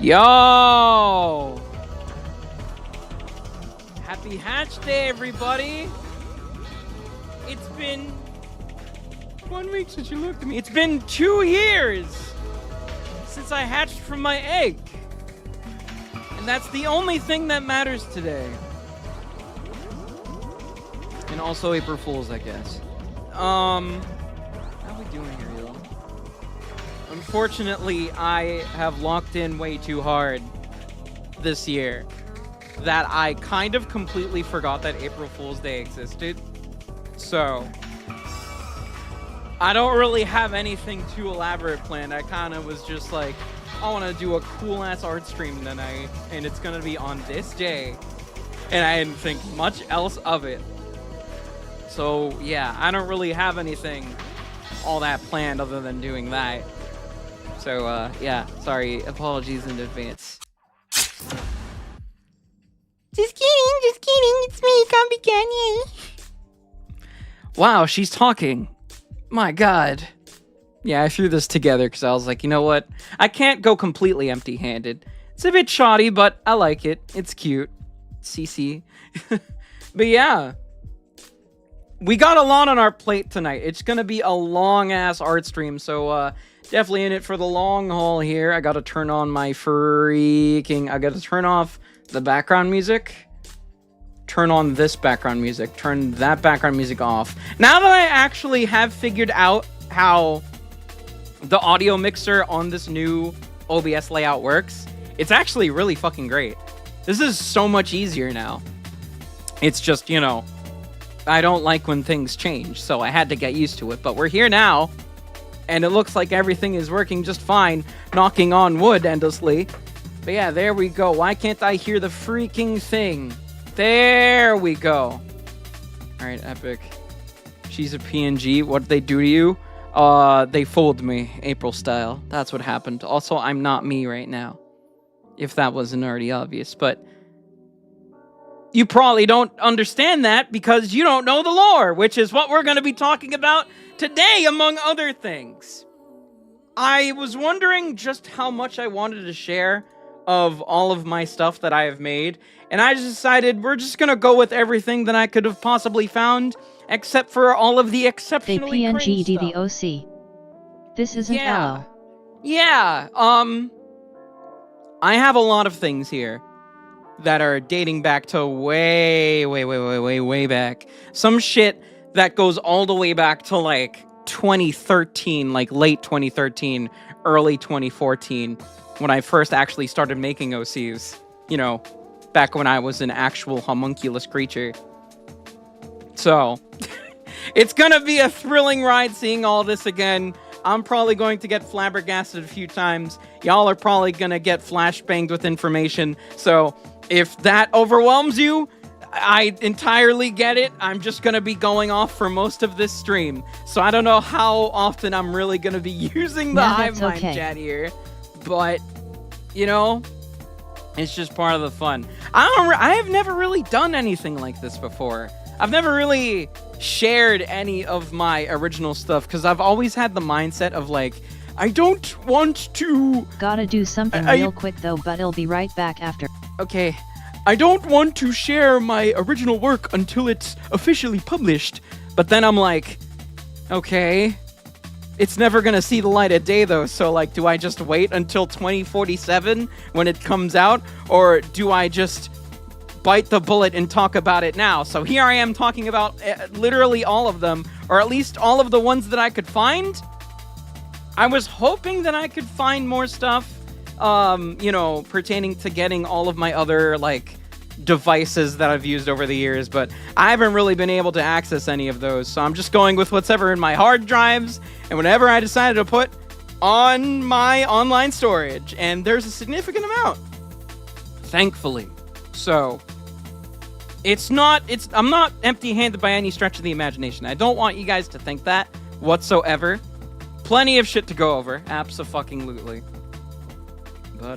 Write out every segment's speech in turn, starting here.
Yo! Happy Hatch Day, everybody! It's been 1 week since you looked at me. It's been 2 years since I hatched from my egg. And that's the only thing that matters today. And also April Fools, I guess. How are we doing here, yo? Unfortunately, I have locked in way too hard this year that I kind of completely forgot that April Fool's Day existed. So, I don't really have anything too elaborate planned. I kind of was just like, I want to do a cool-ass art stream tonight, and it's going to be on this day. And I didn't think much else of it. So, yeah, I don't really have anything all that planned other than doing that. So, yeah, sorry. Apologies in advance. Just kidding, it's me, Combi Canyon. Wow, she's talking. My God. Yeah, I threw this together because I was like, you know what? I can't go completely empty-handed. It's a bit shoddy, but I like it. It's cute. CC. But yeah. We got a lot on our plate tonight. It's gonna be a long-ass art stream, so, definitely in it for the long haul here. I gotta turn on my I gotta turn off the background music. Turn on this background music. Turn that background music off. Now that I actually have figured out how the audio mixer on this new OBS layout works, it's actually really fucking great. This is so much easier now. It's just, you know, I don't like when things change, so I had to get used to it. But we're here now, and it looks like everything is working just fine, knocking on wood endlessly. But yeah, there we go. Why can't I hear the freaking thing? There we go. Alright, Epic. She's a PNG. What'd they do to you? They fooled me, April style. That's what happened. Also, I'm not me right now. If that wasn't already obvious, but you probably don't understand that because you don't know the lore, which is what we're going to be talking about today, among other things. I was wondering just how much I wanted to share of all of my stuff that I have made, and I just decided we're just going to go with everything that I could have possibly found, except for all of the exceptionally crazy stuff. the OC. This isn't Aloe. Yeah, I have a lot of things here that are dating back to way back. Some shit that goes all the way back to, like, 2013, like, late 2013, early 2014, when I first actually started making OCs. You know, back when I was an actual homunculus creature. So, it's gonna be a thrilling ride seeing all this again. I'm probably going to get flabbergasted a few times. Y'all are probably gonna get flashbanged with information. So, if that overwhelms you, I entirely get it. I'm just gonna be going off for most of this stream. So I don't know how often I'm really gonna be using the Hive Mind chat here. But, you know, it's just part of the fun. I have never really done anything like this before. I've never really shared any of my original stuff because I've always had the mindset of, like, I don't want to... Gotta do something real quick though, but I'll be right back after. Okay, I don't want to share my original work until it's officially published. But then I'm like, okay, it's never gonna see the light of day though, so like, do I just wait until 2047 when it comes out? Or do I just bite the bullet and talk about it now? So here I am talking about literally all of them, or at least all of the ones that I could find. I was hoping that I could find more stuff, you know, pertaining to getting all of my other, like, devices that I've used over the years, but I haven't really been able to access any of those, so I'm just going with what's ever in my hard drives, and whatever I decided to put on my online storage, and there's a significant amount, thankfully. So, I'm not empty-handed by any stretch of the imagination. I don't want you guys to think that whatsoever. Plenty of shit to go over, abso-fucking-lutely. But,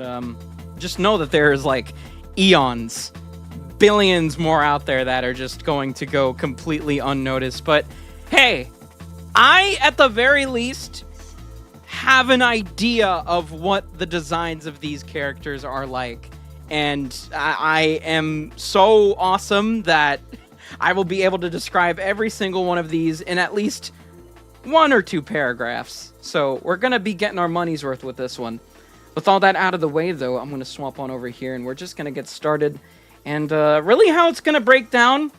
just know that there's, like, eons, billions more out there that are just going to go completely unnoticed. But, hey, I, at the very least, have an idea of what the designs of these characters are like. And I am so awesome that I will be able to describe every single one of these in at least 1 or 2 paragraphs. So we're going to be getting our money's worth with this one. With all that out of the way, though, I'm going to swap on over here, and we're just going to get started. And really how it's going to break down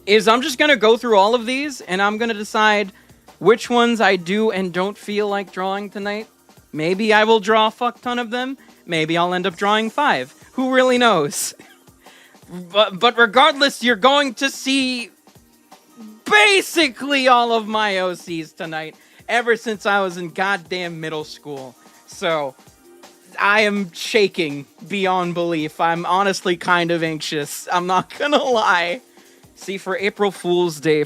is I'm just going to go through all of these, and I'm going to decide which ones I do and don't feel like drawing tonight. Maybe I will draw a fuck ton of them. Maybe I'll end up drawing 5. Who really knows? But regardless, you're going to see basically all of my OCs tonight, ever since I was in goddamn middle school. So, I am shaking beyond belief. I'm honestly kind of anxious. I'm not gonna lie. See, for April Fool's Day,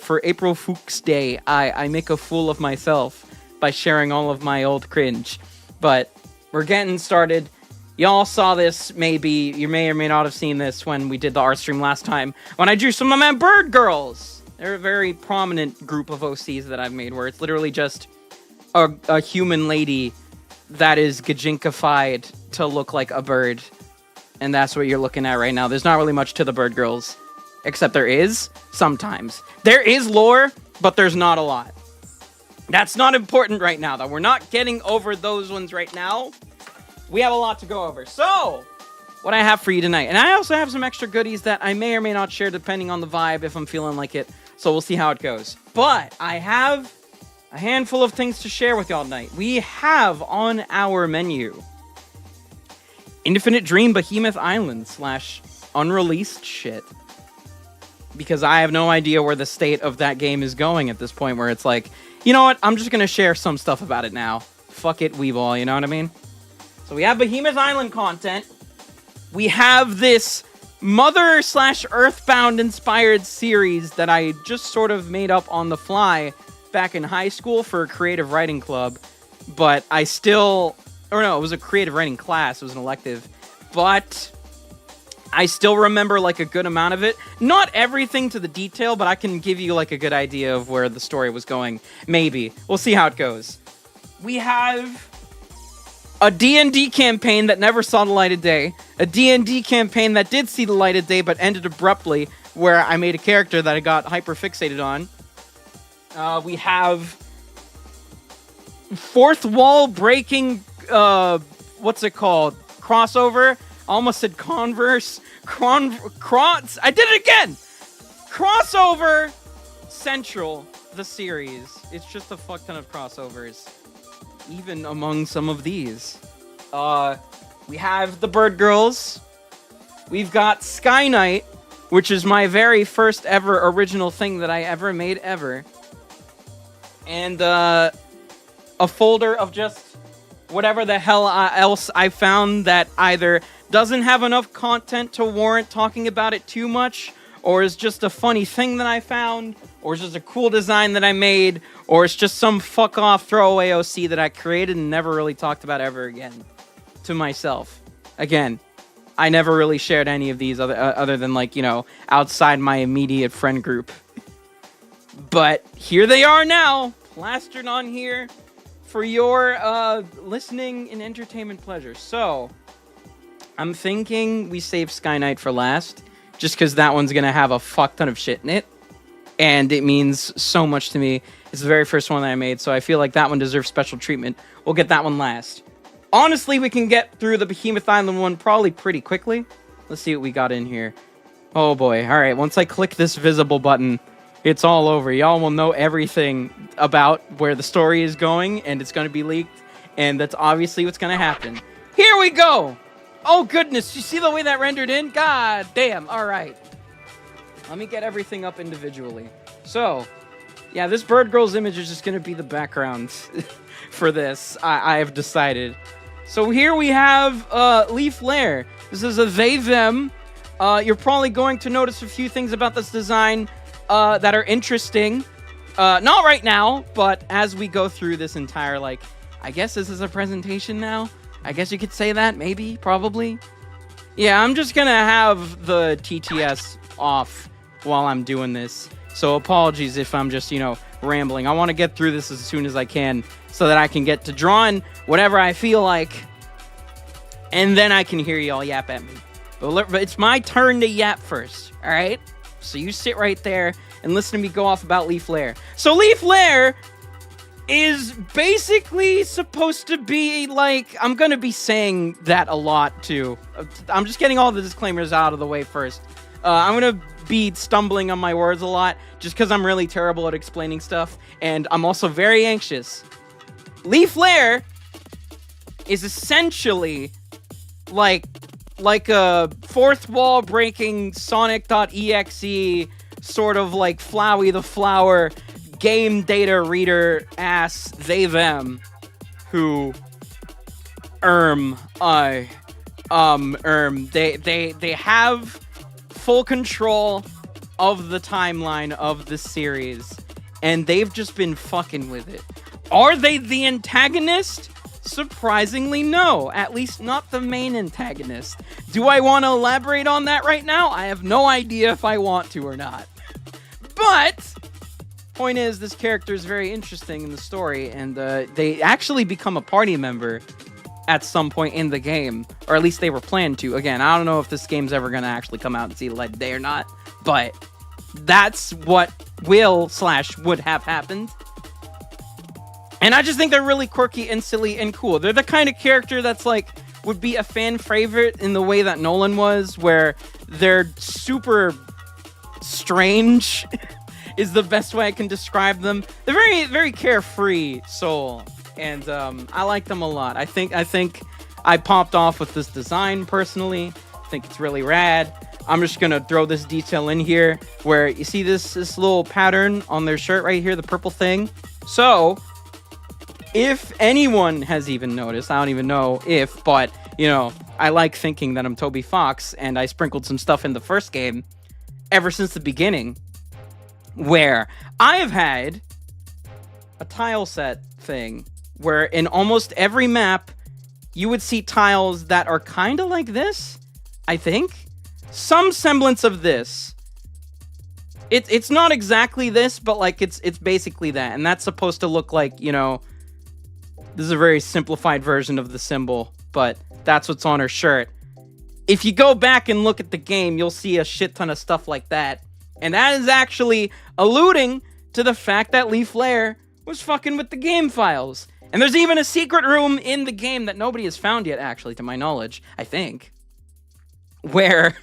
I make a fool of myself by sharing all of my old cringe. But we're getting started. Y'all saw this, maybe. You may or may not have seen this when we did the art stream last time, when I drew some of my bird girls. They're a very prominent group of OCs that I've made, where it's literally just a human lady that is 𝙁𝙍𝙬𝙁𝙍 to look like a bird. And that's what you're looking at right now. There's not really much to the bird girls. Except there is, sometimes. There is lore, but there's not a lot. That's not important right now, though. We're not getting over those ones right now. We have a lot to go over. So, what I have for you tonight. And I also have some extra goodies that I may or may not share depending on the vibe if I'm feeling like it. So we'll see how it goes. But I have a handful of things to share with y'all tonight. We have on our menu Infinite Dream Behemoth Island / unreleased shit. Because I have no idea where the state of that game is going at this point, where it's like, you know what, I'm just going to share some stuff about it now. Fuck it, weeball, you know what I mean? So we have Behemoth Island content. We have this Mother / Earthbound inspired series that I just sort of made up on the fly back in high school for a creative writing club. But I still, or no, it was a creative writing class, it was an elective. But I still remember like a good amount of it. Not everything to the detail, but I can give you like a good idea of where the story was going. Maybe. We'll see how it goes. We have a D&D campaign that never saw the light of day. A D&D campaign that did see the light of day, but ended abruptly, where I made a character that I got hyper-fixated on. We have fourth wall breaking, what's it called? Crossover? Almost said converse. I did it again! Crossover Central, the series. It's just a fuck ton of crossovers. Even among some of these. We have the Bird Girls. We've got Sky Knight, which is my very first ever original thing that I ever made ever. And a folder of just whatever the hell else I found that either doesn't have enough content to warrant talking about it too much, or is just a funny thing that I found, or is just a cool design that I made, or it's just some fuck-off throwaway OC that I created and never really talked about ever again to myself. Again, I never really shared any of these other than, like, you know, outside my immediate friend group. But here they are now, plastered on here for your listening and entertainment pleasure. So, I'm thinking we save Sky Knight for last, just because that one's going to have a fuck ton of shit in it. And it means so much to me. It's the very first one that I made, so I feel like that one deserves special treatment. We'll get that one last. Honestly, we can get through the Behemoth Island one probably pretty quickly. Let's see what we got in here. Oh boy, alright, once I click this visible button, it's all over. Y'all will know everything about where the story is going, and it's going to be leaked, and that's obviously what's going to happen. Here we go! Oh goodness, you see the way that rendered in? God damn, alright. Let me get everything up individually. So, yeah, this Bird Girl's image is just going to be the background for this, I have decided. So here we have Leaf Lair. This is a they/them. You're probably going to notice a few things about this design that are interesting. Not right now, but as we go through this entire, like, I guess this is a presentation now? I guess you could say that, maybe, probably. Yeah, I'm just gonna have the TTS off while I'm doing this. So apologies if I'm just, you know, rambling. I want to get through this as soon as I can so that I can get to drawing whatever I feel like, and then I can hear y'all yap at me. But it's my turn to yap first, all right? So you sit right there and listen to me go off about Leaf Lair. So Leaf Lair is basically supposed to be like, I'm gonna be saying that a lot too. I'm just getting all the disclaimers out of the way first. I'm gonna be stumbling on my words a lot just because I'm really terrible at explaining stuff, and I'm also very anxious. Leaf Lair is essentially like a fourth wall breaking Sonic.exe sort of like Flowey the Flower game data reader ass they them who they have full control of the timeline of the series, and they've just been fucking with it. Are they the antagonist? Surprisingly, no. At least not the main antagonist. Do I want to elaborate on that right now? I have no idea if I want to or not. But point is, this character is very interesting in the story, and they actually become a party member at some point in the game, or at least they were planned to. Again, I don't know if this game's ever going to actually come out and see the light of day or not, but that's what would have happened. And I just think they're really quirky and silly and cool. They're the kind of character that's like, would be a fan favorite in the way that Nolan was, where they're super strange is the best way I can describe them. They're very, very carefree soul, and I like them a lot. I think I popped off with this design personally. I think it's really rad. I'm just gonna throw this detail in here where you see this little pattern on their shirt right here, the purple thing. So if anyone has even noticed, I don't even know if, but you know, I like thinking that I'm Toby Fox, and I sprinkled some stuff in the first game ever since the beginning, where I have had a tile set thing where in almost every map you would see tiles that are kind of like this, I think. Some semblance of this. It's not exactly this, but like it's basically that, and that's supposed to look like, you know, this is a very simplified version of the symbol, but that's what's on her shirt. If you go back and look at the game, you'll see a shit ton of stuff like that. And that is actually alluding to the fact that Leaf Lair was fucking with the game files. And there's even a secret room in the game that nobody has found yet, actually, to my knowledge, I think, where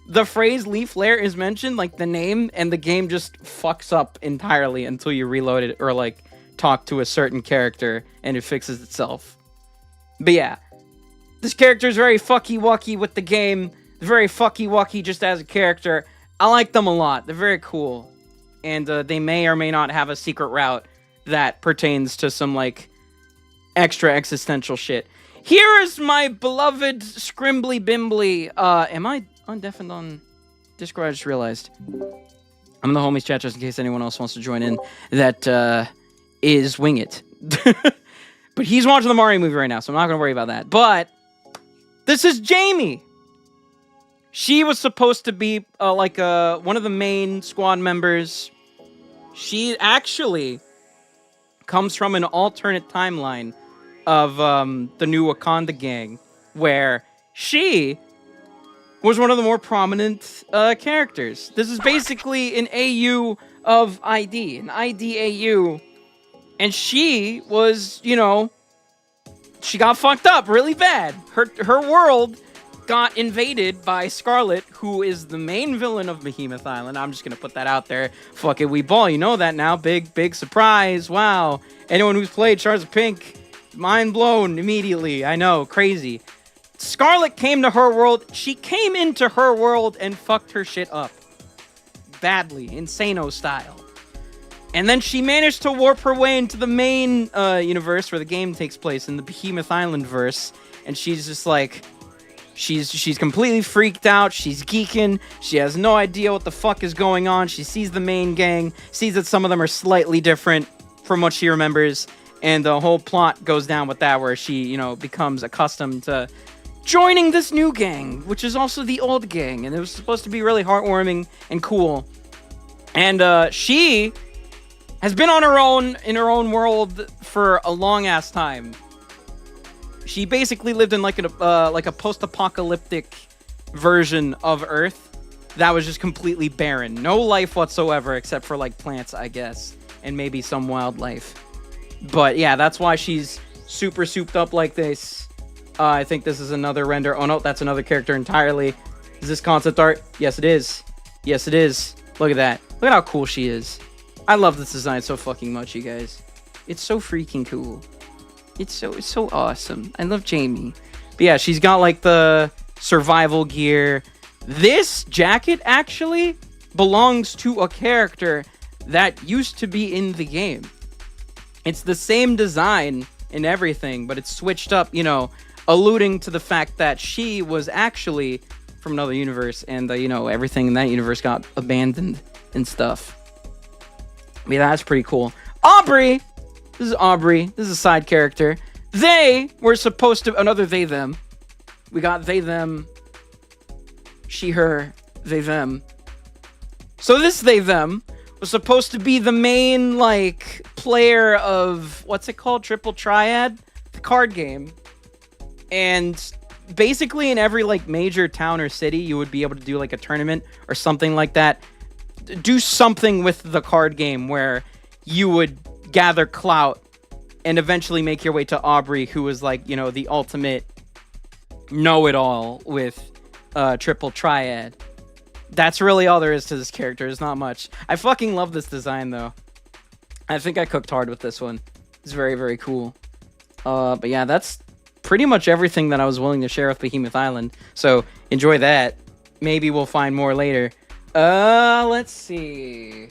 the phrase Leaf Lair is mentioned, like the name, and the game just fucks up entirely until you reload it or like talk to a certain character and it fixes itself. But yeah, this character is very fucky-wucky with the game, very fucky-wucky just as a character. I like them a lot. They're very cool. And they may or may not have a secret route that pertains to some, like, extra existential shit. Here is my beloved 𝙁𝙊𝙐𝙍. Am I undeafened on Discord? I just realized. I'm in the homies chat just in case anyone else wants to join in. That is Wing It. But he's watching the Mario movie right now, so I'm not going to worry about that. But this is Jamie. She was supposed to be one of the main squad members. She actually comes from an alternate timeline of the new Wakanda gang, where she was one of the more prominent characters. This is basically an AU of ID, an ID AU. And she was, you know, she got fucked up really bad. Her world got invaded by Scarlet, who is the main villain of Behemoth Island. I'm just gonna put that out there. Fuck it, we ball. You know that now. Big surprise. Wow. Anyone who's played Shards of Pink, mind blown immediately. I know, crazy. Scarlet came to her world. She came into her world and fucked her shit up. Badly. Insano style. And then she managed to warp her way into the main universe where the game takes place, in the Behemoth Island verse. And she's just like, she's completely freaked out. She's geeking. She has no idea what the fuck is going on. She sees the main gang, sees that some of them are slightly different from what she remembers. And the whole plot goes down with that, where she, you know, becomes accustomed to joining this new gang, which is also the old gang. And it was supposed to be really heartwarming and cool. And she has been on her own, in her own world for a long-ass time. She basically lived in like a post-apocalyptic version of Earth that was just completely barren. No life whatsoever except for like plants, I guess, and maybe some wildlife. But yeah, that's why she's super souped up like this. I think this is another render. Oh no, that's another character entirely. Is this concept art? Yes, it is. Yes, it is. Look at that. Look at how cool she is. I love this design so fucking much, you guys. It's so freaking cool. It's so awesome. I love Jamie. But yeah, she's got like the survival gear. This jacket actually belongs to a character that used to be in the game. It's the same design and everything, but it's switched up, you know, alluding to the fact that she was actually from another universe, and you know, everything in that universe got abandoned and stuff. I mean, that's pretty cool. Aubrey! This is Aubrey. This is a side character. They were supposed to... Another they, them. We got they, them. She, her. They, them. So this they, them was supposed to be the main, like, player of... What's it called? Triple Triad? The card game. And basically in every, like, major town or city, you would be able to do, like, a tournament or something like that. Do something with the card game where you would gather clout and eventually make your way to Aubrey, who was like, you know, the ultimate know-it-all with Triple Triad. That's really all there is to this character. There's not much. I fucking love this design, though. I think I cooked hard with this one. It's very, very cool. But yeah, that's pretty much everything that I was willing to share with Behemoth Island. So enjoy that. Maybe we'll find more later. Let's see.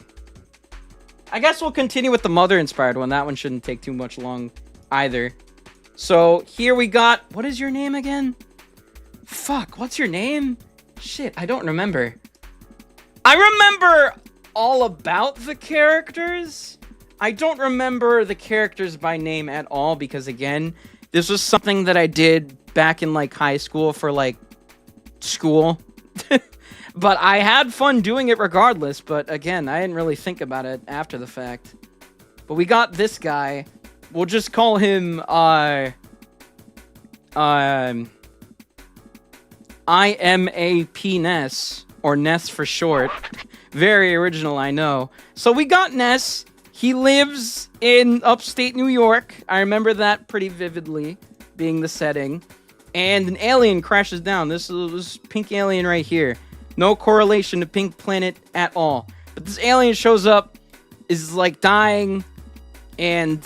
I guess we'll continue with the mother-inspired one. That one shouldn't take too much long either. So here we got... What is your name again? Fuck, what's your name? Shit, I don't remember. I remember all about the characters. I don't remember the characters by name at all because, again, this was something that I did back in, like, high school for, like, school. But I had fun doing it regardless, but again, I didn't really think about it after the fact. But we got this guy. We'll just call him, IMAP Ness, or Ness for short. Very original, I know. So we got Ness. He lives in upstate New York. I remember that pretty vividly, being the setting. And an alien crashes down. This is this pink alien right here. No correlation to Pink Planet at all. But this alien shows up, is like dying, and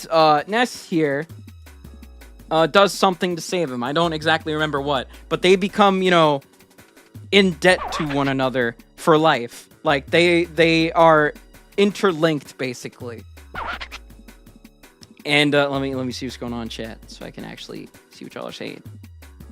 Ness here does something to save him. I don't exactly remember what. But they become, you know, in debt to one another for life. Like, they are interlinked, basically. And let me see what's going on in chat, so I can actually see what y'all are saying.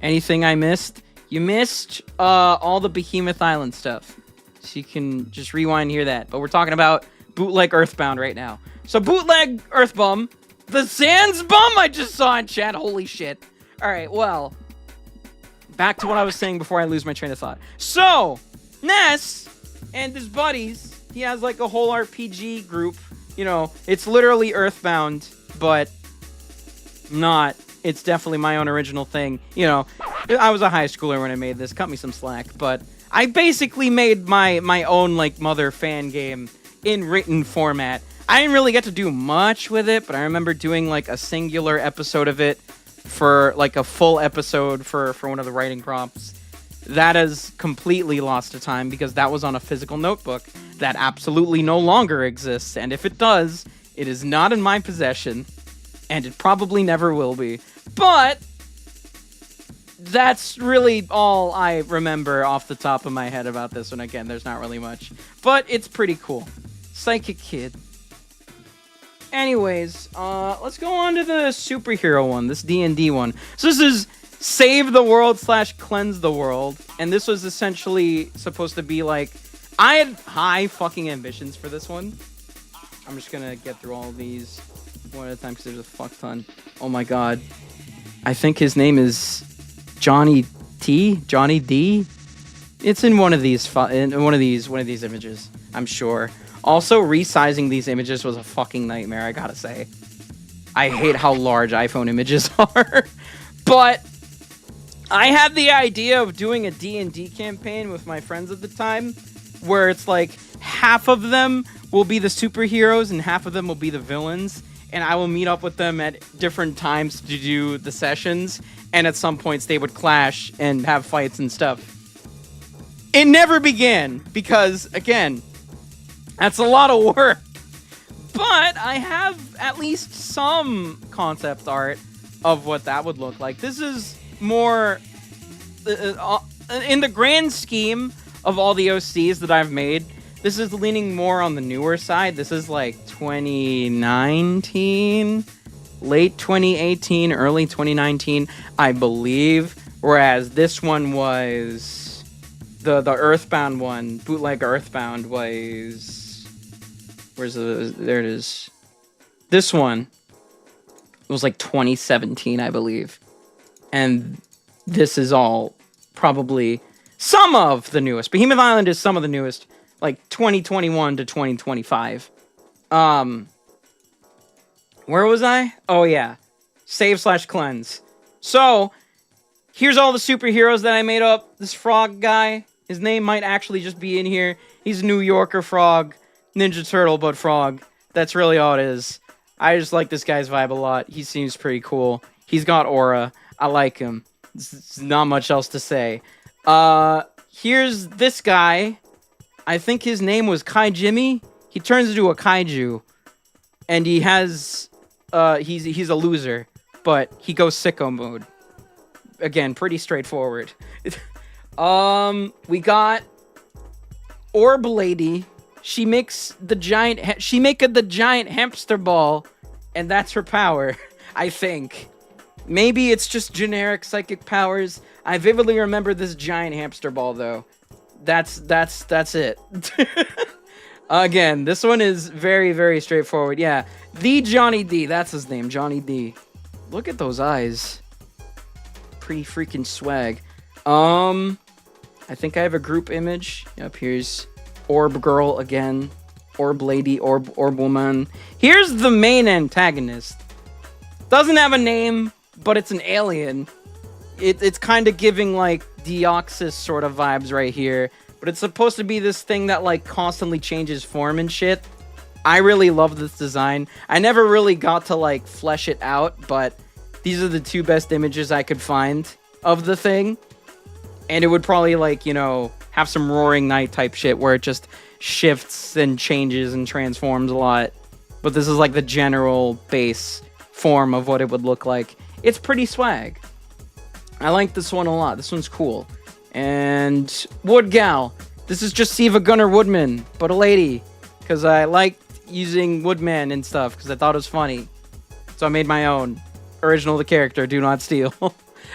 Anything I missed? You missed all the Behemoth Island stuff. So you can just rewind and hear that. But we're talking about Bootleg Earthbound right now. So Bootleg Earthbum, the Sans Bum I just saw in chat. Holy shit. Alright, well, back to what I was saying before I lose my train of thought. So, Ness and his buddies, he has like a whole RPG group. You know, it's literally Earthbound, but not. It's definitely my own original thing. You know, I was a high schooler when I made this. Cut me some slack. But I basically made my own, like, mother fan game in written format. I didn't really get to do much with it, but I remember doing, like, a singular episode of it for, like, a full episode for one of the writing prompts. That has completely lost to time because that was on a physical notebook that absolutely no longer exists. And if it does, it is not in my possession. And it probably never will be. But that's really all I remember off the top of my head about this one. Again, there's not really much. But it's pretty cool. Psychic Kid. Anyways, let's go on to the superhero one. This D&D one. So this is Save the World / Cleanse the World. And this was essentially supposed to be like... I had high fucking ambitions for this one. I'm just gonna get through all of these one at a time because there's a fuck ton. Oh my god. I think his name is Johnny D? It's in one of these one of these images, I'm sure. Also, resizing these images was a fucking nightmare, I gotta say. I hate how large iPhone images are. But I had the idea of doing a D&D campaign with my friends at the time, where it's like half of them will be the superheroes and half of them will be the villains, and I will meet up with them at different times to do the sessions, and at some points they would clash and have fights and stuff. It never began, because, again, that's a lot of work. But I have at least some concept art of what that would look like. This is more, in the grand scheme of all the OCs that I've made, this is leaning more on the newer side. This is like 2019, late 2018, early 2019, I believe. Whereas this one was, the Earthbound one, bootleg Earthbound was... there it is. This one was like 2017, I believe. And this is all probably some of the newest. Behemoth Island is some of the newest, like 2021 to 2025. Where was I? Oh yeah. Save/cleanse. So, here's all the superheroes that I made up. This frog guy, his name might actually just be in here. He's a New Yorker frog. Ninja Turtle, but frog. That's really all it is. I just like this guy's vibe a lot. He seems pretty cool. He's got aura. I like him. There's not much else to say. Here's this guy. I think his name was Kai Jimmy. He turns into a kaiju. And he has... he's a loser. But he goes sicko mode. Again, pretty straightforward. We got... Orb Lady. She makes the giant hamster ball, and that's her power, I think. Maybe it's just generic psychic powers. I vividly remember this giant hamster ball, though. That's it. Again, this one is very, very straightforward. Yeah, the Johnny D, that's his name, Johnny D. Look at those eyes. Pretty freaking swag. I think I have a group image. Yep, here's Orb Girl again. Orb Lady, Orb Woman. Here's the main antagonist. Doesn't have a name, but it's an alien. It's kind of giving, like, Deoxys sort of vibes right here. But it's supposed to be this thing that, like, constantly changes form and shit. I really love this design. I never really got to, like, flesh it out, but these are the two best images I could find of the thing. And it would probably, like, you know, have some Roaring Night type shit where it just shifts and changes and transforms a lot. But this is, like, the general base form of what it would look like. It's pretty swag. I like this one a lot. This one's cool. And Wood Gal. This is just Siva Gunner Woodman, but a lady. Because I liked using Woodman and stuff, because I thought it was funny. So I made my own. Original the character, do not steal.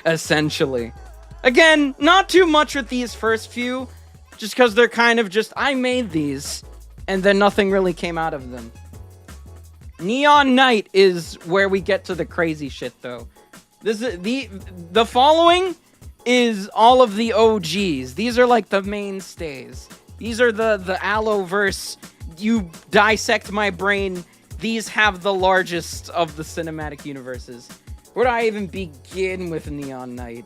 Essentially. Again, not too much with these first few, just because they're kind of just, I made these, and then nothing really came out of them. Neon Night is where we get to the crazy shit, though. This is the following is all of the OGs. These are like the mainstays. These are the Aloeverse. You dissect my brain. These have the largest of the cinematic universes. Where do I even begin with Neon Night?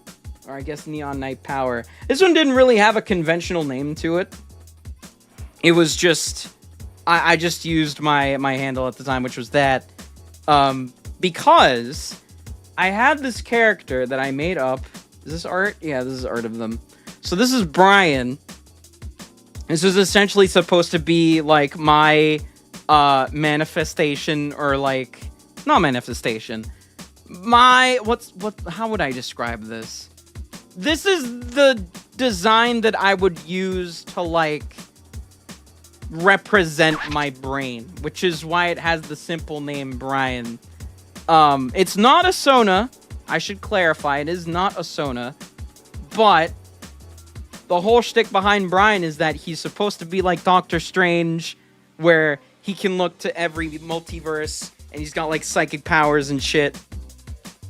Or I guess Neon Night Power. This one didn't really have a conventional name to it. It was just... I just used my handle at the time, which was that. Because I had this character that I made up. Is this art? Yeah, this is art of them. So this is Brian. This was essentially supposed to be like my manifestation, or like... Not manifestation. My... How would I describe this? This is the design that I would use to, like, represent my brain, which is why it has the simple name Brian. It's not a Sona. I should clarify, it is not a Sona. But the whole shtick behind Brian is that he's supposed to be like Doctor Strange, where he can look to every multiverse, and he's got, like, psychic powers and shit.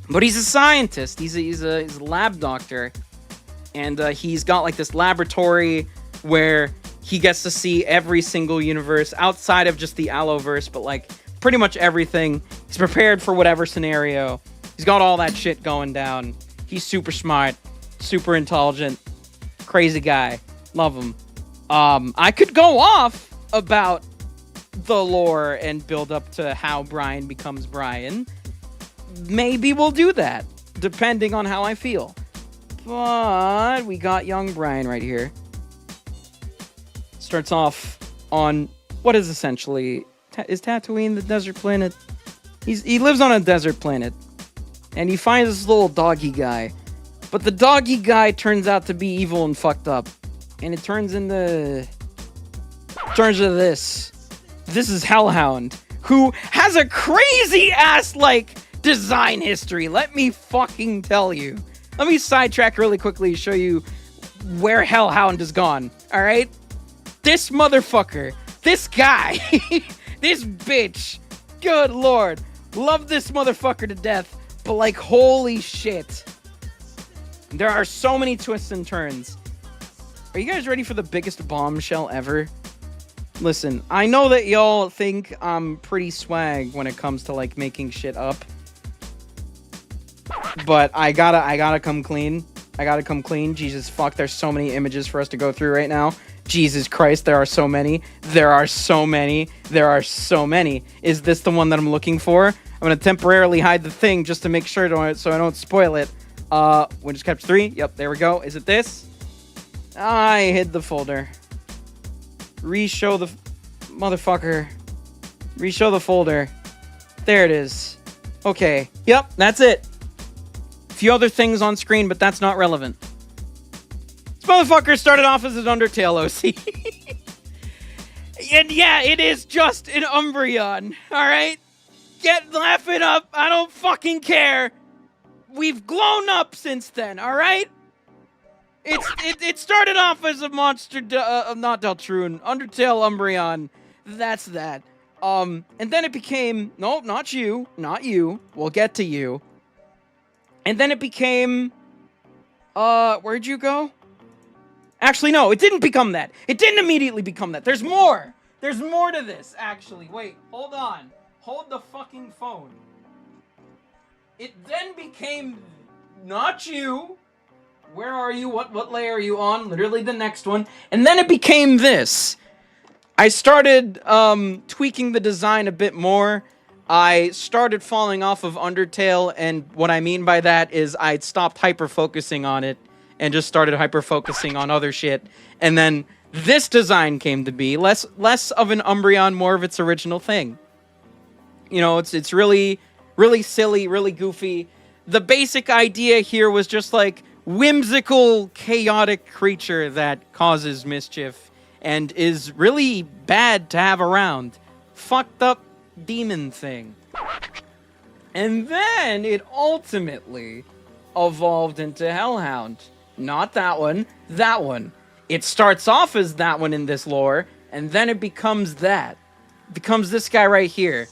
But he's a scientist. He's a lab doctor. And he's got like this laboratory where he gets to see every single universe outside of just the Aloverse, but like pretty much everything. He's prepared for whatever scenario. He's got all that shit going down. He's super smart, super intelligent, crazy guy. Love him. I could go off about the lore and build up to how Brian becomes Brian. Maybe we'll do that, depending on how I feel. But we got young Brian right here. Starts off on what is essentially... Is Tatooine the desert planet? He lives on a desert planet. And he finds this little doggy guy. But the doggy guy turns out to be evil and fucked up. And it turns into this. This is Hellhound, who has a crazy ass, like, design history. Let me fucking tell you. Let me sidetrack really quickly to show you where Hellhound has gone. Alright? This motherfucker. This guy. This bitch. Good lord. Love this motherfucker to death. But, like, holy shit. There are so many twists and turns. Are you guys ready for the biggest bombshell ever? Listen, I know that y'all think I'm pretty swag when it comes to, like, making shit up. But I gotta come clean. I gotta come clean. Jesus fuck, there's so many images for us to go through right now. Jesus Christ, there are so many. There are so many. There are so many. Is this the one that I'm looking for? I'm gonna temporarily hide the thing just to make sure so I don't spoil it. Windows Capture 3. Yep, there we go. Is it this? I hid the folder. Re-show the... Motherfucker. Re-show the folder. There it is. Okay. Yep, that's it. A few other things on screen, but that's not relevant. This motherfucker started off as an Undertale OC. And yeah, it is just an Umbreon. Alright? Get laughing up. I don't fucking care. We've grown up since then, alright? It started off as a monster, not Deltrune, Undertale Umbreon. That's that. And then it became, no, not you, we'll get to you. And then it became, where'd you go? Actually, no, it didn't become that. It didn't immediately become that. There's more. There's more to this, actually. Wait, hold on. Hold the fucking phone. It then became, not you. Where are you? What layer are you on? Literally the next one. And then it became this. I started tweaking the design a bit more. I started falling off of Undertale, and what I mean by that is I stopped hyper-focusing on it and just started hyper-focusing on other shit. And then this design came to be. Less of an Umbreon, more of its original thing. You know, it's really, really silly, really goofy. The basic idea here was just like whimsical, chaotic creature that causes mischief and is really bad to have around. Fucked up demon thing. And then it ultimately evolved into Hellhound. Not that one, that one. It starts off as that one in this lore, and then it becomes that. It becomes this guy right here.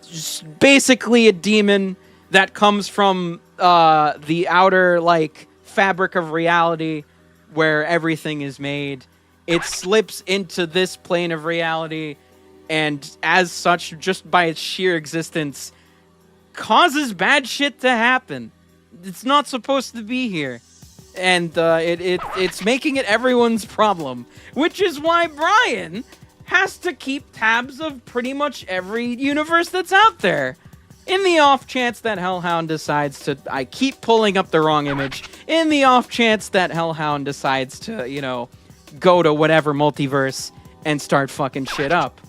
Just basically a demon that comes from the outer, like, fabric of reality where everything is made. It slips into this plane of reality, and as such, just by its sheer existence, causes bad shit to happen. It's not supposed to be here. And it's making it everyone's problem. Which is why Brian has to keep tabs of pretty much every universe that's out there. In the off chance that Hellhound decides to... I keep pulling up the wrong image. In the off chance that Hellhound decides to, you know, go to whatever multiverse and start fucking shit up.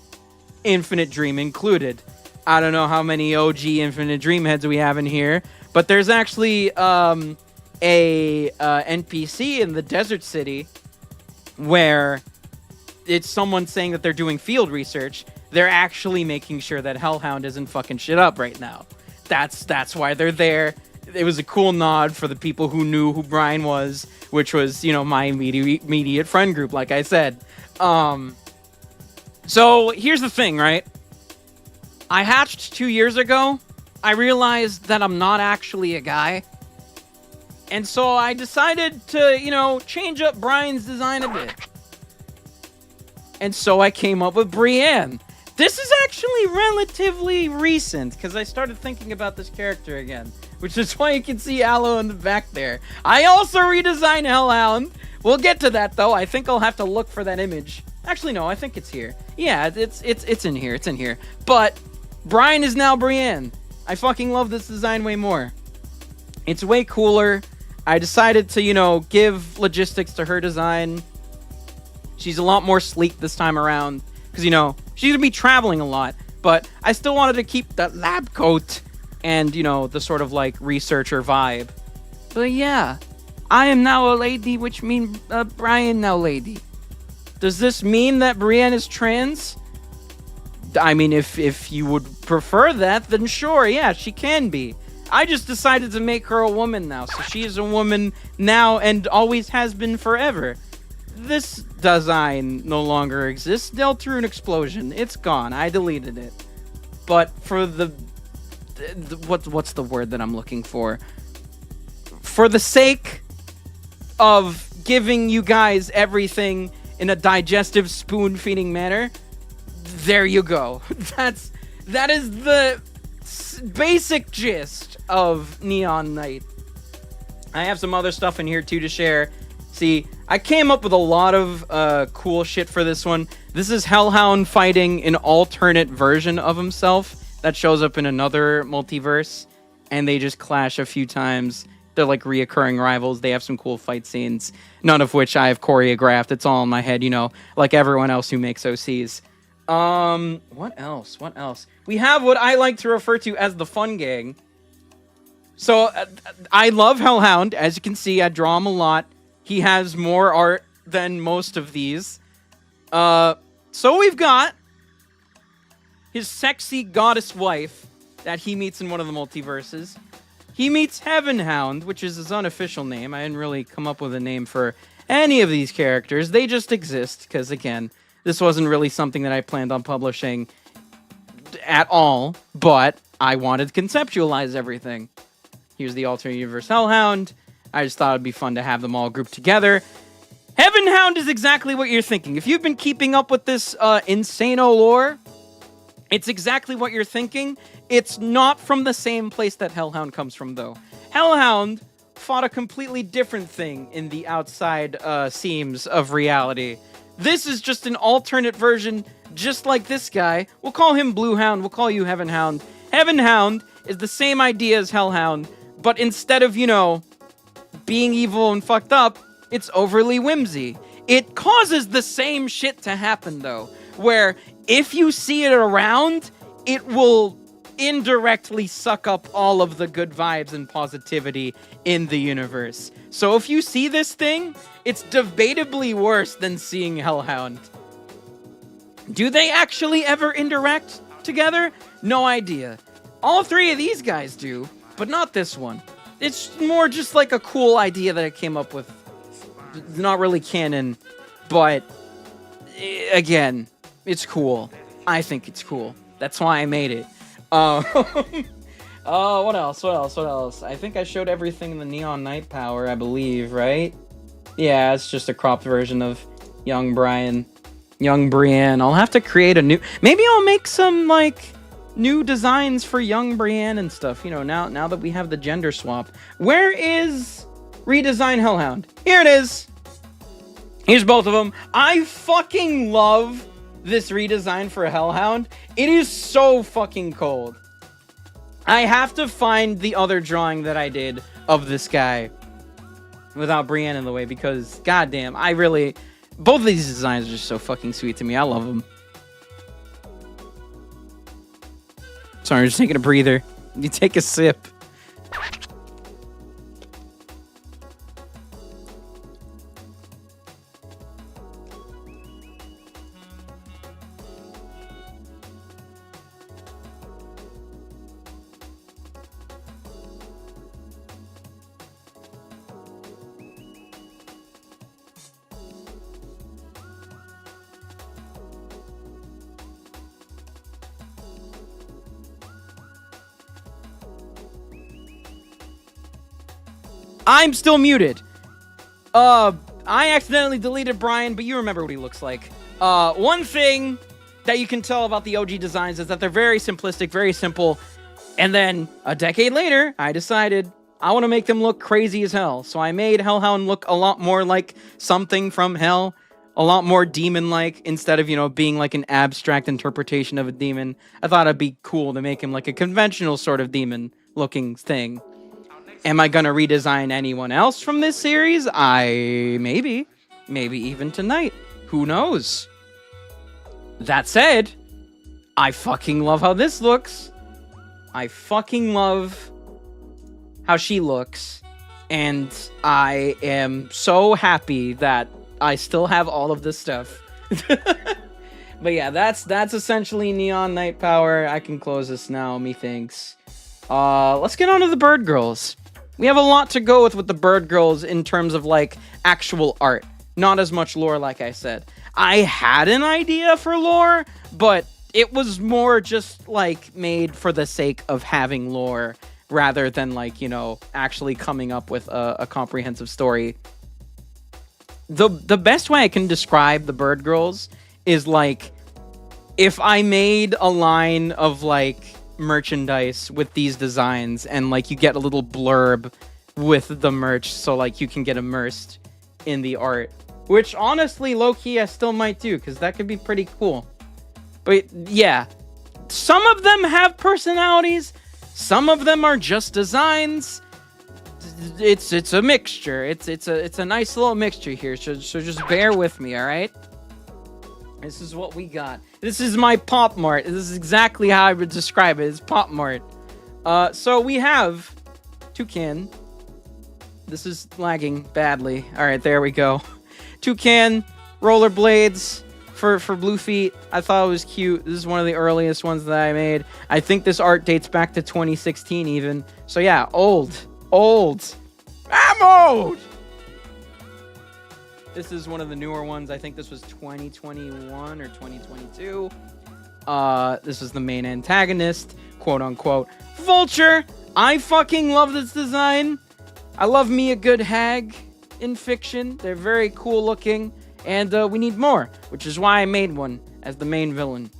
Infinite Dream included. I don't know how many OG Infinite Dream heads we have in here, but there's actually a NPC in the Desert City where it's someone saying that they're doing field research. They're actually making sure that Hellhound isn't fucking shit up right now. That's why they're there. It was a cool nod for the people who knew who Brian was, which was, you know, my immediate friend group, like I said. So here's the thing, right? I hatched 2 years ago. I realized that I'm not actually a guy. And so I decided to, you know, change up Brian's design a bit. And so I came up with Brienne. This is actually relatively recent, because I started thinking about this character again, which is why you can see Aloe in the back there. I also redesigned Hellhound. We'll get to that, though. I think I'll have to look for that image. Actually, no, I think it's here. Yeah, it's in here. It's in here. But Brian is now Brienne. I fucking love this design way more. It's way cooler. I decided to, you know, give logistics to her design. She's a lot more sleek this time around. Because, you know, she's going to be traveling a lot. But I still wanted to keep that lab coat and, you know, the sort of, like, researcher vibe. But, yeah. I am now a lady, which means Brian now lady. Does this mean that Brienne is trans? I mean, if you would prefer that, then sure, yeah, she can be. I just decided to make her a woman now, so she is a woman now and always has been forever. This design no longer exists. Dealt through an explosion. It's gone. I deleted it. But for what's the word that I'm looking for? For the sake of giving you guys everything in a digestive spoon-feeding manner, there you go. That is the basic gist of Neon Knight. I have some other stuff in here too to share. See, I came up with a lot of cool shit for this one. This is Hellhound fighting an alternate version of himself that shows up in another multiverse, and they just clash a few times. They're like reoccurring rivals. They have some cool fight scenes, none of which I have choreographed. It's all in my head, you know, like everyone else who makes OCs. What else? What else? We have what I like to refer to as the fun gang. So, I love Hellhound. As you can see, I draw him a lot. He has more art than most of these. So we've got his sexy goddess wife that he meets in one of the multiverses. He meets Heavenhound, which is his unofficial name. I didn't really come up with a name for any of these characters. They just exist, because, again, this wasn't really something that I planned on publishing at all, but I wanted to conceptualize everything. Here's the alternate universe Hellhound. I just thought it'd be fun to have them all grouped together. Heavenhound is exactly what you're thinking. If you've been keeping up with this insano lore, it's exactly what you're thinking. It's not from the same place that Hellhound comes from, though. Hellhound fought a completely different thing in the outside seams of reality. This is just an alternate version, just like this guy. We'll call him Bluehound. We'll call you Heavenhound. Heavenhound is the same idea as Hellhound, but instead of, you know, being evil and fucked up, it's overly whimsy. It causes the same shit to happen, though, where if you see it around, it will indirectly suck up all of the good vibes and positivity in the universe. So if you see this thing, it's debatably worse than seeing Hellhound. Do they actually ever interact together? No idea. All three of these guys do, but not this one. It's more just like a cool idea that I came up with. Not really canon, but again, it's cool. I think it's cool. That's why I made it. What else? I think I showed everything in the Neon Knight power, I believe, right? Yeah, it's just a cropped version of young Brian. Young Brienne. I'll have to create a new... Maybe I'll make some, like, new designs for young Brienne and stuff, you know, now that we have the gender swap. Where is Redesign Hellhound? Here it is! Here's both of them. I fucking love this redesign for Hellhound. It is so fucking cold. I have to find the other drawing that I did of this guy without Brienne in the way, because goddamn, both of these designs are just so fucking sweet to me. I love them. Sorry, I'm just taking a breather. You take a sip. I'm still muted. I accidentally deleted Brian, but you remember what he looks like. One thing that you can tell about the OG designs is that they're very simplistic, very simple. And then a decade later, I decided I want to make them look crazy as hell. So I made Hellhound look a lot more like something from hell, a lot more demon-like, instead of, you know, being like an abstract interpretation of a demon. I thought it'd be cool to make him like a conventional sort of demon-looking thing. Am I gonna redesign anyone else from this series? Maybe even tonight. Who knows? That said, I fucking love how this looks. I fucking love how she looks. And I am so happy that I still have all of this stuff. But yeah, that's essentially Neon Night Power. I can close this now, methinks. Let's get on to the Bird Girls. We have a lot to go with the Bird Girls in terms of, like, actual art. Not as much lore, like I said. I had an idea for lore, but it was more just, like, made for the sake of having lore, rather than, like, you know, actually coming up with a comprehensive story. The best way I can describe the Bird Girls is, like, if I made a line of, like, merchandise with these designs, and like you get a little blurb with the merch, so like you can get immersed in the art, which honestly, low-key, I still might do, because that could be pretty cool. But yeah, some of them have personalities, some of them are just designs. It's a mixture. It's a nice little mixture here, so just bear with me, all right? This is what we got. This is my Pop Mart. This is exactly how I would describe it. It's Pop Mart. So we have Toucan. This is lagging badly. All right, there we go. Toucan, rollerblades for blue feet. I thought it was cute. This is one of the earliest ones that I made. I think this art dates back to 2016 even. So yeah, old. I'm old! This is one of the newer ones. I think this was 2021 or 2022. This is the main antagonist, quote unquote. Vulture! I fucking love this design. I love me a good hag in fiction. They're very cool looking, and we need more, which is why I made one as the main villain.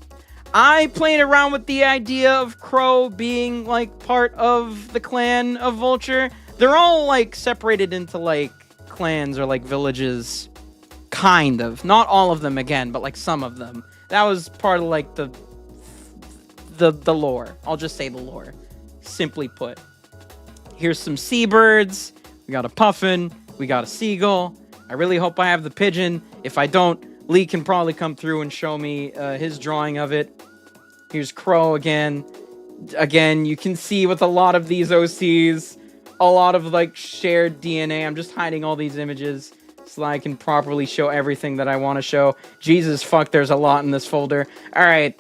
I played around with the idea of Crow being, like, part of the clan of Vulture. They're all, like, separated into, like, clans or, like, villages. Kind of. Not all of them, again, but, like, some of them. That was part of, like, the lore. I'll just say the lore. Simply put. Here's some seabirds. We got a puffin. We got a seagull. I really hope I have the pigeon. If I don't, Lee can probably come through and show me his drawing of it. Here's Crow again. Again, you can see with a lot of these OCs, a lot of, like, shared DNA. I'm just hiding all these images so that I can properly show everything that I want to show. Jesus fuck, there's a lot in this folder. Alright.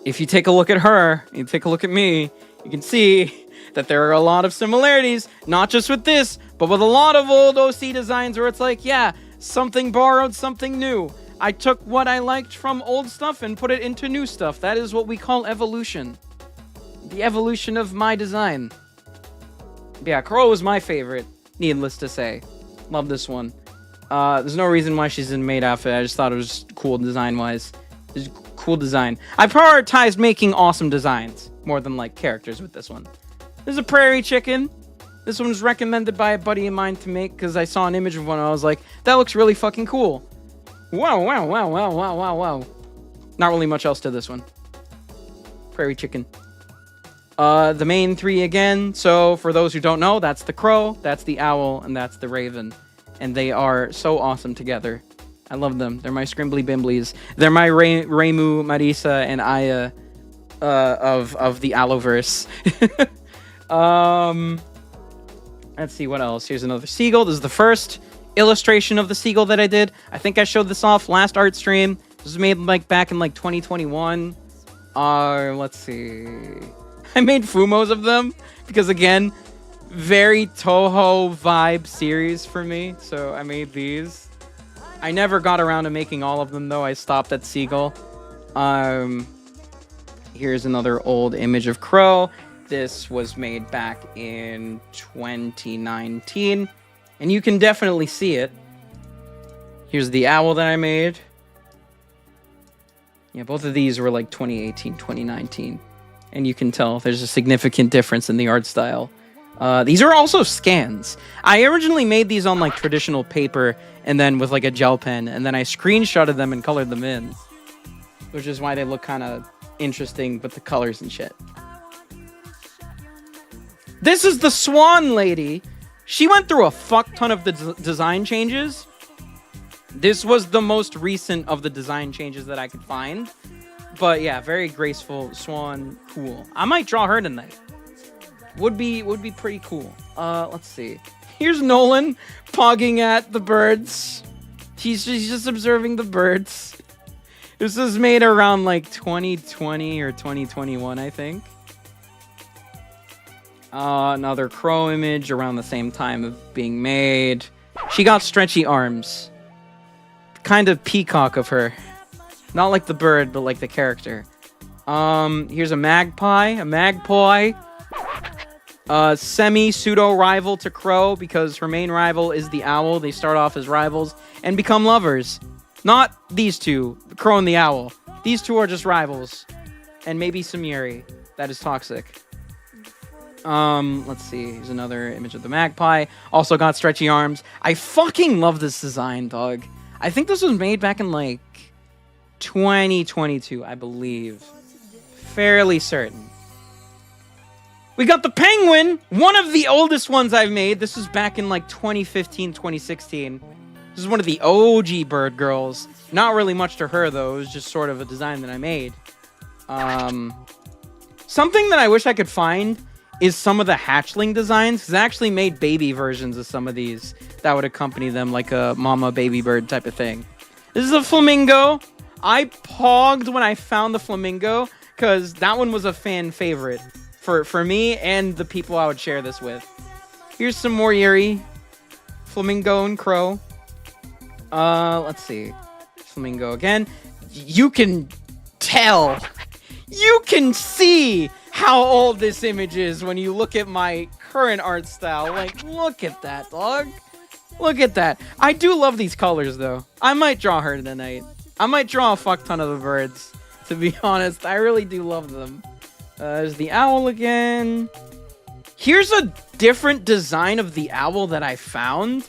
If you take a look at her, you take a look at me, you can see that there are a lot of similarities, not just with this, but with a lot of old OC designs where it's like, yeah, something borrowed, something new. I took what I liked from old stuff and put it into new stuff. That is what we call evolution. The evolution of my design. Yeah, Crow was my favorite, needless to say. Love this one. There's no reason why she's in maid outfit. I just thought it was cool design-wise. It's cool design. I prioritized making awesome designs more than, like, characters with this one. There's a prairie chicken. This one was recommended by a buddy of mine to make because I saw an image of one and I was like, that looks really fucking cool. Wow. Not really much else to this one. Prairie chicken. The main three again. So for those who don't know, that's the crow, that's the owl, and that's the raven. And they are so awesome together. I love them. They're my scrimbly bimblies. They're my Reimu, Marisa, and Aya of the Aloverse. Let's see what else. Here's another seagull. This is the first illustration of the seagull that I did. I think I showed this off last art stream. This was made like back in like 2021. Let's see. I made Fumos of them because, again, very Toho vibe series for me. So I made these. I never got around to making all of them though. I stopped at seagull. Here's another old image of crow. this was made back in 2019, and you can definitely see it. Here's the owl that I made. Yeah, both of these were like 2018, 2019. And you can tell there's a significant difference in the art style. These are also scans. I originally made these on like traditional paper and then with like a gel pen, and then I screenshotted them and colored them in, which is why they look kind of interesting with the colors and shit. This is the Swan Lady. She went through a fuck ton of the design changes. This was the most recent of the design changes that I could find. But yeah, very graceful swan, cool. I might draw her tonight. Would be pretty cool. Let's see. Here's Nolan pogging at the birds. He's just observing the birds. This was made around like 2020 or 2021, I think. Another crow image around the same time of being made. She got stretchy arms. Kind of peacock of her. Not like the bird, but like the character. Here's a magpie. Semi-pseudo rival to Crow, because her main rival is the owl. They start off as rivals and become lovers. Not these two, the Crow and the owl. These two are just rivals. And maybe Samiri. That is toxic. Let's see. Here's another image of the magpie. Also got stretchy arms. I fucking love this design, dog. I think this was made back in like 2022, I believe. Fairly certain. We got the penguin, one of the oldest ones I've made. This was back in like 2015, 2016. This is one of the OG bird girls. Not really much to her though. It was just sort of a design that I made. Something that I wish I could find is some of the hatchling designs, because I actually made baby versions of some of these that would accompany them, like a mama baby bird type of thing. This is a flamingo. I pogged when I found the flamingo, because that one was a fan favorite for me and the people I would share this with. Here's some more Yuri. Flamingo and crow. Let's see. Flamingo again. You can tell. You can see how old this image is when you look at my current art style. Like, look at that, dog. Look at that. I do love these colors, though. I might draw her tonight. I might draw a fuck ton of the birds, to be honest. I really do love them. There's the owl again. Here's a different design of the owl that I found.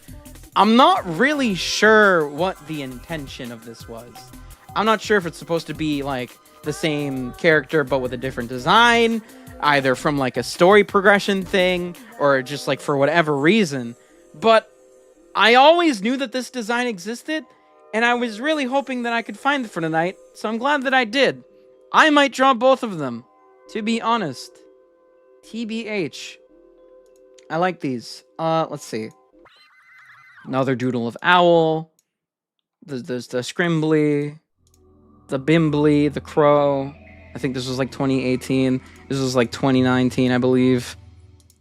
I'm not really sure what the intention of this was. I'm not sure if it's supposed to be, like, the same character but with a different design, either from like a story progression thing or just like for whatever reason. But I always knew that this design existed, and I was really hoping that I could find it for tonight, so I'm glad that I did. I might draw both of them, to be honest. TBH. I like these. Let's see. Another doodle of owl. There's the scrimbly. The Bimbly, the crow. I think this was like 2018. This was like 2019, I believe.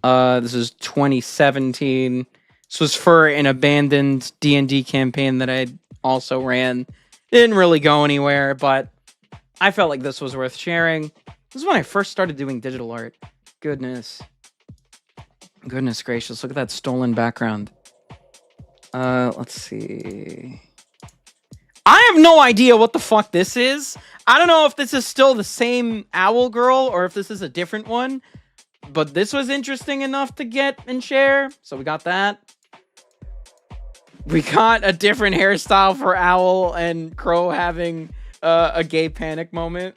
This is 2017. This was for an abandoned D&D campaign that I also ran. Didn't really go anywhere, but I felt like this was worth sharing. This is when I first started doing digital art. Goodness. Goodness gracious, look at that stolen background. Let's see. I have no idea what the fuck this is. I don't know if this is still the same owl girl or if this is a different one. But this was interesting enough to get and share. So we got that. We got a different hairstyle for owl and crow having a gay panic moment.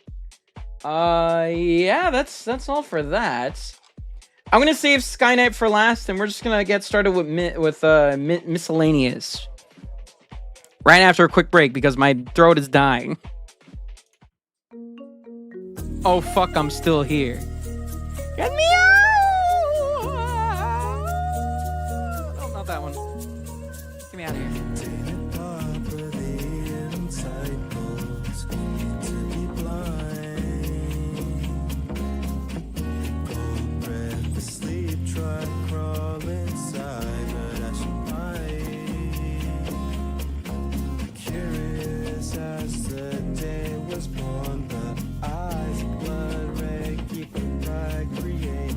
Yeah, that's all for that. I'm going to save Skynight for last, and we're just going to get started with miscellaneous. Right after a quick break, because my throat is dying. Oh, fuck, I'm still here. Get me out! Oh, not that one. Get me out of here. Born, the eyes blood red, keep a pride, create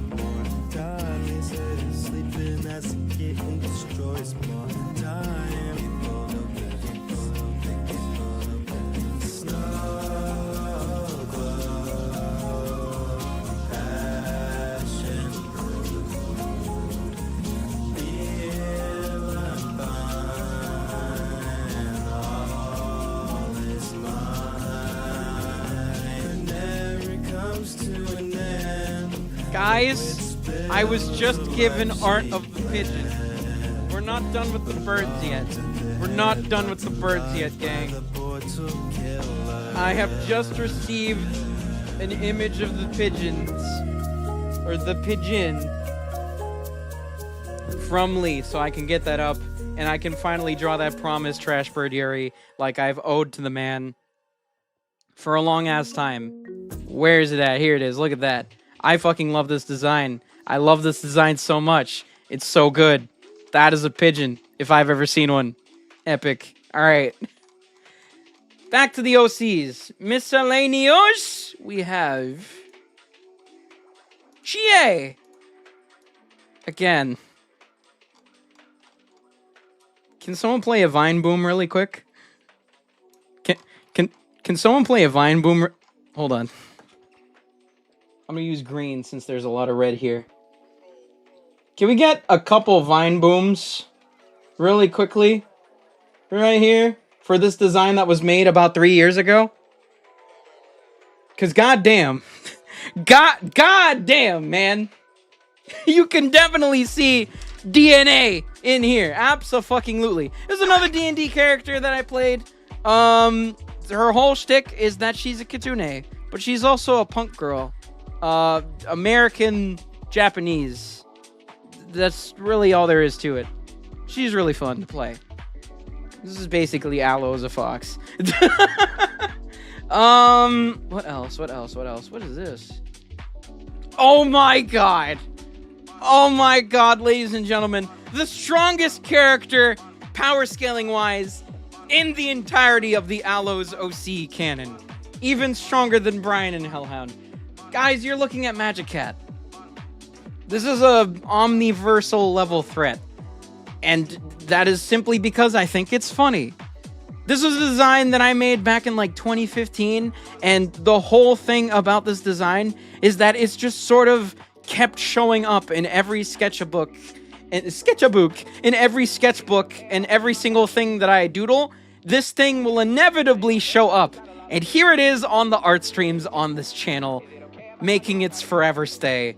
Guys, I was just given art of the pigeon. We're not done with the birds yet. We're not done with the birds yet, gang. I have just received an image of the pigeons, or the pigeon, from Lee, so I can get that up, and I can finally draw that promise, 𝙁𝙍𝙄𝙀𝙉, like I've owed to the man for a long-ass time. Where is it at? Here it is. Look at that. I fucking love this design. I love this design so much. It's so good. That is a pigeon, if I've ever seen one. Epic. Alright. Back to the OCs. Miscellaneous. We have 𝙁𝙍𝙄𝙀𝙉. Again. Can someone play a Vine Boom really quick? Can someone play a Vine Boom? Hold on. I'm gonna use green since there's a lot of red here. Can we get a couple Vine Booms really quickly? Right here. For this design that was made about 3 years ago? Because goddamn. Goddamn, man. You can definitely see DNA in here. Abso-fucking-lutely. There's another D&D character that I played. Her whole shtick is that she's a kitsune, but she's also a punk girl. American Japanese. That's really all there is to it. She's really fun to play. This is basically 𝙁𝙍𝙄𝙁𝙁. What else? What is this? Oh my god! Oh my god, ladies and gentlemen. The strongest character, power scaling wise, in the entirety of the 𝙁𝙍𝙄𝙁 canon. Even stronger than Brian and Hellhound. Guys, you're looking at Magic Cat. This is a omniversal level threat. And that is simply because I think it's funny. This was a design that I made back in like 2015, and the whole thing about this design is that it's just sort of kept showing up in every sketchbook, in every sketchbook, and every single thing that I doodle. This thing will inevitably show up, and here it is on the art streams on this channel, making its forever stay.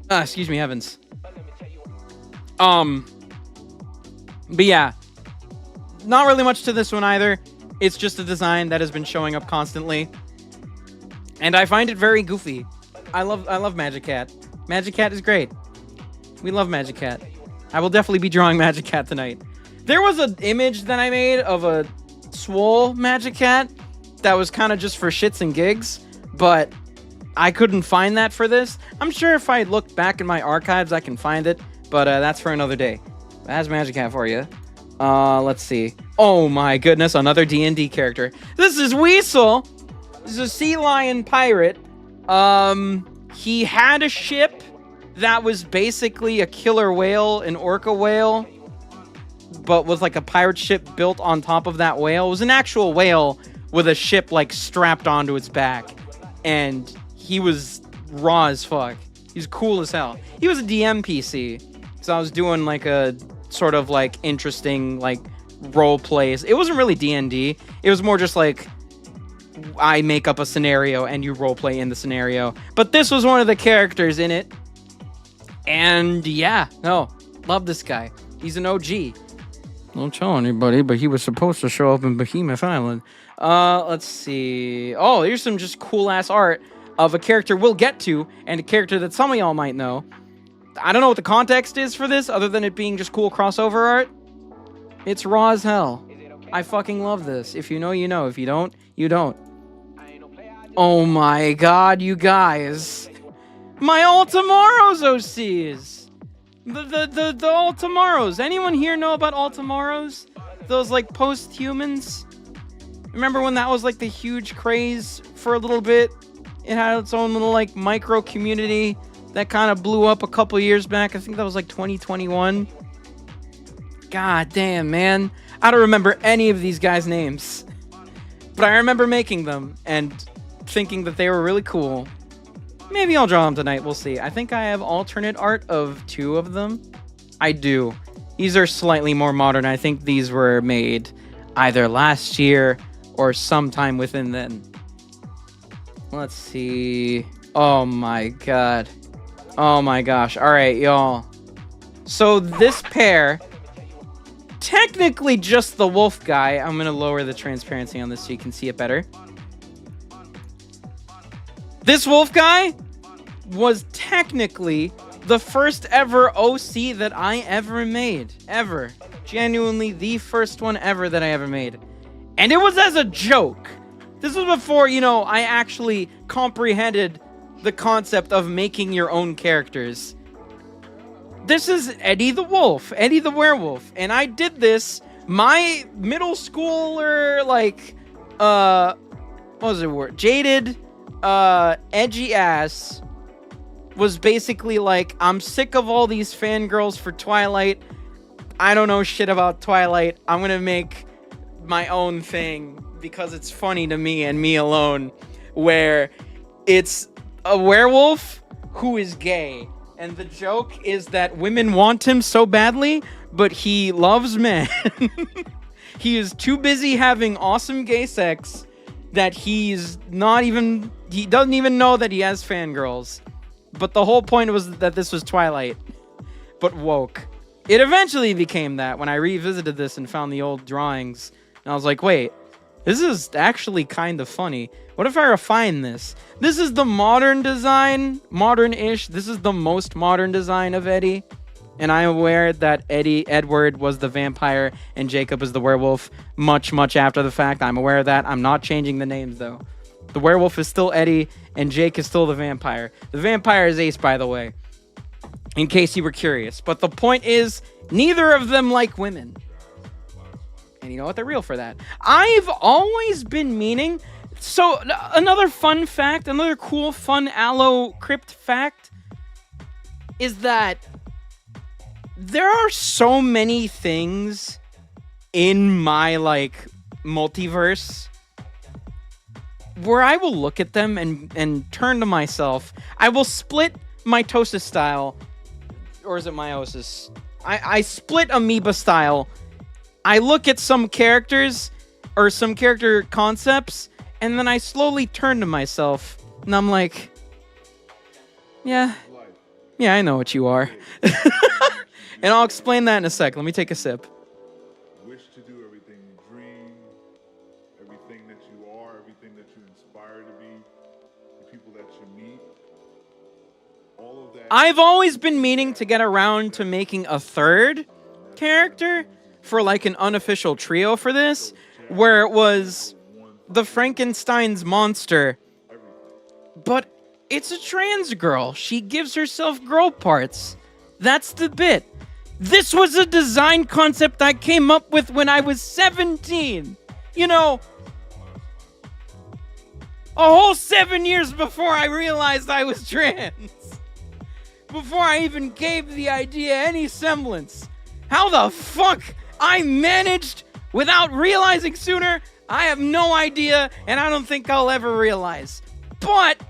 Excuse me, heavens. But yeah, not really much to this one either. It's just a design that has been showing up constantly, and I find it very goofy. I love Magic Cat. Magic Cat is great. We love Magic Cat. I will definitely be drawing Magic Cat tonight. There was an image that I made of a swole Magic Cat that was kind of just for shits and gigs, but I couldn't find that for this. I'm sure if I look back in my archives, I can find it, but that's for another day. That's Magic Cat for you. Let's see. Oh my goodness, another D&D character. This is Weasel. This is a sea lion pirate. He had a ship that was basically a killer whale, an orca whale, but was like a pirate ship built on top of that whale. It was an actual whale with a ship like strapped onto its back, and he was raw as fuck. He's cool as hell. He was a DM PC, so I was doing like a sort of like interesting like role plays. It wasn't really D&D. It was more just like I make up a scenario and you role play in the scenario. But this was one of the characters in it. And yeah, no, love this guy. He's an OG. Don't tell anybody, but he was supposed to show up in Behemoth Island. Let's see. Oh, here's some just cool ass art of a character we'll get to, and a character that some of y'all might know. I don't know what the context is for this, other than it being just cool crossover art. It's raw as hell. I fucking love this. If you know, you know. If you don't, you don't. Oh my god, you guys. My All Tomorrows OCs. The All Tomorrows. Anyone here know about All Tomorrows? Those like post-humans? Remember when that was like the huge craze for a little bit? It had its own little like micro community that kind of blew up a couple years back. I think that was like 2021. God damn, man. I don't remember any of these guys' names. But I remember making them and thinking that they were really cool. Maybe I'll draw them tonight. We'll see. I think I have alternate art of 2 of them. I do. These are slightly more modern. I think these were made either last year or sometime within then. Let's see. Oh my god. Oh my gosh. All right, y'all. So this pair, technically just the wolf guy. I'm going to lower the transparency on this so you can see it better. This wolf guy was technically the first ever OC that I ever made. Ever. Genuinely the first one ever that I ever made. And it was as a joke. This was before, you know, I actually comprehended the concept of making your own characters. This is Eddie the Wolf, Eddie the Werewolf, and I did this. My middle schooler, like, what was the word? Jaded, edgy ass was basically like, I'm sick of all these fangirls for Twilight. I don't know shit about Twilight. I'm gonna make my own thing because it's funny to me and me alone, where it's a werewolf who is gay. And the joke is that women want him so badly, but he loves men. He is too busy having awesome gay sex that he doesn't even know that he has fangirls. But the whole point was that this was Twilight, but woke. It eventually became that when I revisited this and found the old drawings. And I was like, wait, this is actually kind of funny. What if I refine this? This is the modern design, modern-ish. This is the most modern design of Eddie. And I'm aware that Edward was the vampire and Jacob is the werewolf much, much after the fact. I'm aware of that. I'm not changing the names, though. The werewolf is still Eddie and Jake is still the vampire. The vampire is Ace, by the way, in case you were curious. But the point is, neither of them like women. And you know what? They're real for that. I've always been meaning... So, another fun fact, another cool, fun Allo Crypt fact is that there are so many things in my, like, multiverse where I will look at them and turn to myself. I will split mitosis style, or is it meiosis? I split amoeba style. I look at some characters or some character concepts, and then I slowly turn to myself, and I'm like, yeah, I know what you are. And I'll explain that in a sec. Let me take a sip. Wish to do everything you dream, everything that you are, everything that you inspire to be, the people that you meet, all of that. I've always been meaning to get around to making a third character for like an unofficial trio for this, where it was the Frankenstein's monster, but it's a trans girl. She gives herself girl parts. That's the bit. This was a design concept I came up with when I was 17. You know, a whole 7 years before I realized I was trans. Before I even gave the idea any semblance. How the fuck I managed without realizing sooner, I have no idea, and I don't think I'll ever realize. But,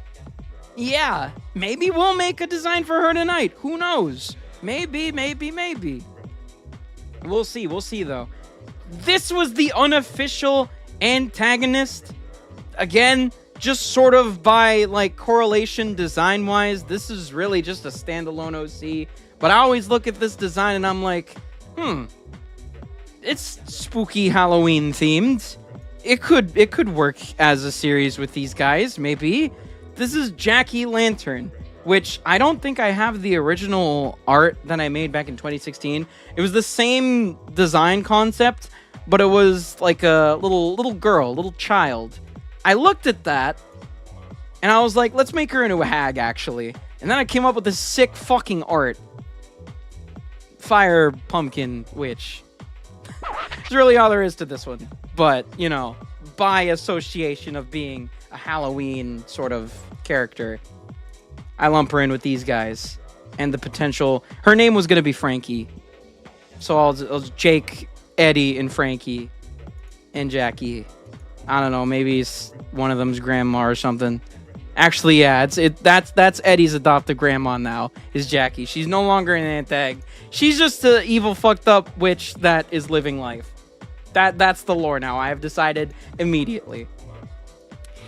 yeah, maybe we'll make a design for her tonight. Who knows? Maybe. We'll see, though. This was the unofficial antagonist. Again, just sort of by, like, correlation design-wise, this is really just a standalone OC. But I always look at this design and I'm like, it's spooky Halloween themed. It could work as a series with these guys, maybe. This is Jack-O-Lantern, which I don't think I have the original art that I made back in 2016. It was the same design concept, but it was like a little girl, little child. I looked at that, and I was like, let's make her into a hag, actually. And then I came up with this sick fucking art. Fire pumpkin witch. That's really all there is to this one. But, you know, by association of being a Halloween sort of character, I lump her in with these guys. And the potential... Her name was going to be Frankie. So I'll Jake, Eddie, and Frankie. And Jackie. I don't know, maybe one of them's grandma or something. Actually, yeah, that's Eddie's adopted grandma now, is Jackie. She's no longer an antag. She's just an evil, fucked up witch that is living life. That's the lore now. I have decided immediately.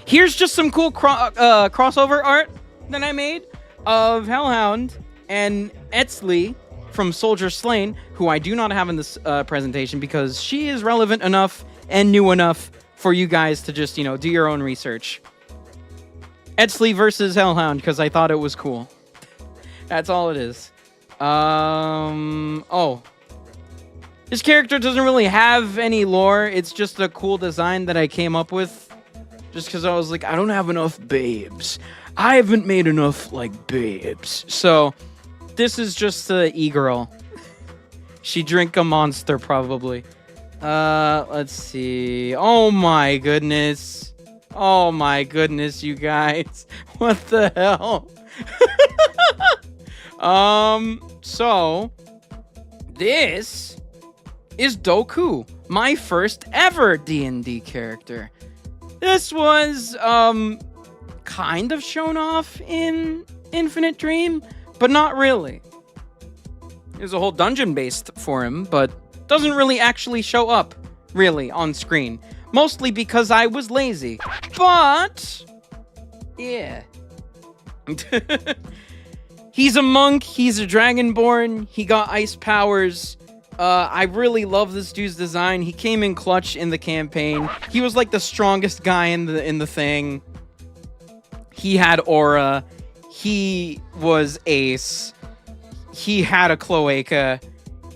Here's just some cool crossover art that I made of Hellhound and 𝙁𝙍𝙄𝙀 from Soldier Slain, who I do not have in this presentation because she is relevant enough and new enough for you guys to just, you know, do your own research. 𝙁𝙍𝙄𝙀 versus Hellhound because I thought it was cool. That's all it is. Oh. This character doesn't really have any lore. It's just a cool design that I came up with. Just because I was like, I don't have enough babes. I haven't made enough, like, babes. So, this is just the e-girl. She drink a monster, probably. Let's see. Oh my goodness. Oh my goodness, you guys. What the hell? So, this is 𝙁𝙁𝙄𝙀, my first ever D&D character. This was, kind of shown off in Infinite Dream, but not really. There's a whole dungeon based for him, but doesn't really actually show up, really, on screen. Mostly because I was lazy. But, yeah. He's a monk, he's a dragonborn, he got ice powers. I really love this dude's design. He came in clutch in the campaign. He was like the strongest guy in the thing. He had aura. He was ace. He had a cloaca.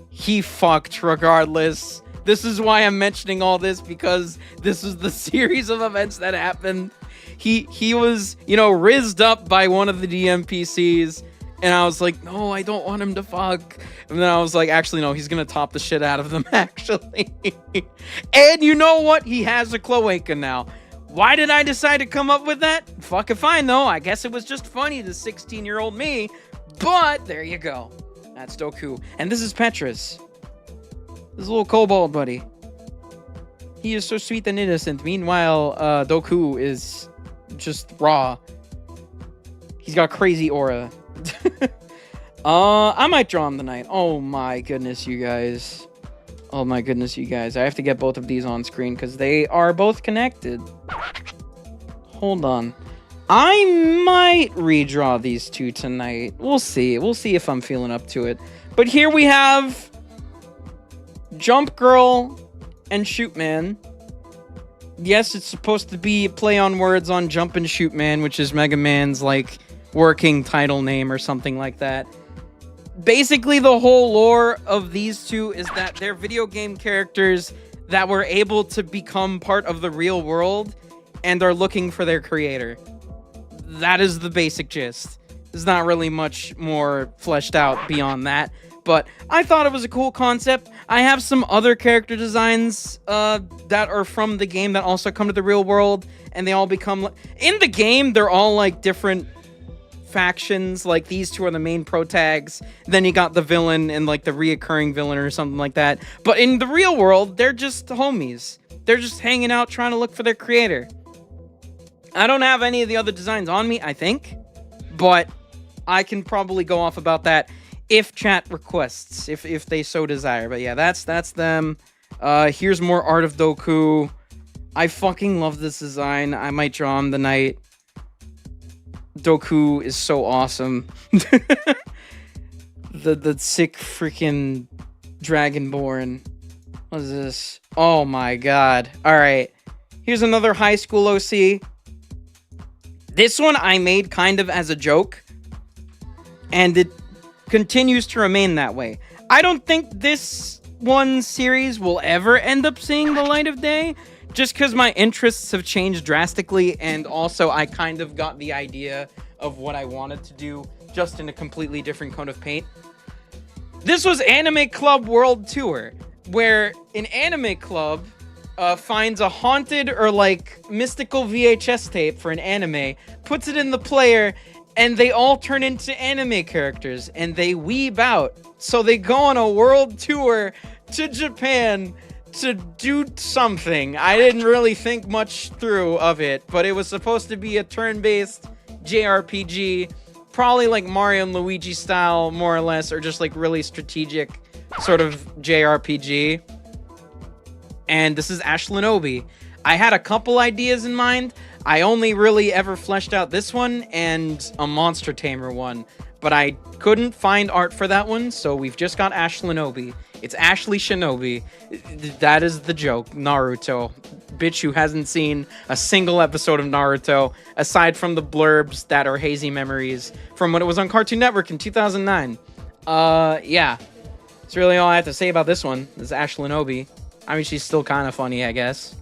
He fucked regardless. This is why I'm mentioning all this, because this is the series of events that happened. He was, you know, rizzed up by one of the DMPCs. And I was like, no, I don't want him to fuck. And then I was like, actually, no, he's gonna top the shit out of them, actually. And you know what? He has a cloaca now. Why did I decide to come up with that? Fucking fine, though. I guess it was just funny to 16-year-old me. But there you go. That's 𝙁𝙁𝙀. And this is Petrus. This little kobold buddy. He is so sweet and innocent. Meanwhile, 𝙁𝙁𝙀 is just raw. He's got crazy aura. I might draw him tonight. Oh my goodness, you guys. Oh my goodness, you guys. I have to get both of these on screen because they are both connected. Hold on. I might redraw these two tonight. We'll see. We'll see if I'm feeling up to it. But here we have Jump Girl and Shoot Man. Yes, it's supposed to be a play on words on Jump and Shoot Man, which is Mega Man's, like, working title name or something like that. Basically, the whole lore of these two is that they're video game characters that were able to become part of the real world and are looking for their creator. That is the basic gist. There's not really much more fleshed out beyond that, but I thought it was a cool concept. I have some other character designs that are from the game that also come to the real world, and they all become... In the game, they're all, like, different factions. Like, these two are the main protags. Then you got the villain and, like, the reoccurring villain or something like that. But in the real world, they're just homies. They're just hanging out trying to look for their creator. I don't have any of the other designs on me, I think. But I can probably go off about that if chat requests, if they so desire. But yeah, that's them. Here's more art of 𝙁𝙁𝙀. I fucking love this design. I might draw him tonight. 𝙁𝙁𝙀 is so awesome. the sick freaking dragonborn. What is this? Oh my god. Alright. Here's another high school OC. This one I made kind of as a joke. And it continues to remain that way. I don't think this one series will ever end up seeing the light of day. Just because my interests have changed drastically, and also I kind of got the idea of what I wanted to do, just in a completely different coat of paint. This was Anime Club World Tour, where an anime club finds a haunted or, like, mystical VHS tape for an anime, puts it in the player, and they all turn into anime characters, and they weeb out. So they go on a world tour to Japan to do something. I didn't really think much through of it, but it was supposed to be a turn-based JRPG, probably like Mario and Luigi style, more or less, or just like really strategic sort of JRPG. And this is 𝙁𝙍𝙄𝙀. I had a couple ideas in mind. I only really ever fleshed out this one and a Monster Tamer one, but I couldn't find art for that one, so we've just got Shinobi. It's Ashley Shinobi. That is the joke. Naruto. Bitch who hasn't seen a single episode of Naruto, aside from the blurbs that are hazy memories from when it was on Cartoon Network in 2009. Yeah. That's really all I have to say about this one. This is Shinobi. I mean, she's still kind of funny, I guess.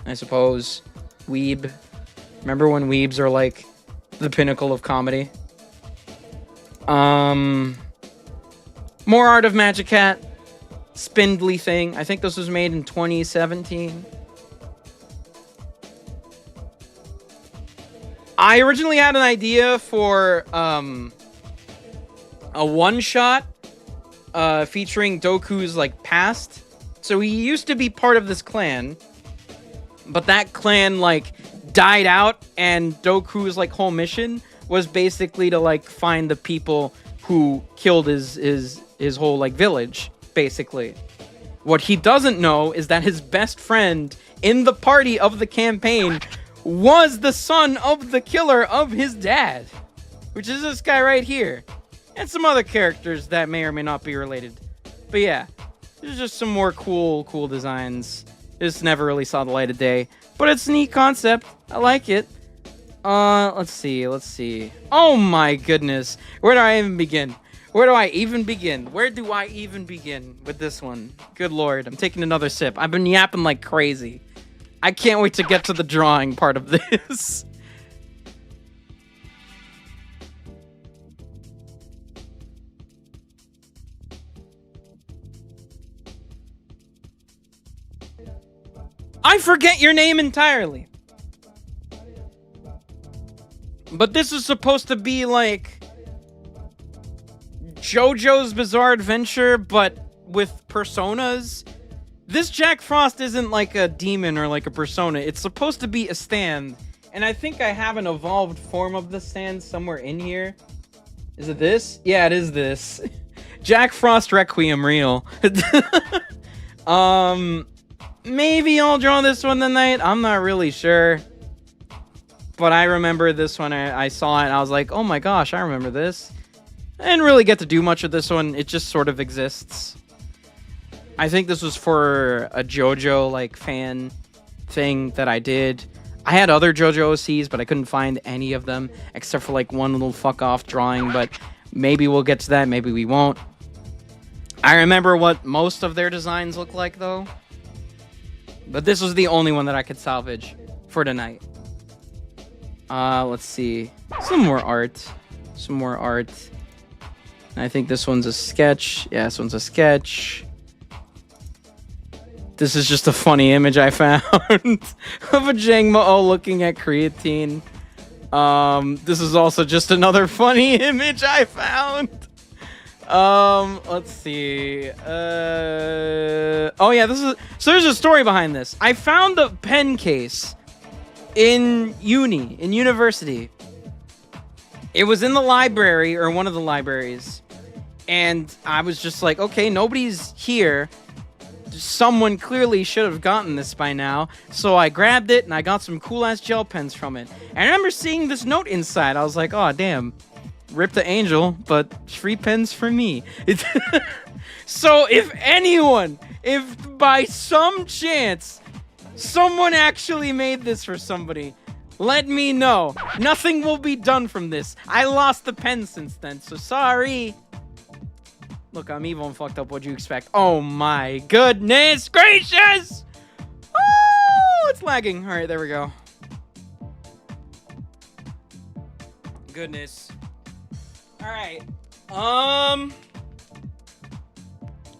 I suppose. Weeb. Remember when weebs are like the pinnacle of comedy? More art of Magic Cat. Spindly thing. I think this was made in 2017. I originally had an idea for a one-shot featuring Doku's like past. So he used to be part of this clan, but that clan like died out, and Doku's like whole mission was basically to like find the people who killed his whole like village, basically. What he doesn't know is that his best friend in the party of the campaign was the son of the killer of his dad, which is this guy right here, and some other characters that may or may not be related. But yeah, there's just some more cool designs. This never really saw the light of day, but it's a neat concept. I like it. Let's see. Oh my goodness. Where do I even begin? Where do I even begin with this one? Good lord, I'm taking another sip. I've been yapping like crazy. I can't wait to get to the drawing part of this. I forget your name entirely. But this is supposed to be like JoJo's Bizarre Adventure, but with personas. This Jack Frost isn't like a demon or like a persona. It's supposed to be a stand. And I think I have an evolved form of the stand somewhere in here. Is it this? Yeah, it is this. Jack Frost Requiem Real. Maybe I'll draw this one tonight. I'm not really sure. But I remember this one. I saw it and I was like, oh my gosh, I remember this. I didn't really get to do much with this one. It just sort of exists. I think this was for a JoJo like fan thing that I did. I had other JoJo OCs, but I couldn't find any of them except for like one little fuck off drawing, but maybe we'll get to that, maybe we won't. I remember what most of their designs look like though. But this was the only one that I could salvage for tonight. Let's see. Some more art. I think this one's a sketch. Yeah, this one's a sketch. This is just a funny image I found of a 𝙁𝙍𝙄𝙀 looking at creatine. This is also just another funny image I found. Let's see. Oh yeah, so there's a story behind this. I found the pen case in university. It was in the library, or one of the libraries, and I was just like, okay, nobody's here. Someone clearly should have gotten this by now. So I grabbed it and I got some cool ass gel pens from it. And I remember seeing this note inside. I was like, oh damn, rip the angel, but free pens for me. So if by some chance someone actually made this for somebody, let me know. Nothing will be done from this. I lost the pen since then, so sorry. Look, I'm evil and fucked up. What'd you expect? Oh my goodness gracious! Oh, it's lagging. All right, there we go. Goodness. All right.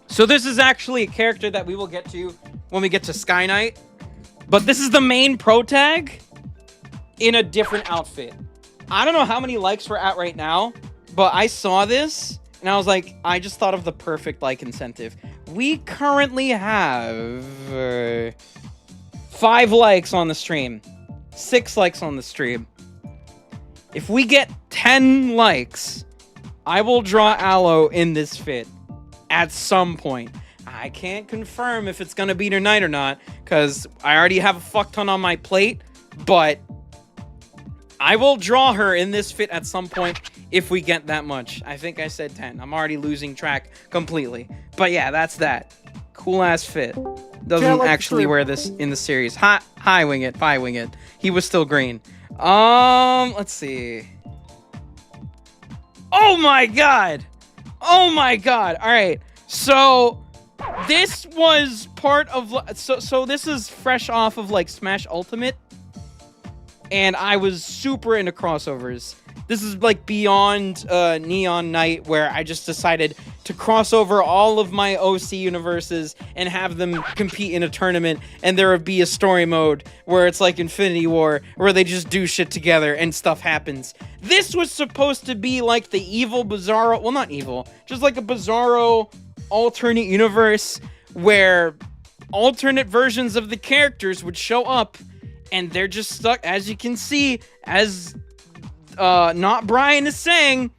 So this is actually a character that we will get to when we get to Sky Knight. But this is the main pro tag in a different outfit. I don't know how many likes we're at right now, but I saw this and I was like, I just thought of the perfect like incentive. We currently have 5 likes on the stream, 6 likes on the stream. If we get 10 likes, I will draw Aloe in this fit at some point. I can't confirm if it's gonna be tonight or not, because I already have a fuck ton on my plate, but I will draw her in this fit at some point if we get that much. I think I said 10. I'm already losing track completely. But yeah, that's that. Cool ass fit. Doesn't actually wear this in the series. Hi, Wing It. Bye, Wing It. He was still green. Let's see. Oh my god! Oh my god! Alright, so this was part of... So this is fresh off of, like, Smash Ultimate. And I was super into crossovers. This is, like, beyond Neon Night, where I just decided to cross over all of my OC universes and have them compete in a tournament, and there would be a story mode where it's like Infinity War, where they just do shit together and stuff happens. This was supposed to be like the evil Bizarro... Well, not evil. Just like a Bizarro alternate universe where alternate versions of the characters would show up, and they're just stuck, as you can see, as Not Brian is saying,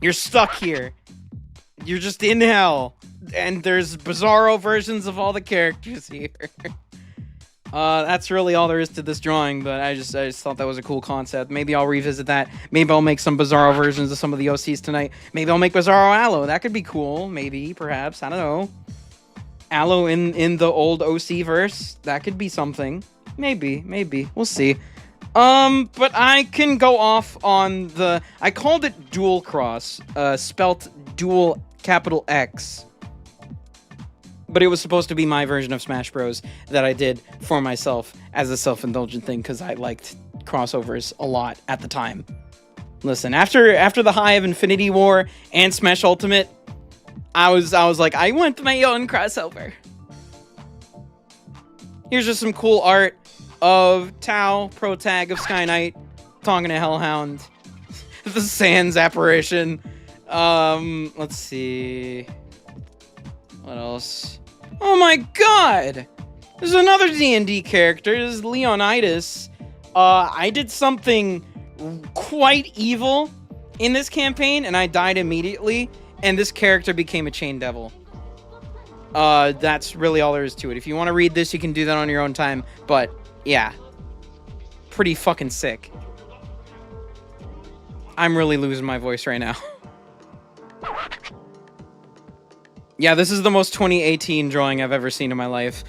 you're stuck here. You're just in hell. And there's Bizarro versions of all the characters here. That's really all there is to this drawing, but I just thought that was a cool concept. Maybe I'll revisit that. Maybe I'll make some Bizarro versions of some of the OCs tonight. Maybe I'll make Bizarro Aloe. That could be cool. Maybe, perhaps. I don't know. Aloe in the old OC verse. That could be something. Maybe. We'll see. But I can go off on the... I called it Dual Cross. Spelt Dual capital X. But it was supposed to be my version of Smash Bros. That I did for myself as a self-indulgent thing, because I liked crossovers a lot at the time. Listen, after the high of Infinity War and Smash Ultimate, I was like, I want my own crossover. Here's just some cool art of Tao, pro tag of Sky Knight, talking to Hellhound. The Sans apparition. Let's see. What else? Oh my god! There's another D&D character. This is Leonidas. I did something quite evil in this campaign, and I died immediately, and this character became a Chain Devil. That's really all there is to it. If you want to read this, you can do that on your own time, but yeah. Pretty fucking sick. I'm really losing my voice right now. Yeah, this is the most 2018 drawing I've ever seen in my life.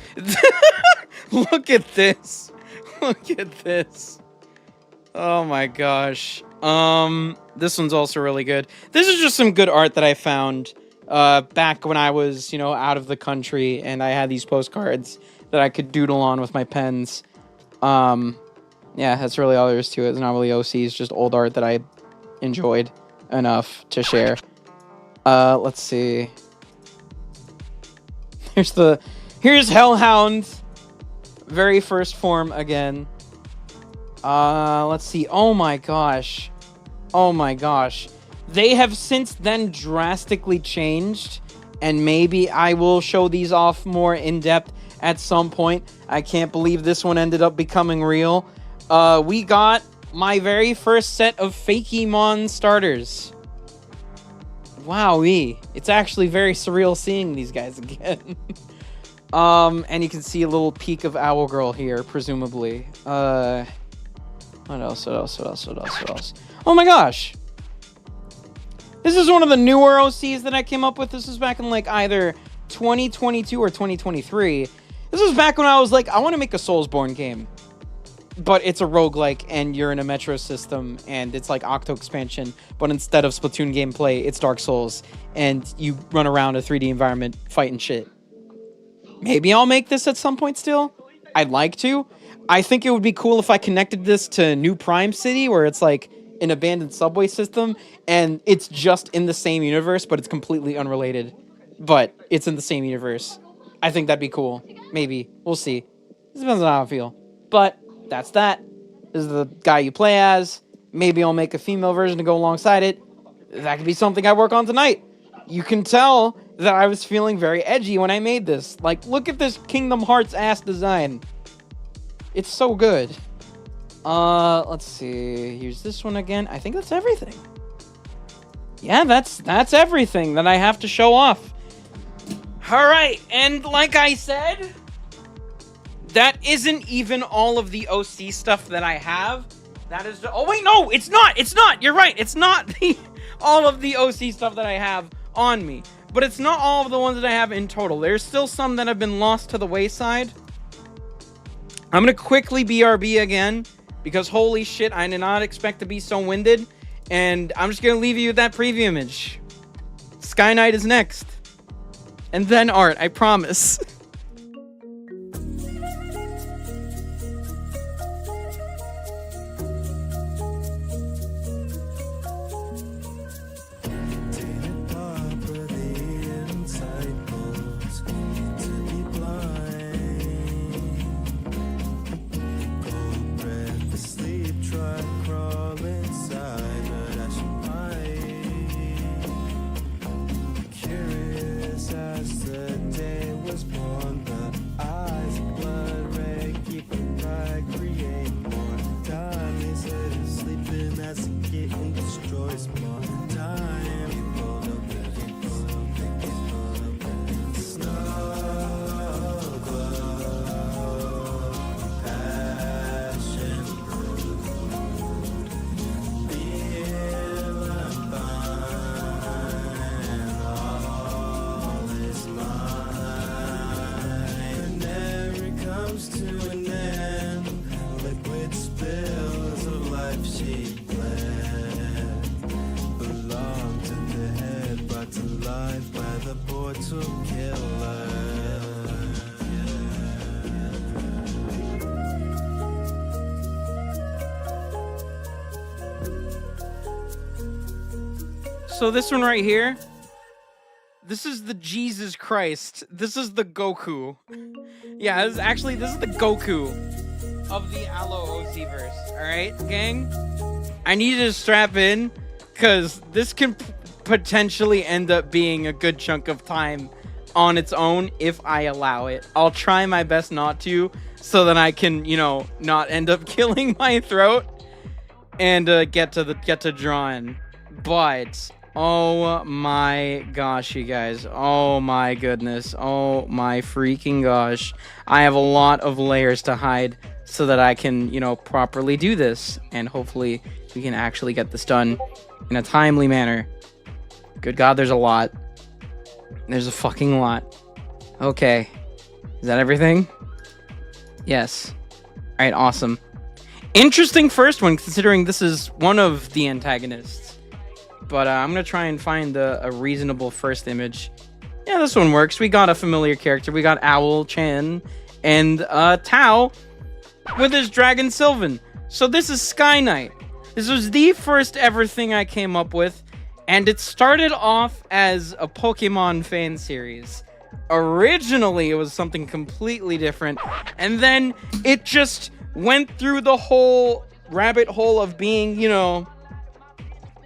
Look at this. Look at this. Oh my gosh. This one's also really good. This is just some good art that I found back when I was, you know, out of the country, and I had these postcards that I could doodle on with my pens. Yeah, that's really all there is to it. It's not really OCs, just old art that I enjoyed enough to share. Let's see. Here's Hellhound. Very first form again. Let's see. Oh my gosh. Oh my gosh. They have since then drastically changed, and maybe I will show these off more in depth at some point. I can't believe this one ended up becoming real. We got my very first set of Fakemon starters. Wowee. It's actually very surreal seeing these guys again. And you can see a little peek of Owl Girl here, presumably. What else? Oh my gosh! This is one of the newer OCs that I came up with. This was back in, like, either 2022 or 2023. This was back when I was like, I want to make a Soulsborne game. But it's a roguelike, and you're in a Metro system, and it's like Octo expansion, but instead of Splatoon gameplay, it's Dark Souls, and you run around a 3D environment fighting shit. Maybe I'll make this at some point still. I'd like to. I think it would be cool if I connected this to New Prime City, where it's like an abandoned subway system, and it's just in the same universe, but it's completely unrelated. But it's in the same universe. I think that'd be cool. Maybe. We'll see. This depends on how I feel. But that's that. This is the guy you play as. Maybe I'll make a female version to go alongside it. That could be something I work on tonight. You can tell that I was feeling very edgy when I made this. Like, look at this Kingdom Hearts ass design. It's so good. Let's see. Here's this one again. I think that's everything. Yeah, that's everything that I have to show off. All right, and like I said, that isn't even all of the OC stuff that I have. That is oh wait, no, it's not. You're right. It's not all of the OC stuff that I have on me. But it's not all of the ones that I have in total. There's still some that have been lost to the wayside. I'm going to quickly BRB again, because holy shit, I did not expect to be so winded. And I'm just going to leave you with that preview image. Sky Knight is next. And then art, I promise. So this one right here, this is the Jesus Christ. This is the Goku. Yeah, this is the Goku of the 𝙁𝙍𝙄𝙀 verse. All right, gang. I need you to strap in, because this can potentially end up being a good chunk of time on its own if I allow it. I'll try my best not to, so that I can, you know, not end up killing my throat and get to drawing. But oh my gosh, you guys. Oh my goodness. Oh my freaking gosh. I have a lot of layers to hide so that I can, you know, properly do this. And hopefully we can actually get this done in a timely manner. Good God, there's a lot. There's a fucking lot. Okay. Is that everything? Yes. Alright, awesome. Interesting first one, considering this is one of the antagonists. But I'm going to try and find a reasonable first image. Yeah, this one works. We got a familiar character. We got Owlchan and Tao with his Dragon Sylvan. So this is Sky Knight. This was the first ever thing I came up with. And it started off as a Pokemon fan series. Originally, it was something completely different. And then it just went through the whole rabbit hole of being, you know,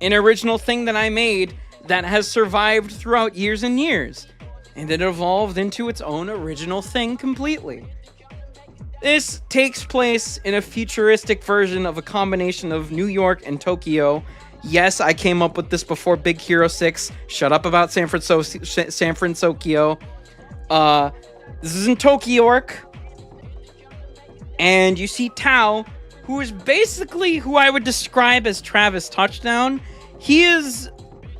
an original thing that I made that has survived throughout years and years. And it evolved into its own original thing completely. This takes place in a futuristic version of a combination of New York and Tokyo. Yes, I came up with this before Big Hero 6. Shut up about San Francisco. This is in Tokyo. And you see Tao, who is basically who I would describe as Travis Touchdown. He is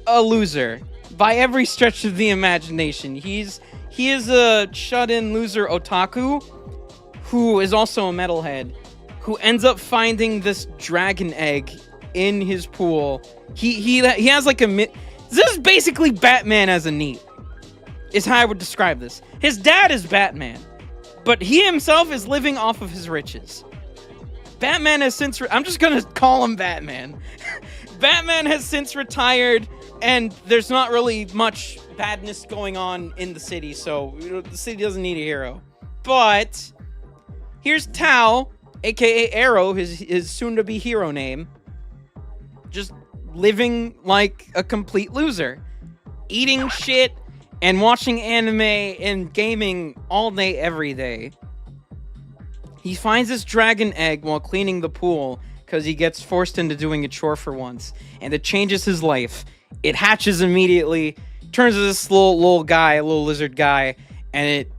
a loser by every stretch of the imagination. He is a shut-in loser otaku who is also a metalhead, who ends up finding this dragon egg in his pool. He has like a this is basically Batman as a NEET, is how I would describe this. His dad is Batman, but he himself is living off of his riches. Batman has since I'm just gonna call him Batman. Batman has since retired, and there's not really much badness going on in the city, so the city doesn't need a hero. But here's Tao, aka Arrow, his soon-to-be hero name, just living like a complete loser, eating shit and watching anime and gaming all day, every day. He finds this dragon egg while cleaning the pool because he gets forced into doing a chore for once, and it changes his life. It hatches immediately, turns to this little guy, a little lizard guy, and it,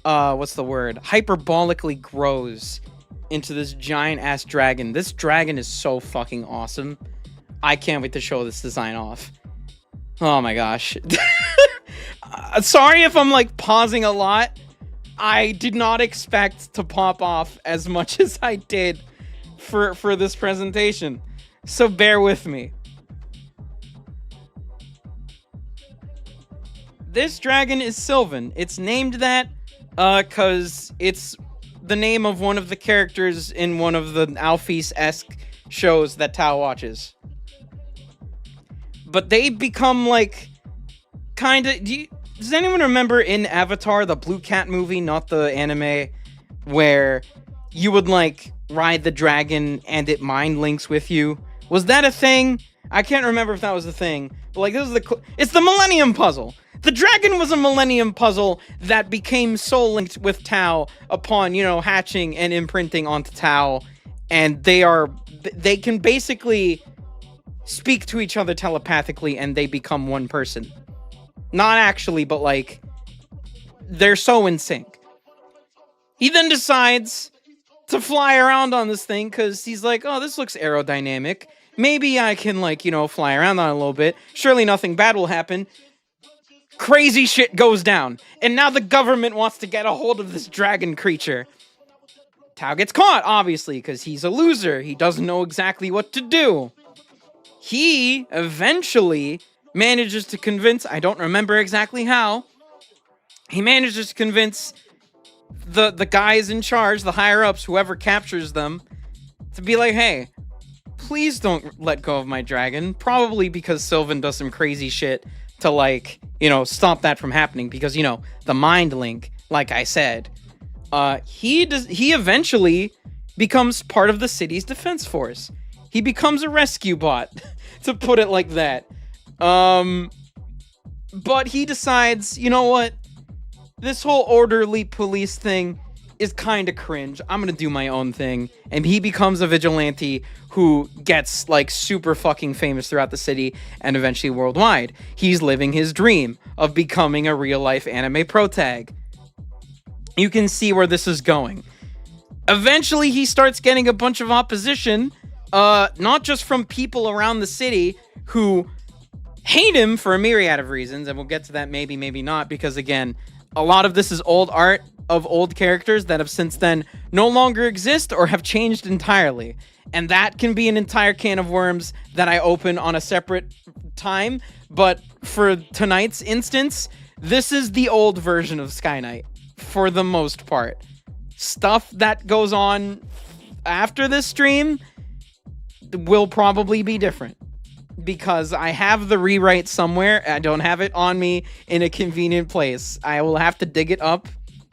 what's the word? Hyperbolically grows into this giant-ass dragon. This dragon is so fucking awesome. I can't wait to show this design off. Oh my gosh. Sorry if I'm, like, pausing a lot. I did not expect to pop off as much as I did for this presentation. So bear with me. This dragon is Sylvan. It's named that because it's the name of one of the characters in one of the Alphys-esque shows that Tao watches. But they become, like, kind of... Does anyone remember in Avatar, the Blue Cat movie, not the anime, where you would, like, ride the dragon and it mind links with you? Was that a thing? I can't remember if that was a thing. But, like, this is it's the Millennium Puzzle! The dragon was a Millennium Puzzle that became soul linked with Tao upon, you know, hatching and imprinting onto Tao. And they can basically speak to each other telepathically and they become one person. Not actually, but, like, they're so in sync. He then decides to fly around on this thing because he's like, oh, this looks aerodynamic. Maybe I can, like, you know, fly around on it a little bit. Surely nothing bad will happen. Crazy shit goes down. And now the government wants to get a hold of this dragon creature. Tao gets caught, obviously, because he's a loser. He doesn't know exactly what to do. He eventually manages to convince, I don't remember exactly how, he manages to convince the guys in charge, the higher-ups, whoever captures them, to be like, hey, please don't let go of my dragon. Probably because Sylvan does some crazy shit to, like, you know, stop that from happening. Because, you know, the mind link, like I said, he eventually becomes part of the city's defense force. He becomes a rescue bot, to put it like that. But he decides, you know what? This whole orderly police thing is kind of cringe. I'm gonna do my own thing. And he becomes a vigilante who gets, like, super fucking famous throughout the city and eventually worldwide. He's living his dream of becoming a real-life anime protag. You can see where this is going. Eventually, he starts getting a bunch of opposition, not just from people around the city who hate him for a myriad of reasons, and we'll get to that maybe, maybe not, because, again, a lot of this is old art of old characters that have since then no longer exist or have changed entirely. And that can be an entire can of worms that I open on a separate time, but for tonight's instance, this is the old version of Sky Knight, for the most part. Stuff that goes on after this stream will probably be different, because I have the rewrite somewhere. I don't have it on me in a convenient place. I will have to dig it up,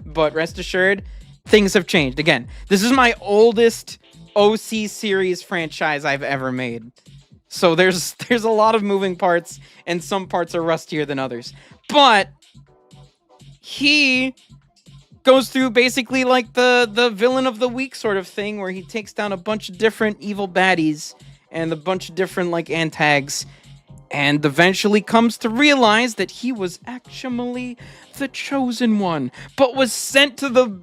but rest assured, things have changed. Again, this is my oldest OC series franchise I've ever made. So there's a lot of moving parts, and some parts are rustier than others. But he goes through basically like the villain of the week sort of thing, where he takes down a bunch of different evil baddies and a bunch of different, like, antags, and eventually comes to realize that he was actually the chosen one, but was sent to the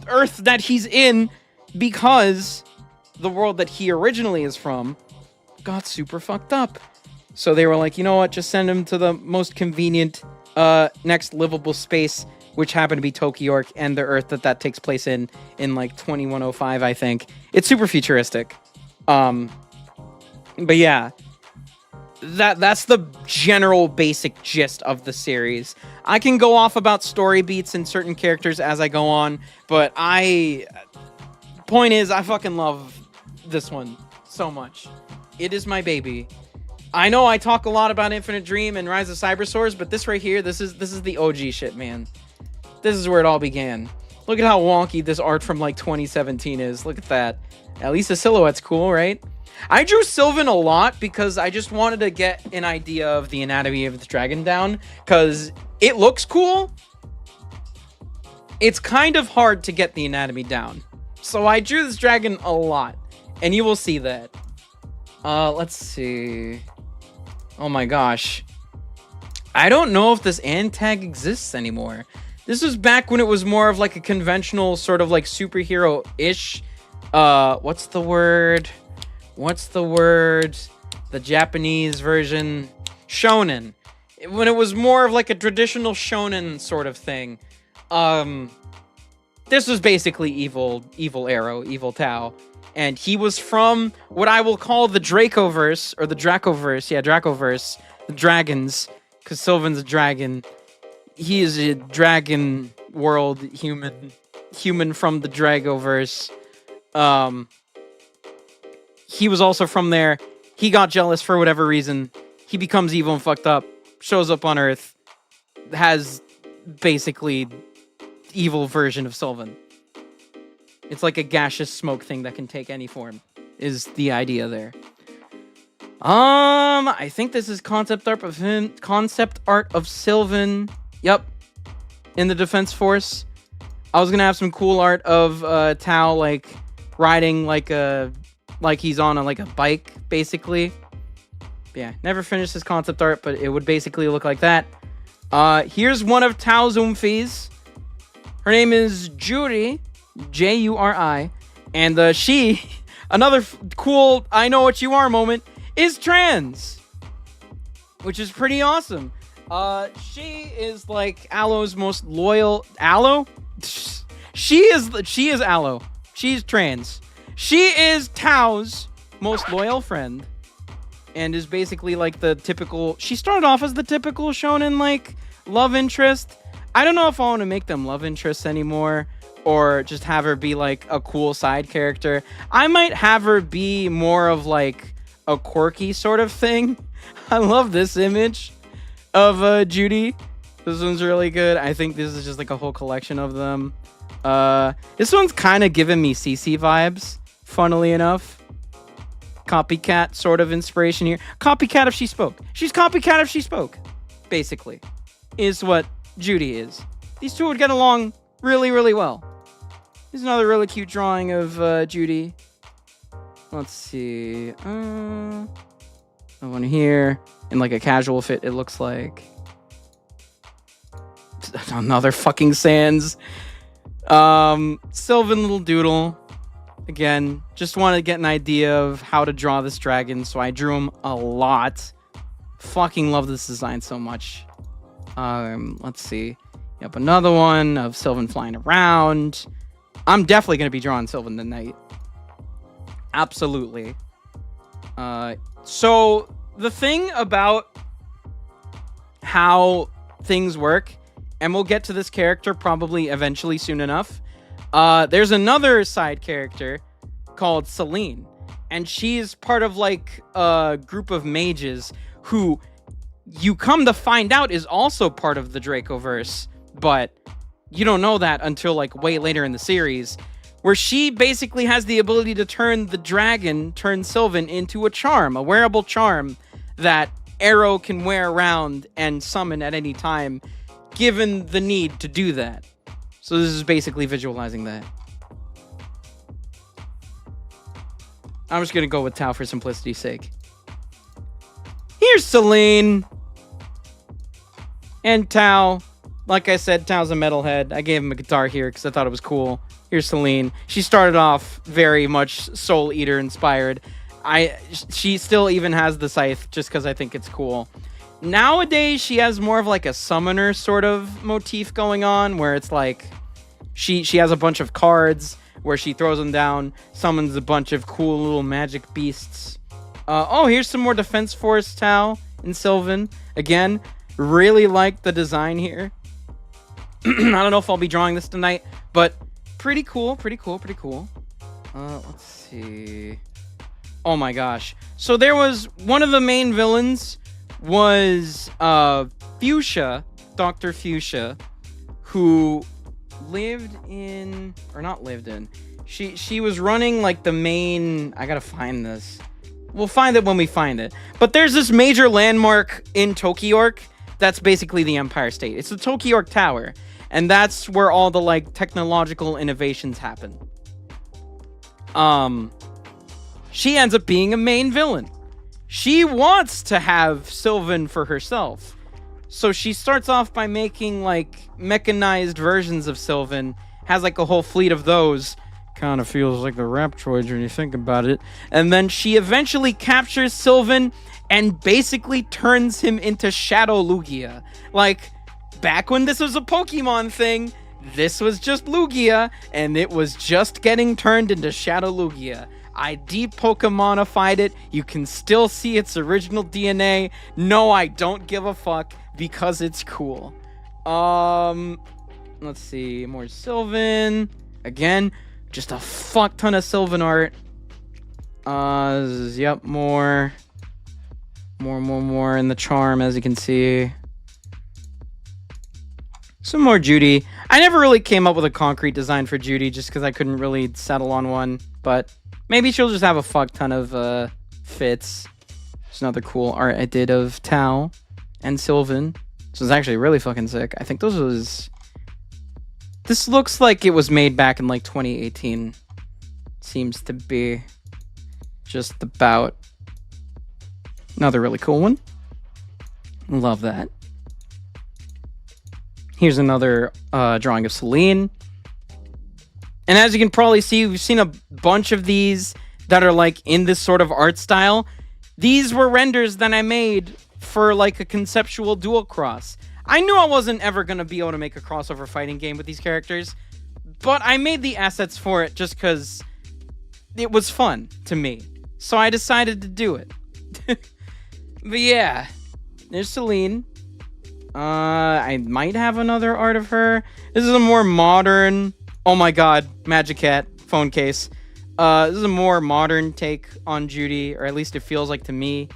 Earth that he's in because the world that he originally is from got super fucked up. So they were like, you know what, just send him to the most convenient next livable space, which happened to be Tokyo and the Earth that takes place in like 2105, I think. It's super futuristic. But yeah, that's the general basic gist of the series. I can go off about story beats and certain characters as I go on, but point is, I fucking love this one so much. It is my baby. I know I talk a lot about Infinite Dream and Rise of Cybersaurs, but this right here, this is the OG shit, man. This is where it all began. Look at how wonky this art from, like, 2017 is. Look at that. At least the silhouette's cool, right? I drew Sylvan a lot because I just wanted to get an idea of the anatomy of the dragon down, because it looks cool. It's kind of hard to get the anatomy down. So I drew this dragon a lot, and you will see that. Let's see. Oh my gosh. I don't know if this antag exists anymore. This was back when it was more of like a conventional sort of like superhero-ish. What's the word? The Japanese version. Shonen. When it was more of like a traditional shonen sort of thing. This was basically evil Arrow, evil Tau. And he was from what I will call the Dracoverse, or the Dracoverse. Yeah, Dracoverse. The dragons. Because Sylvan's a dragon. He is a dragon world human from the Dragoverse. He was also from there. He got jealous for whatever reason. He becomes evil and fucked up. Shows up on Earth. Has basically evil version of Sylvan. It's like a gaseous smoke thing that can take any form. Is the idea there. I think this is concept art of Sylvan. Yep. In the Defense Force. I was gonna have some cool art of Tau like riding like he's on a bike, basically. Yeah, never finished this concept art, but it would basically look like that. Here's one of Tau's oomphies. Her name is Juri, Juri, and she, another cool I know what you are moment, is trans, which is pretty awesome. She is like Aloe's most loyal. Aloe? She is Aloe. She's trans. She is Tau's most loyal friend, and is basically like the typical. She started off as the typical shonen like love interest. I don't know if I want to make them love interests anymore, or just have her be like a cool side character. I might have her be more of like a quirky sort of thing. I love this image of Judy. This one's really good. I think this is just like a whole collection of them. This one's kind of giving me CC vibes, funnily enough. Copycat sort of inspiration here. Copycat if she spoke. She's copycat if she spoke, basically, is what Judy is. These two would get along really, really well. Here's another really cute drawing of Judy. Let's see. One here in like a casual fit. It looks like another fucking Sans. Sylvan little doodle. Again, just want to get an idea of how to draw this dragon, so I drew him a lot. Fucking love this design so much. Let's see. Yep, another one of Sylvan flying around. I'm definitely gonna be drawing Sylvan tonight. Absolutely. So the thing about how things work, and we'll get to this character probably eventually soon enough. There's another side character called Celine, and she's part of like a group of mages who you come to find out is also part of the Dracoverse, but you don't know that until like way later in the series, where she basically has the ability to turn the dragon, turn Sylvan, into a charm, a wearable charm that Arrow can wear around and summon at any time, given the need to do that. So this is basically visualizing that. I'm just gonna go with Tau for simplicity's sake. Here's Celine. And Tau. Like I said, Tau's a metalhead. I gave him a guitar here because I thought it was cool. Here's Celine. She started off very much Soul Eater inspired. She still even has the scythe just because I think it's cool. Nowadays, she has more of like a summoner sort of motif going on, where it's like she has a bunch of cards where she throws them down, summons a bunch of cool little magic beasts. Oh, here's some more Defense Force Tau and Sylvan. Again, really like the design here. I don't know if I'll be drawing this tonight, but pretty cool, pretty cool, pretty cool. Let's see. Oh my gosh. So there was one of the main villains was Fuchsia, Dr. Fuchsia, who lived in, or not lived in, she was running like the main, I gotta find this. We'll find it when we find it. But there's this major landmark in Tokyork that's basically the Empire State. It's the Tokyork Tower. And that's where all the like technological innovations happen. She ends up being a main villain. She wants to have Sylvan for herself. So she starts off by making, like, mechanized versions of Sylvan, has, like, a whole fleet of those. Kind of feels like the Raptroids when you think about it. And then she eventually captures Sylvan and basically turns him into Shadow Lugia. Like, back when this was a Pokemon thing, this was just Lugia, and it was just getting turned into Shadow Lugia. I de-Pokemonified it. You can still see its original DNA. No, I don't give a fuck because it's cool. Let's see. More Sylvan. Again, just a fuck ton of Sylvan art. Yep, more in the charm, as you can see. Some more Judy. I never really came up with a concrete design for Judy just because I couldn't really settle on one, but maybe she'll just have a fuck ton of fits. There's another cool art I did of Tao and Sylvan. This was actually really fucking sick. I think this looks like it was made back in like 2018. Seems to be just about. Another really cool one. Love that. Here's another drawing of Celine. And as you can probably see, we've seen a bunch of these that are like in this sort of art style. These were renders that I made for like a conceptual dual cross. I knew I wasn't ever going to be able to make a crossover fighting game with these characters, but I made the assets for it just because it was fun to me. So I decided to do it. But yeah, there's Celine. I might have another art of her. This is a more modern... Oh my god, Magic Cat phone case. This is a more modern take on Judy, or at least it feels like to me.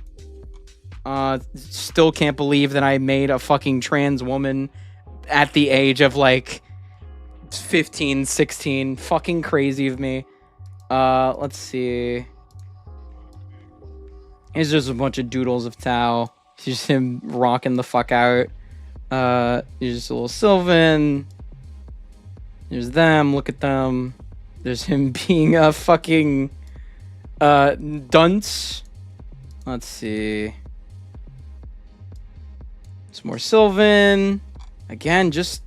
Still can't believe that I made a fucking trans woman at the age of like 15, 16. Fucking crazy of me. Let's see. Here's just a bunch of doodles of Tao. It's just him rocking the fuck out. Here's just a little Sylvan. There's them. Look at them. There's him being a fucking dunce. Let's see. Some more Sylvan. Again, just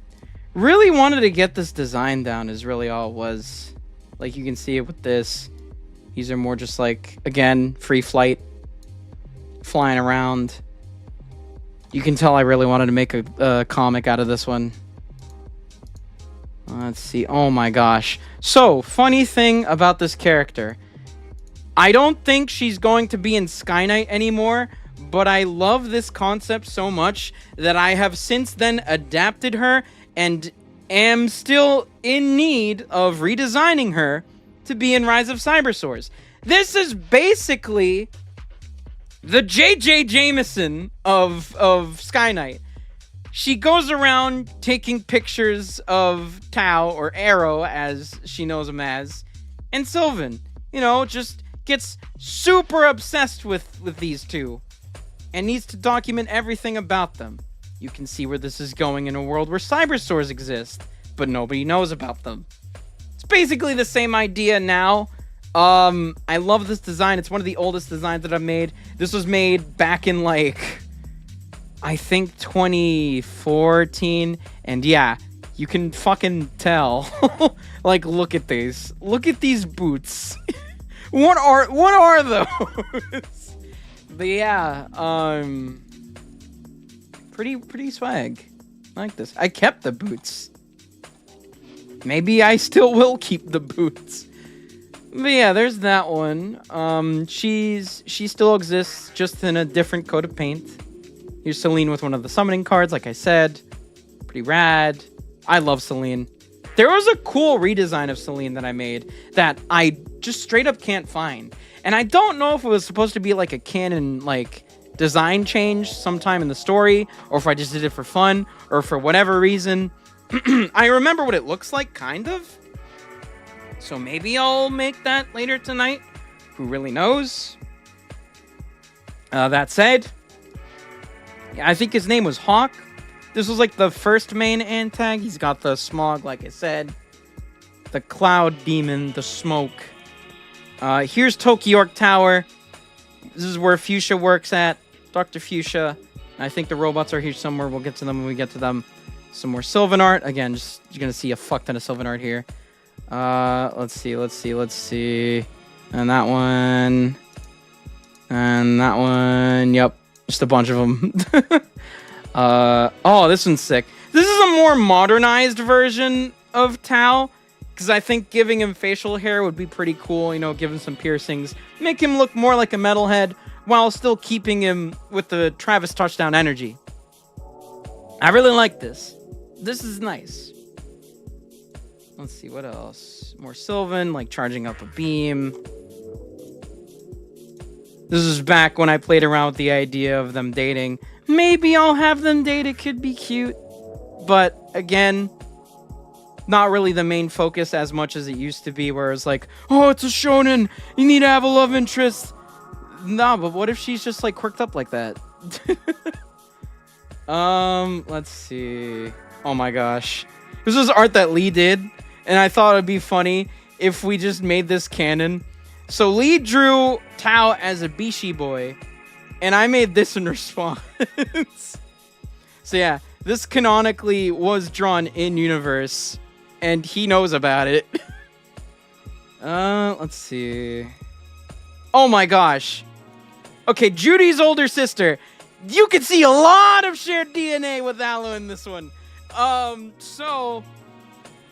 really wanted to get this design down is really all it was. Like you can see it with this. These are more just like, again, free flight. Flying around. You can tell I really wanted to make a comic out of this one. Let's see. Oh my gosh. So, funny thing about this character. I don't think she's going to be in Sky Knight anymore, but I love this concept so much that I have since then adapted her and am still in need of redesigning her to be in Rise of Cybersaurs. This is basically the J.J. Jameson of Sky Knight. She goes around taking pictures of Tao, or Arrow as she knows him as, and Sylvan. You know, just gets super obsessed with these two and needs to document everything about them. You can see where this is going in a world where cyberstores exist, but nobody knows about them. It's basically the same idea now. I love this design. It's one of the oldest designs that I've made. This was made back in like, I think 2014, and yeah, you can fucking tell. Like, look at these. Look at these boots. What are those? But yeah, pretty swag. I like this. I kept the boots. Maybe I still will keep the boots. But yeah, there's that one. She still exists, just in a different coat of paint. Here's Celine with one of the summoning cards, like I said. Pretty rad. I love Celine. There was a cool redesign of Celine that I made that I just straight up can't find. And I don't know if it was supposed to be like a canon, like, design change sometime in the story, or if I just did it for fun, or for whatever reason. I remember what it looks like, kind of. So maybe I'll make that later tonight. Who really knows? That said, I think his name was Hawk. This was like the first main antag. He's got the smog, like I said. The cloud demon, the smoke. Here's Tokyo York Tower. This is where Fuchsia works at. Dr. Fuchsia. I think the robots are here somewhere. We'll get to them when we get to them. Some more Sylvan art. Again, just you're gonna see a fuck ton of Sylvan art here. Let's see. And that one. And that one. Yep. Just a bunch of them. Oh, this one's sick. This is a more modernized version of Tao. Because I think giving him facial hair would be pretty cool. You know, give him some piercings. Make him look more like a metalhead. While still keeping him with the Travis touchdown energy. I really like this. This is nice. Let's see, what else? More Sylvan, like charging up a beam. This is back when I played around with the idea of them dating. Maybe I'll have them date, it could be cute. But, again, not really the main focus as much as it used to be, where it's like, oh, it's a shonen, you need to have a love interest. Nah, but what if she's just, like, quirked up like that? Let's see. Oh my gosh. This was art that Lee did, and I thought it'd be funny if we just made this canon. So Lee drew Tao as a Bishi boy, and I made this in response. So yeah, this canonically was drawn in universe, and he knows about it. Let's see. Oh my gosh. Okay, Judy's older sister. You can see a lot of shared DNA with Aloe in this one. So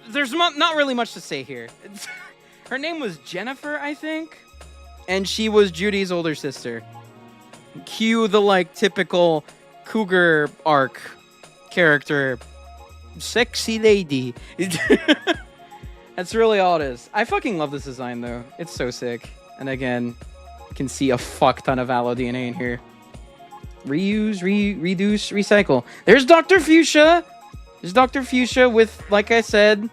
there's not really much to say here. Her name was Jennifer, I think, and she was Judy's older sister. Cue the like typical cougar arc character, sexy lady. That's really all it is. I fucking love this design though. It's so sick. And again, you can see a fuck ton of Aloe DNA in here. Reuse, reduce, recycle. There's Dr. Fuchsia. There's Dr. Fuchsia with, like I said,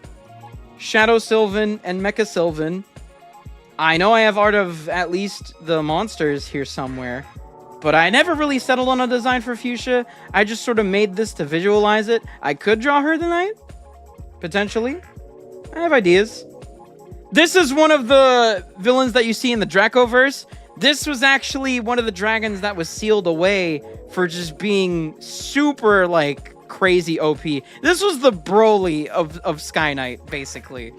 Shadow Sylvan and Mecha Sylvan. I know I have art of at least the monsters here somewhere, but I never really settled on a design for Fuchsia. I just sort of made this to visualize it. I could draw her tonight, potentially. I have ideas. This is one of the villains that you see in the Dracoverse. This was actually one of the dragons that was sealed away for just being super, like, crazy OP. This was the Broly of Sky Knight, basically.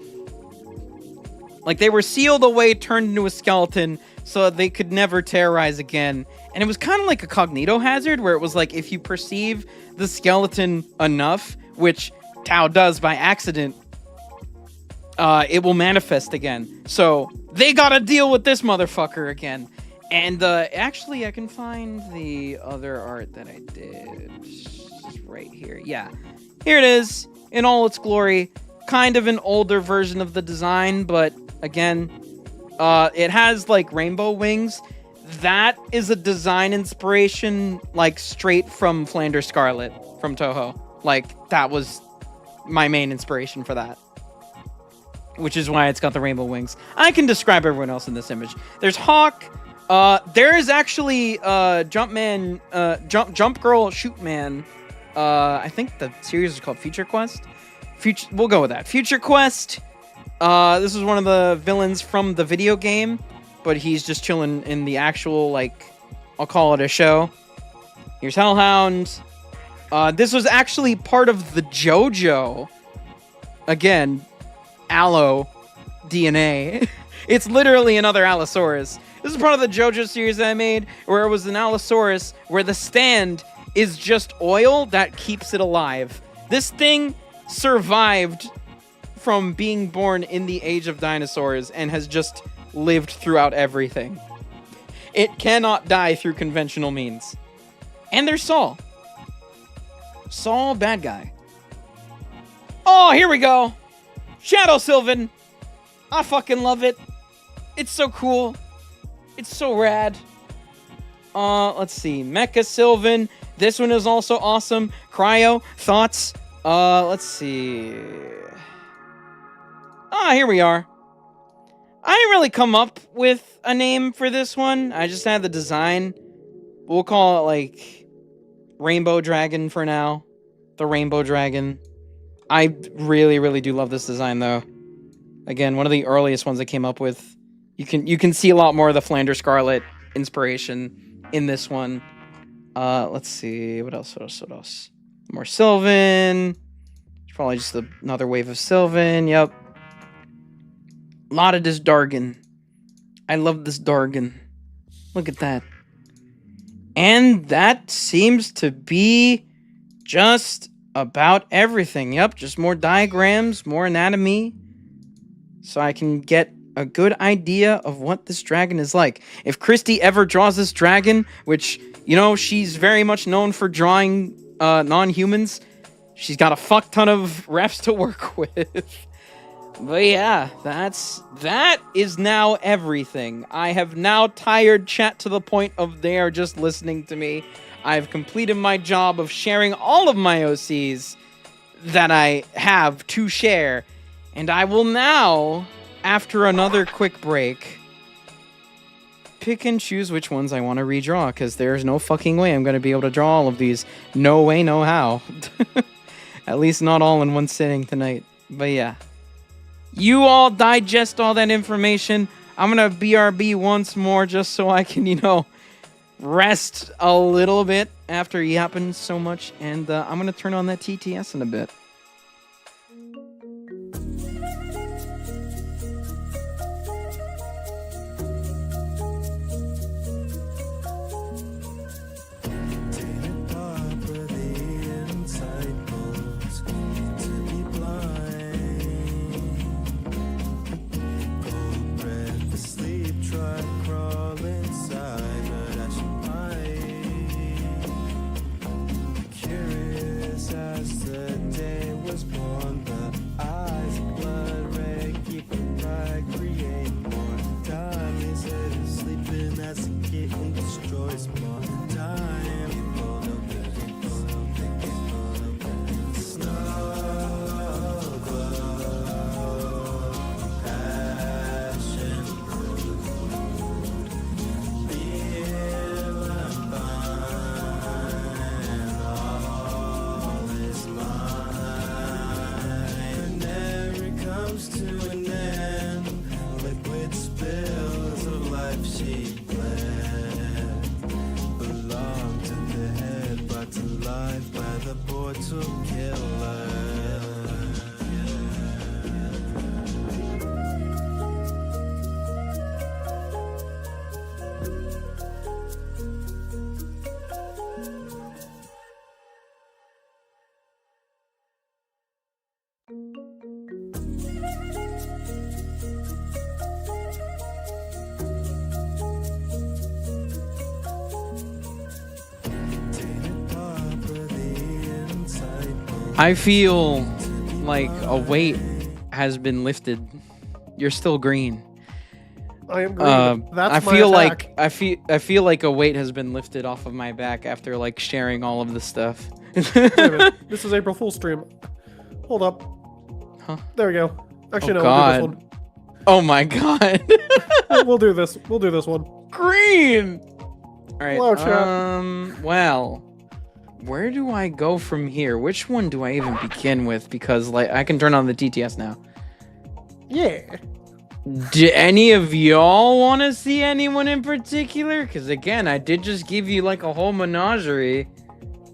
Like, they were sealed away, turned into a skeleton, so that they could never terrorize again. And it was kind of like a cognito hazard, where it was like, if you perceive the skeleton enough, which Tao does by accident, it will manifest again. So they gotta deal with this motherfucker again. And actually, I can find the other art that I did. Just right here. Yeah. Here it is in all its glory. Kind of an older version of the design, but again, it has like rainbow wings. That is a design inspiration like straight from Flanders Scarlet from Toho. Like, that was my main inspiration for that. Which is why it's got the rainbow wings. I can describe everyone else in this image. There's Hawk. There is actually Jumpman, Jump Girl, Shoot Man. I think the series is called Future Quest. We'll go with that. Future Quest. This is one of the villains from the video game, but he's just chilling in the actual, like, I'll call it a show. Here's Hellhound. This was actually part of the JoJo. Again, Aloe DNA. It's literally another Allosaurus. This is part of the JoJo series that I made, where it was an Allosaurus where the stand is just oil that keeps it alive. This thing survived from being born in the age of dinosaurs and has just lived throughout everything. It cannot die through conventional means. And there's Saul. Saul, bad guy. Oh, here we go. Shadow Sylvan. I fucking love it. It's so cool. It's so rad. Let's see. Mecha Sylvan. This one is also awesome. Cryo. Thoughts. Let's see. Here we are. I didn't really come up with a name for this one. I just had the design. We'll call it, like, Rainbow Dragon for now. The Rainbow Dragon. I really, really do love this design, though. Again, one of the earliest ones I came up with. You can see a lot more of the Flanders Scarlet inspiration in this one. Let's see. What else? More Sylvan. It's probably just another wave of Sylvan. Yep. A lot of this Dargan. I love this Dargan. Look at that. And that seems to be just about everything. Yep, just more diagrams, more anatomy. So I can get a good idea of what this dragon is like. If Christy ever draws this dragon, which, you know, she's very much known for drawing non-humans, she's got a fuck ton of reps to work with. But yeah, that is now everything. I have now tired chat to the point of they are just listening to me. I've completed my job of sharing all of my OCs that I have to share. And I will now, after another quick break, pick and choose which ones I want to redraw, because there's no fucking way I'm going to be able to draw all of these. No way, no how. At least not all in one sitting tonight. But yeah. You all digest all that information. I'm going to BRB once more just so I can, you know, rest a little bit after yapping so much. And I'm going to turn on that TTS in a bit. I feel like a weight has been lifted. You're still green. I am green. That's my attack. I feel like a weight has been lifted off of my back after like sharing all of this stuff. Wait a minute. This is April Fool's stream. Hold up. Huh? There we go. Actually, no. God. We'll do this one. Oh my god. We'll do this. We'll do this one. Green. All right. Hello, chat. Well, where do I go from here? Which one do I even begin with? Because like I can turn on the TTS now. Yeah. Do any of y'all want to see anyone in particular? Because again, I did just give you like a whole menagerie.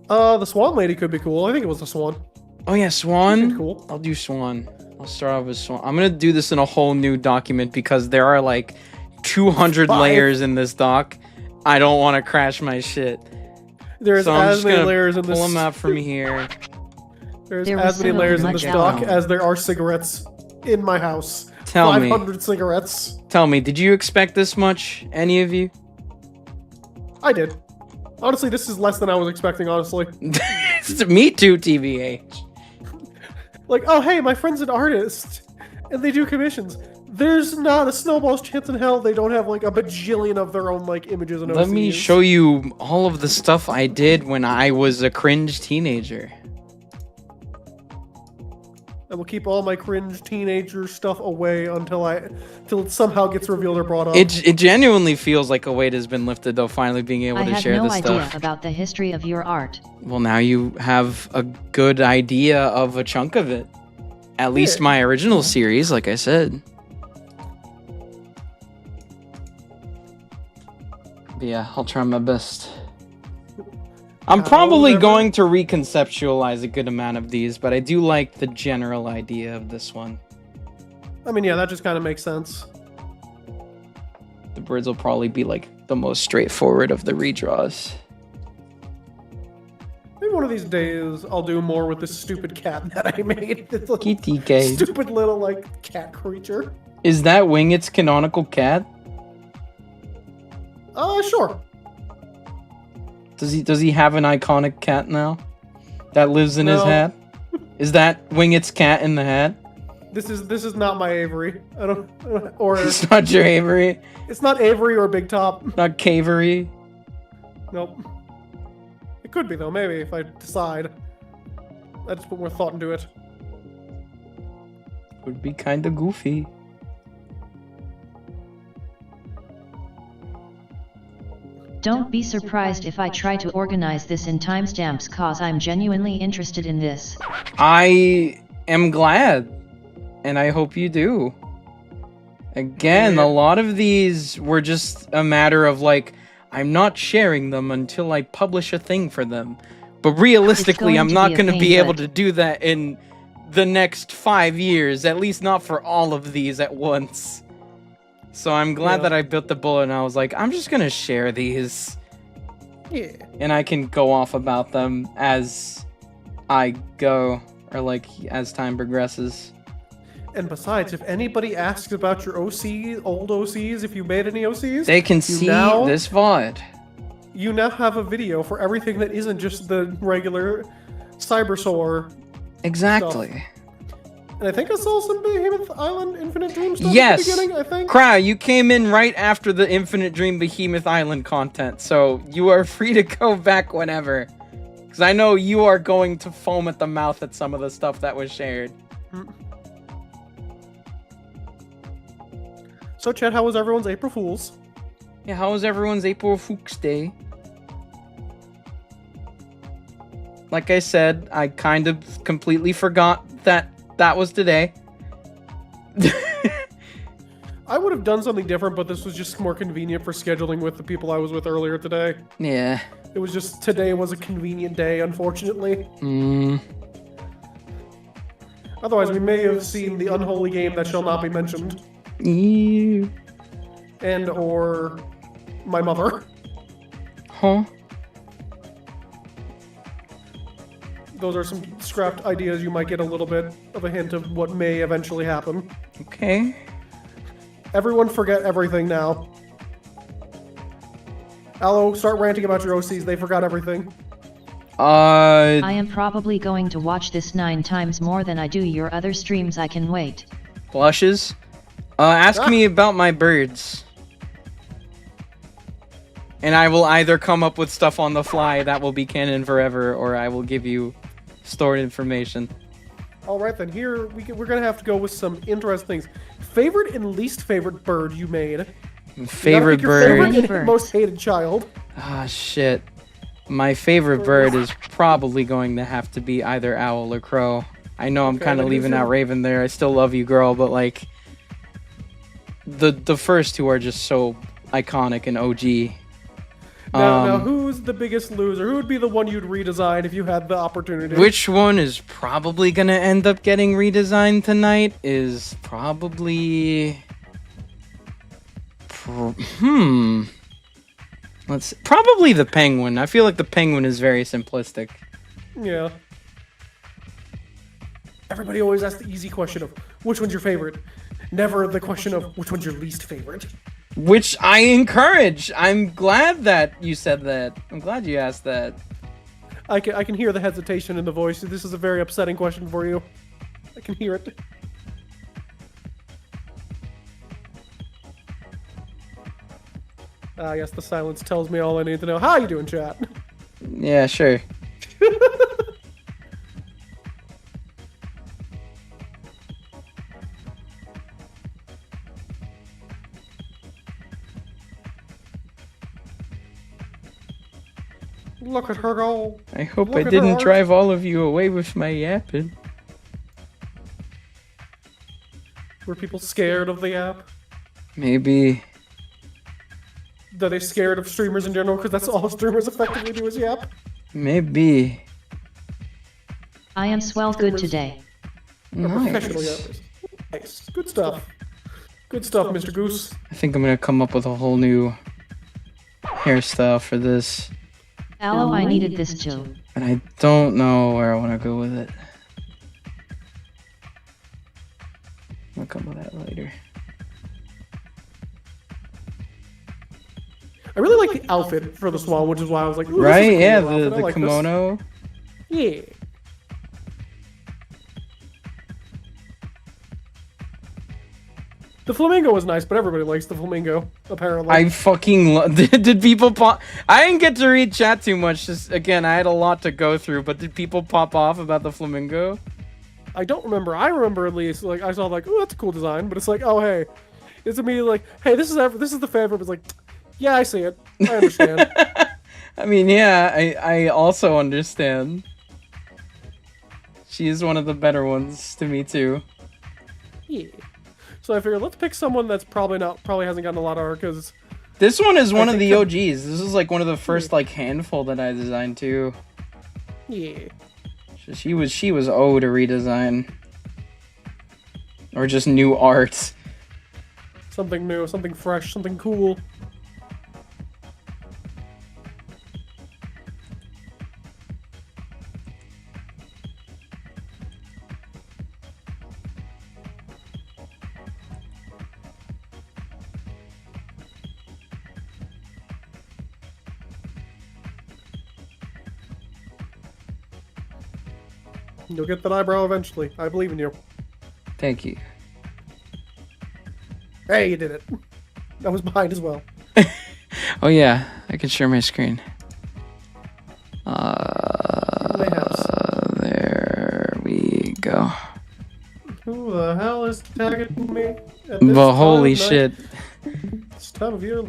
The Swan Lady could be cool. I think it was the Swan. Oh yeah, Swan. Cool. I'll do Swan. I'll start off with Swan. I'm gonna do this in a whole new document because there are like 200 layers in this doc. I don't want to crash my shit. There's so as many layers in this. Pull them out from here. There's as many layers in this doc as there are cigarettes in my house. Tell me. 500 cigarettes. Tell me, did you expect this much? Any of you? I did. Honestly, this is less than I was expecting, honestly. Me too, TBH. Like, oh hey, my friend's an artist, and they do commissions. There's not a snowball's chance in hell they don't have like a bajillion of their own like images and OCs. Let me show you all of the stuff I did when I was a cringe teenager. I will keep all my cringe teenager stuff away until it somehow gets revealed or brought up. It genuinely feels like a weight has been lifted, though, finally being able to share this stuff. I had no idea about the history of your art. Well, now you have a good idea of a chunk of it. At least my original series, like I said. But yeah, I'll try my best. I'm cow, probably whatever. going to reconceptualize a good amount of these, but I do like the general idea of this one. I mean, yeah, that just kind of makes sense. The birds will probably be like the most straightforward of the redraws. Maybe one of these days I'll do more with this stupid cat that I made. It's like Kitty cat. stupid little like cat creature. Is that 𝙔𝙊𝙐𝙍 canonical cat? Sure. Does he have an iconic cat now that lives in his No. hat? Is that 𝙔𝙊𝙐𝙍 cat in the hat? This is not my Avery. I don't or It's not your Avery, it's not Avery or Big Top. not Cavery. Nope. It could be though, maybe if I decide. I just put more thought into it. Would be kind of goofy. Don't be surprised if I try to organize this in timestamps, cause I'm genuinely interested in this. I am glad, and I hope you do. Again, a lot of these were just a matter of like, I'm not sharing them until I publish a thing for them. But realistically, going I'm to not be a going to pain, be able but- to do that in the next 5 years, at least not for all of these at once. So I'm glad that I built the bullet and I was like, I'm just going to share these. Yeah. And I can go off about them as I go, or like as time progresses. And besides, if anybody asks about your OC, old OCs, if you made any OCs, They can see now- this VOD. you now have a video for everything that isn't just the regular Cybersaur. Exactly. And I think I saw some Behemoth Island Infinite Dream stuff Yes. at the beginning, I think. Crow, you came in right after the Infinite Dream Behemoth Island content, so you are free to go back whenever. Because I know you are going to foam at the mouth at some of the stuff that was shared. So, Chad, how was everyone's April Fool's? Yeah, how was everyone's April Fool's Day? Like I said, I kind of completely forgot that that was today. I would have done something different, but this was just more convenient for scheduling with the people I was with earlier today. Yeah. It was just, today was a convenient day, unfortunately. Otherwise, we may have seen the unholy game that shall not be mentioned. Ew. And or my mother. Huh? Those are some scrapped ideas. You might get a little bit of a hint of what may eventually happen. Okay. Everyone forget everything now. Allo, start ranting about your OCs. They forgot everything. I am probably going to watch this 9 times more than I do your other streams. I can wait. Blushes? Ask me about my birds. And I will either come up with stuff on the fly that will be canon forever, or I will give you stored information. All right, then. Here, we're going to have to go with some interesting things. Favorite and least favorite bird you made. Favorite You gotta pick your bird? favorite and most hated child. Ah, shit. My favorite bird is probably going to have to be either owl or crow. I know I'm Okay, kind of then leaving who's out your- Raven there. I still love you, girl, but like the first two are just so iconic and OG. Now, who's the biggest loser? Who would be the one you'd redesign if you had the opportunity? Which one is probably gonna end up getting redesigned tonight is probably... Probably the penguin. I feel like the penguin is very simplistic. Yeah. Everybody always asks the easy question of, which one's your favorite? Never the question of, which one's your least favorite? Which I encourage. I'm glad that you said that. I'm glad you asked that. I can hear the hesitation in the voice. This is a very upsetting question for you. I can hear it. I guess the silence tells me all I need to know. How you doing, chat? Yeah, sure. Look at her go. I hope Look I at her didn't art. drive all of you away with my yapping. Were people scared of the app? Maybe. Are they scared of streamers in general? Because that's all streamers effectively do is yap. Maybe. I am swell good today. A professional Nice. yappers. Nice. Good stuff. Good stuff, Mr. Goose. I think I'm gonna come up with a whole new hairstyle for this. Aloe, I needed this too. And I don't know where I want to go with it. I'll come with that later. I really like the outfit for the swan, which is why I was like, ooh, Right? this is a cool Yeah, little outfit. I the like this. kimono. Yeah. The flamingo was nice, but everybody likes the flamingo, apparently. I fucking love. Did people pop? I didn't get to read chat too much. Just again, I had a lot to go through. But did people pop off about the flamingo? I don't remember. I remember at least, like, I saw, like, oh, that's a cool design, but it's like, oh, hey. It's immediately like, hey, this is the favorite. It's like, yeah, I see it. I understand. I mean, yeah, I also understand. She is one of the better ones to me too. Yeah. So I figured, let's pick someone that's probably hasn't gotten a lot of art, because This one is one of think the that- OGs. This is like one of the first like handful that I designed too. yeah. She was owed to redesign. Or just new art. Something new, something fresh, something cool. You'll get that eyebrow eventually. I believe in you. Thank you. Hey, you did it. I was behind as well. Oh yeah, I can share my screen. Mayhaps. There we go. Who the hell is tagging me? At this But time holy of night? shit. This time of year.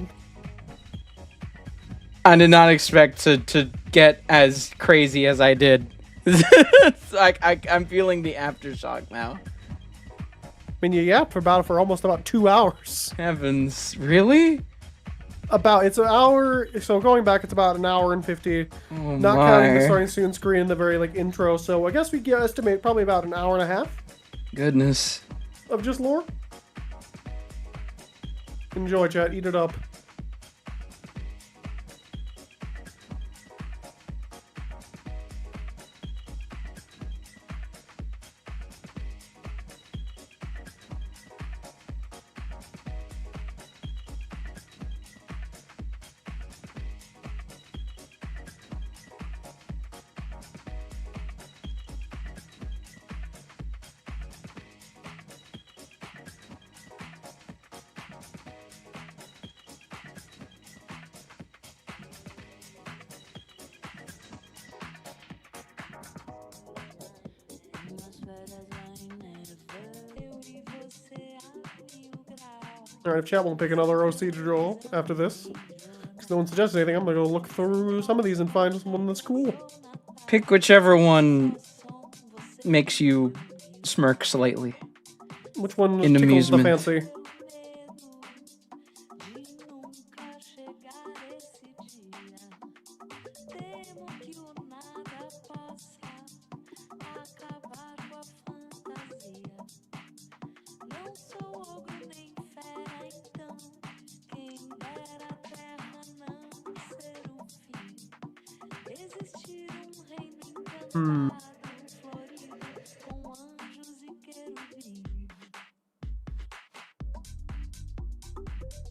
I did not expect to get as crazy as I did. It's like I'm feeling the aftershock now. I mean, you yapped for almost about 2 hours. Heavens, really? It's an hour. So going back, it's about an hour and 50. Oh Not counting the my starting soon screen and the very like intro. So I guess we can estimate probably about an hour and a half goodness. of just lore. Enjoy, chat. Eat it up. Alright, if chat won't pick another OC to draw after this, because no one suggests anything, I'm gonna go look through some of these and find someone that's cool. Pick whichever one makes you smirk slightly. Which one In tickles amusement. the fancy?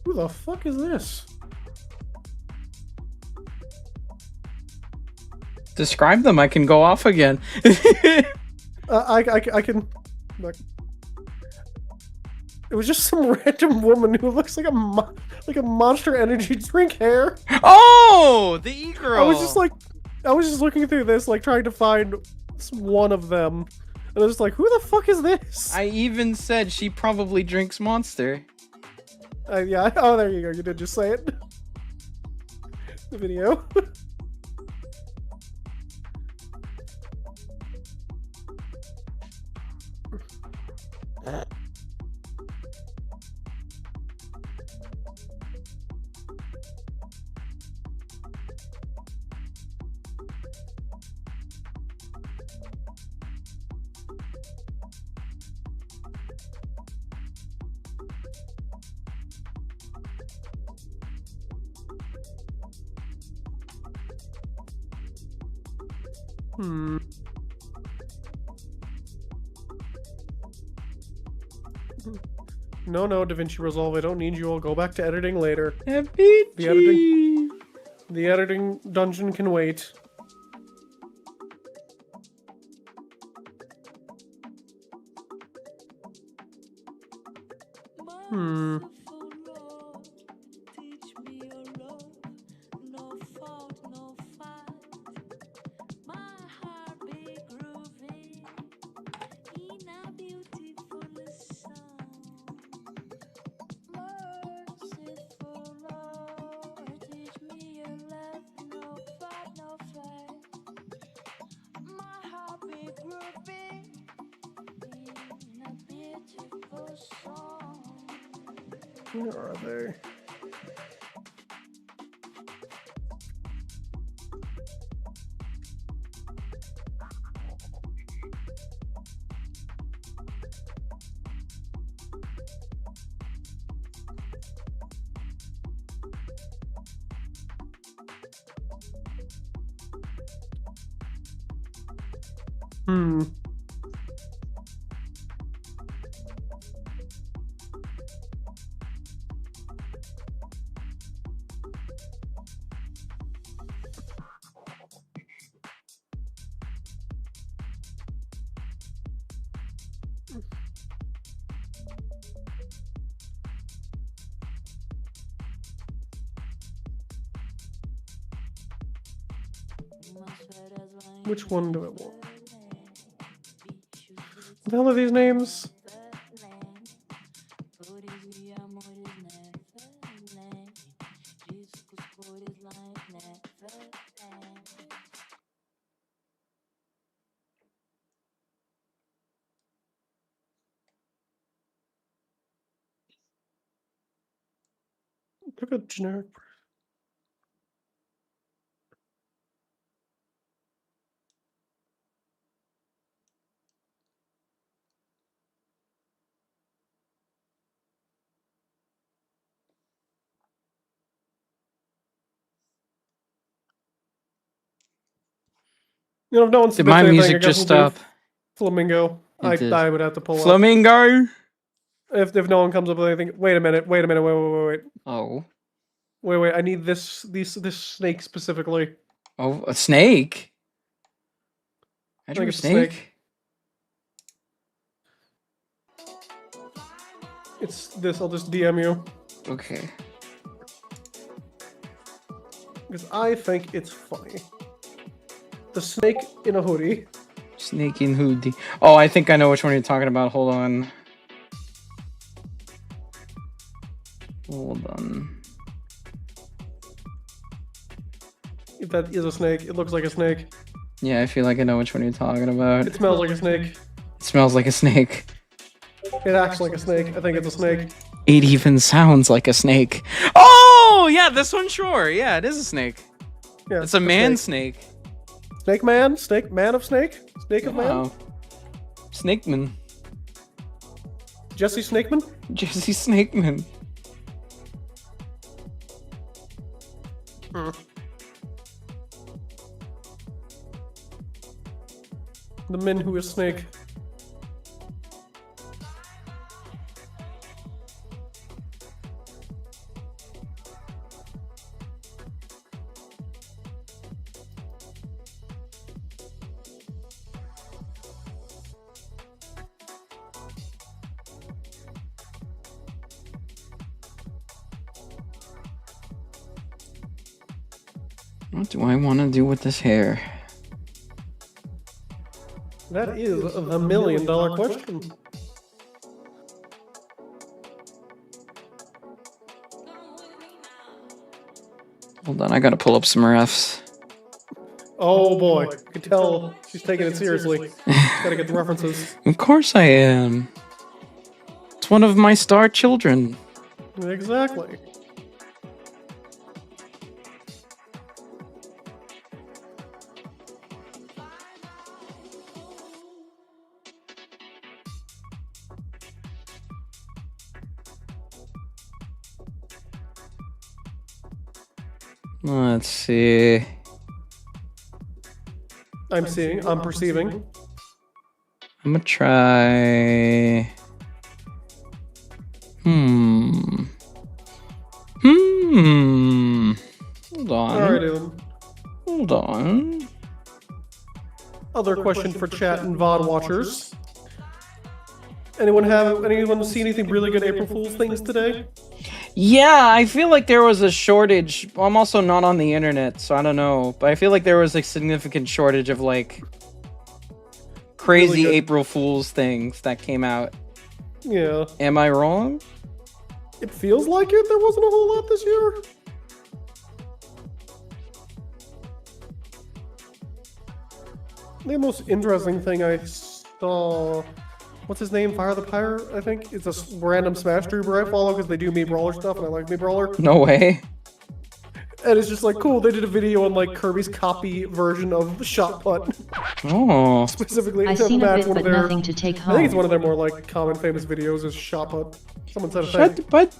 Who the fuck is this? Describe them, I can go off again. I can. Like, it was just some random woman who looks like a Monster Energy drink hair. Oh, the e-girl. I was just looking through this, like trying to find one of them, and I was just like, who the fuck is this? I even said she probably drinks Monster. Yeah. Oh, there you go. You did just say it. The video. Hmm. No, DaVinci Resolve, I don't need you. I'll go back to editing later. The editing dungeon can wait. Hmm. Where are they? Hmm. Which one do I want? What the hell are these names? Pick a generic. You know, if no one's Did my anything, music I guess just we'll do stop? Flamingo. It did. I would have to pull up. Flamingo. If no one comes up with anything, wait a minute, wait. Oh. Wait, I need this snake specifically. Oh, a snake? I I drew think a it's a snake. snake? It's this, I'll just DM you. Okay. Because I think it's funny. The snake in a hoodie. Snake in hoodie. Oh, I think I know which one you're talking about. Hold on. Hold on. If that is a snake, it looks like a snake. Yeah, I feel like I know which one you're talking about. It smells like a snake. It smells like a snake. It acts like a snake. I think it's a snake. It even sounds like a snake. Oh, yeah, this one, sure. Yeah, it is a snake. Yeah, It's a man snake. Snake man? Snake man of snake? Snake of man? Wow. Snakeman. Jesse Snakeman? Jesse Snakeman. The man who is snake. What do I want to do with this hair? That is the $1 million question. Hold on, I gotta pull up some refs. Oh boy, you can tell she's taking it seriously. Gotta get the references. Of course I am. It's one of my star children. Exactly. Let's see. I'm seeing. I'm perceiving. I'm gonna try. Hold on. Alright, then. Hold on. Other question for chat and VOD watchers. Anyone see anything really good April Fool's things today? Yeah, I feel like there was a shortage. Well, I'm also not on the internet, so I don't know. But I feel like there was a significant shortage of like crazy Really April Fool's things that came out. Yeah. Am I wrong? It feels like it. There wasn't a whole lot this year. The most interesting thing I saw, what's his name? Fire the Pyre, I think. It's a random Smash YouTuber I follow because they do Mii Brawler stuff, and I like Mii Brawler. No way. And it's just like, cool, they did a video on like Kirby's copy version of Shot Put. Oh. Specifically, I've to seen a match bit, one of but their, nothing to take I think it's home. one of their more like common famous videos is Shot Put. Someone said a Shut the thing. butt.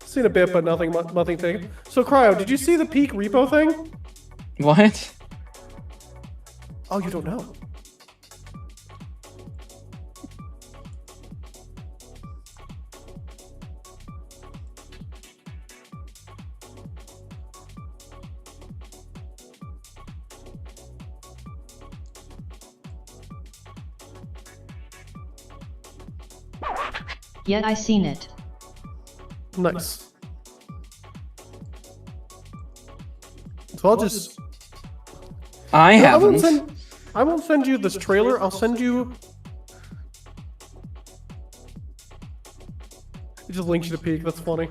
Seen a bit, but nothing thing. So, Cryo, did you see the peak repo thing? What? Oh, you don't know. Yet I seen it. Nice. So I'll just. I haven't. I won't send you this trailer. I'll send you. It just links you to peak. That's funny.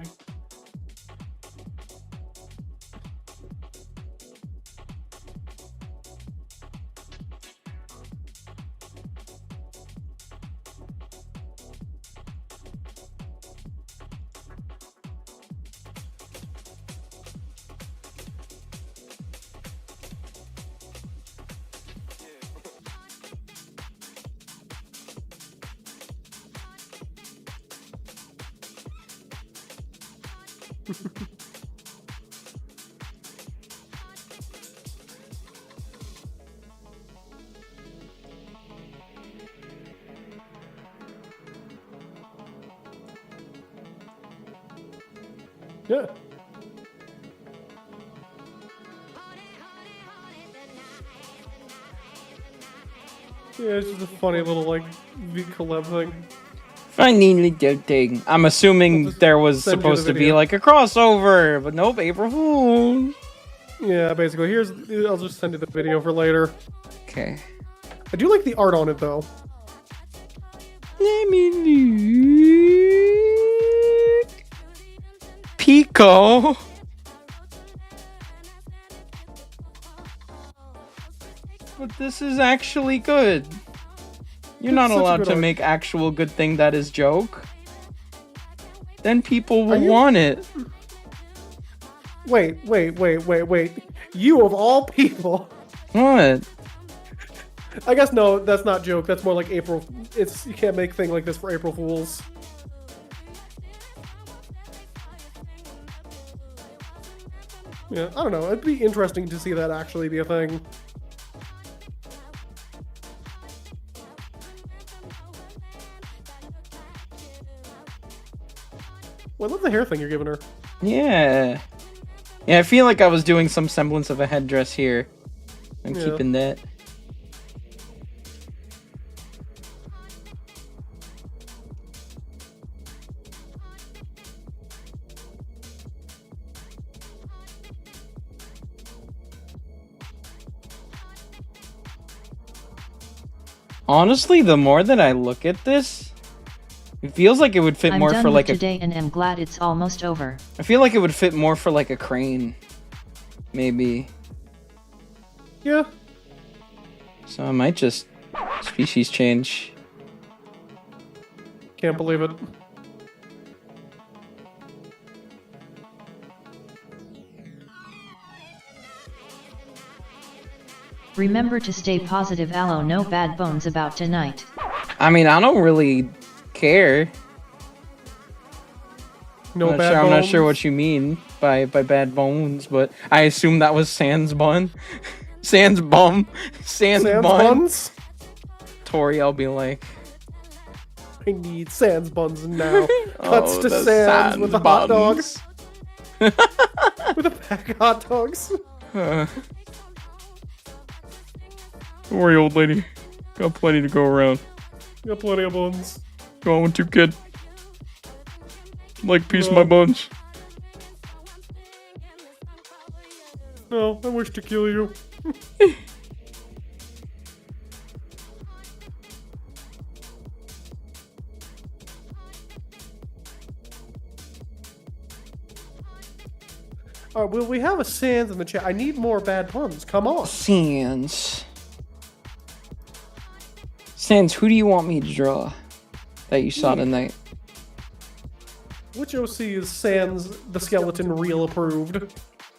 Yeah. Yeah, it's just a funny little like collab thing. Funny little thing. I'm assuming there was send you supposed the to be video. like a crossover, but nope, April Fool. Yeah, basically. I'll just send you the video for later. Okay. I do like the art on it though. Let me look. Pico. But this is actually good. You're It's not such a allowed good to art. make actual good thing that is joke. Then people will you- want it. Wait. You of all people. What? I guess no, that's not joke. That's more like April. You can't make thing like this for April Fools. Yeah, I don't know. It'd be interesting to see that actually be a thing. Well, I love the hair thing you're giving her. Yeah. Yeah, I feel like I was doing some semblance of a headdress here. I'm Yeah. keeping that. Honestly, the more that I look at this, it feels like it would fit I'm more done for with like a. today and am glad it's almost over. I feel like it would fit more for like a crane, maybe. Yeah. So I might just species change. Can't believe it. Remember to stay positive, Aloe. No bad bones about tonight. I mean, I don't really care. No I'm bad not sure bones. what you mean by bad bones, but I assume that was Sans bun. Sans bum. Sans Sans bun. buns? Tori, I'll be like. I need sans buns now. Cuts Oh, to the Sans with a hot dog. buns. With a pack of hot dogs. Don't worry, old lady. Got plenty to go around. Got plenty of buns. Go on with you, kid. Like piece of my buns. No, I wish to kill you. Alright, well, we have a Sans in the chat. I need more bad puns. Come on. Sans. Sans, who do you want me to draw that you saw tonight? Which OC is Sans the Skeleton real approved?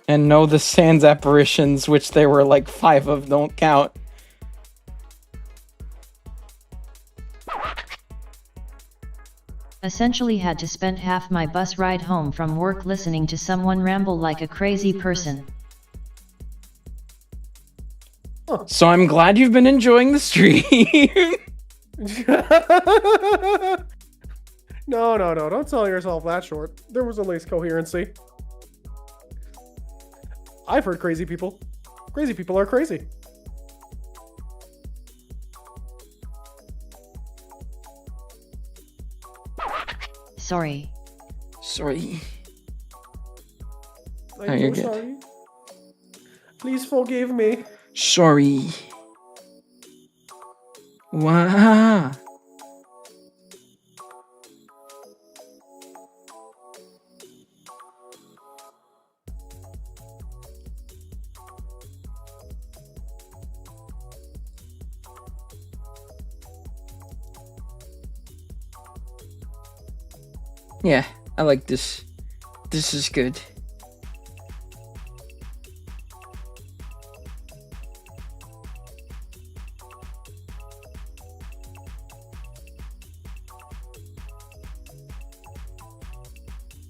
And no, the Sans apparitions, which there were like 5 of, don't count. Essentially had to spend half my bus ride home from work listening to someone ramble like a crazy person. So I'm glad you've been enjoying the stream. No, don't sell yourself that short. There was at least coherency. I've heard crazy people. Crazy people are crazy. Sorry. Sorry. I'm you're so good. sorry. Please forgive me. Sorry. Wow. Yeah, I like this. This is good.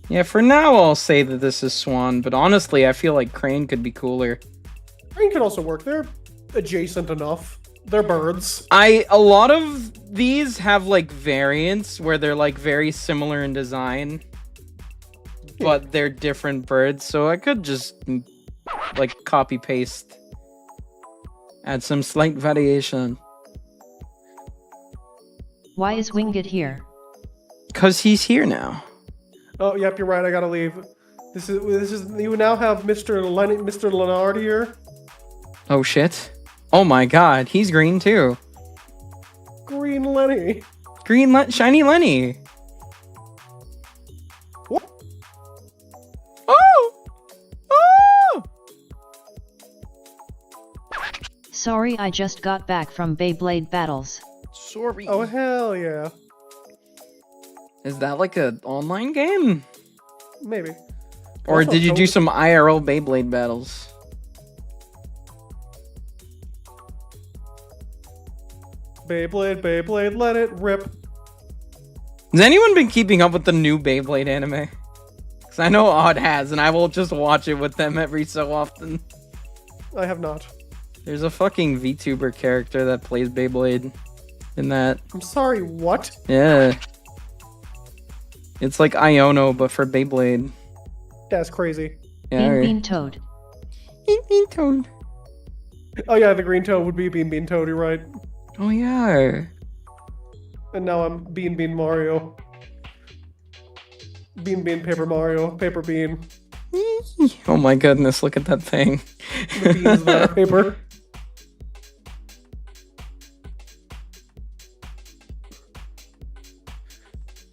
Yeah, for now I'll say that this is Swan, but honestly I feel like Crane could be cooler. Crane could also work. They're adjacent enough. They're birds. A lot of these have like variants where they're like very similar in design, but they're different birds, so I could just like copy paste, add some slight variation. Why is Winged here? Cause he's here now. Oh, yep, you're right. I gotta leave. This is. You now have Mr. Leonard here. Oh shit. Oh my god, he's green too. Green Lenny. Shiny Lenny. What? Oh! Oh! Sorry, I just got back from Beyblade battles. Sorry. Oh, hell yeah. Is that like an online game? Maybe. Or Also, did you do don't- some IRL Beyblade battles? Beyblade, let it rip. Has anyone been keeping up with the new Beyblade anime? Because I know Odd has, and I will just watch it with them every so often. I have not. There's a fucking VTuber character that plays Beyblade in that. I'm sorry, what? Yeah. It's like Iono, but for Beyblade. That's crazy. Yeah. Bean Bean Toad. Bean Bean Toad. Oh yeah, the green toad would be Bean Bean Toad, you're right. Oh yeah. And now I'm Bean Bean Mario. Bean Bean Paper Mario. Paper Bean. Oh my goodness, look at that thing. The beans that are paper.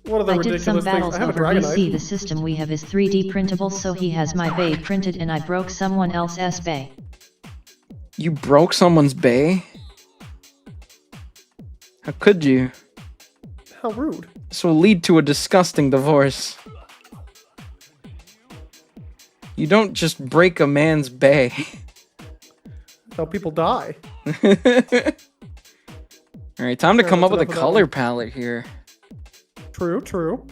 What are the I did some ridiculous things? battles I have a over dragon VC. eye. The system we have is 3D printable, so he has my bay printed and I broke someone else's bay. You broke someone's bay? How could you? How rude. This will lead to a disgusting divorce. You don't just break a man's bay. How people die. Alright, time to come up with a enough of that color one. palette here. True.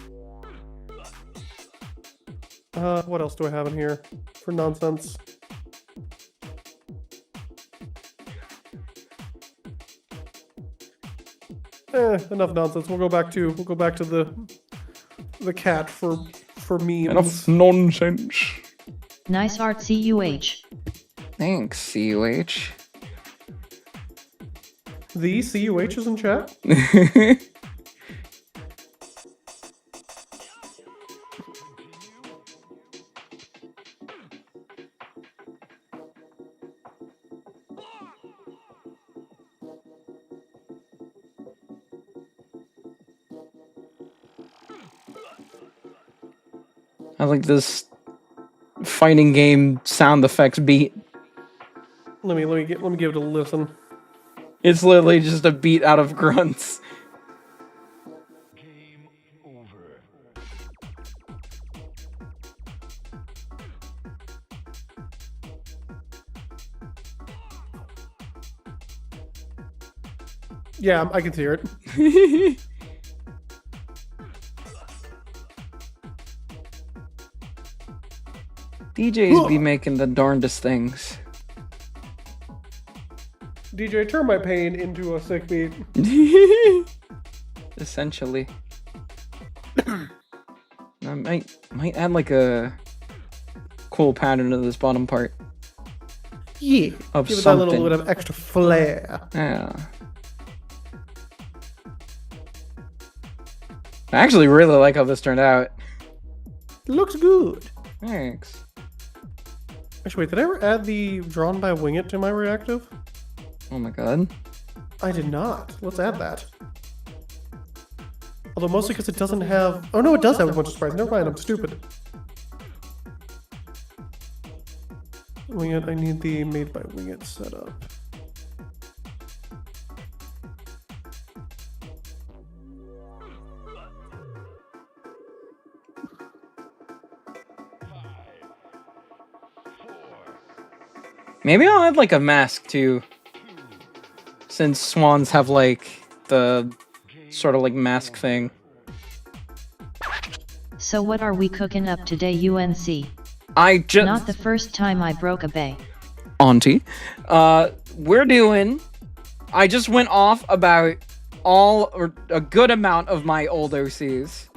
What else do I have in here for nonsense? Enough nonsense. We'll go back to the cat for memes. Enough nonsense. Nice art, 𝙁𝙍𝙄𝙀. Thanks, CUH. The CUH is in chat. I like this fighting game sound effects beat. Let me give it a listen. It's literally just a beat out of grunts. Game over. Yeah, I can hear it. DJs be making the darndest things. DJ, turn my pain into a sick beat. Essentially. I might add like a cool pattern to this bottom part. Yeah. Of Give it that something. little bit of extra flair. Yeah. I actually really like how this turned out. Looks good. Thanks. Actually, wait, did I ever add the drawn by Wing It to my reactive? Oh my god. I did not. Let's add that. Although mostly because it doesn't have... Oh no, it does have a bunch of sprites. Never mind, I'm stupid. Wing It, I need the made by Wing It setup. Maybe I'll add like a mask too. Since swans have like the sort of like mask thing. So what are we cooking up today, UNC? I just... Not the first time I broke a bay. Auntie. We're doing... I just went off about or a good amount of my old OCs.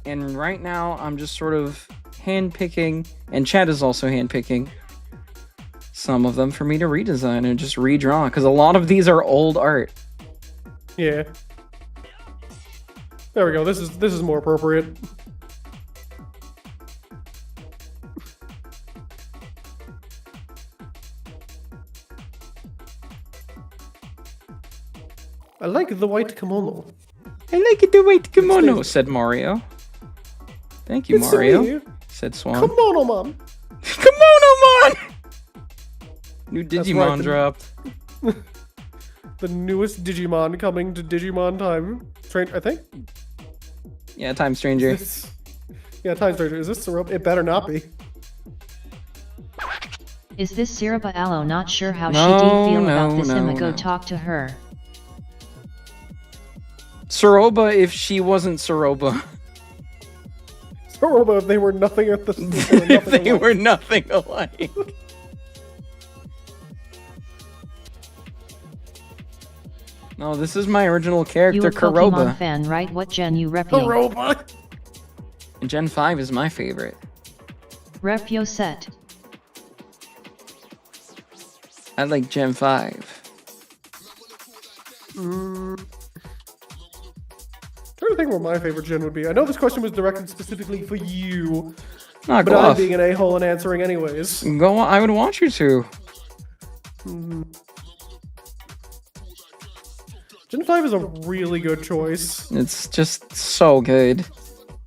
And right now I'm just sort of handpicking, and Chad is also handpicking some of them for me to redesign and just redraw, because a lot of these are old art. Yeah. There we go. This is more appropriate. I like the white kimono. I like it the white kimono, said Mario. Thank you, It's Mario, me. said Swan. Kimono, mom. Kimono Mon! New That's Digimon right, the- dropped. The newest Digimon coming to Digimon Time. I think. Yeah, Time Stranger. Yeah, Time Stranger. Is this Syrup? It better not be. Is this 𝙁𝙍𝙄𝙀? Not sure how No, she did feel about no, this. no, I'ma go no. talk to her. Soroba if she wasn't Soroba. Soroba, if they were nothing at the... If they were nothing alike. No, this is my original You character, a Pokemon Kuroba. fan, right? What gen you repping? Soroba! And Gen 5 is my favorite. Rep yo set. I like Gen 5. Trying to think what my favorite gen would be. I know this question was directed specifically for you, Nah, but go I'm off. being an a-hole and answering anyways. Go on. I would want you to. Gen 5 is a really good choice. It's just so good.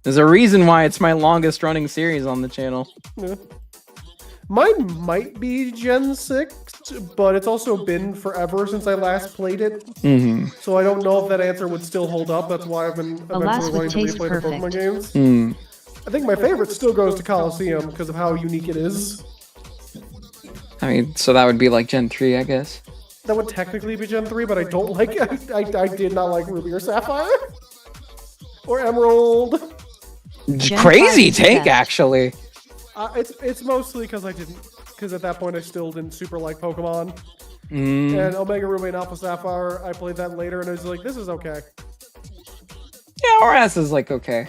There's a reason why it's my longest running series on the channel. Yeah. Mine might be Gen 6, but it's also been forever since I last played it. So I don't know if that answer would still hold up. That's why I've been Alas, eventually would wanting to taste replay the Pokemon perfect. games. I think my favorite still goes to Coliseum because of how unique it is. I mean, so that would be like Gen 3, I guess. That would technically be Gen 3, but I don't like I did not like Ruby or Sapphire. Or Emerald. Gen Crazy 5 is take, best. actually. It's mostly because at that point I still didn't super like Pokemon. And Omega Ruby and Alpha Sapphire, I played that later, and I was like, this is okay. Yeah, RS is like okay.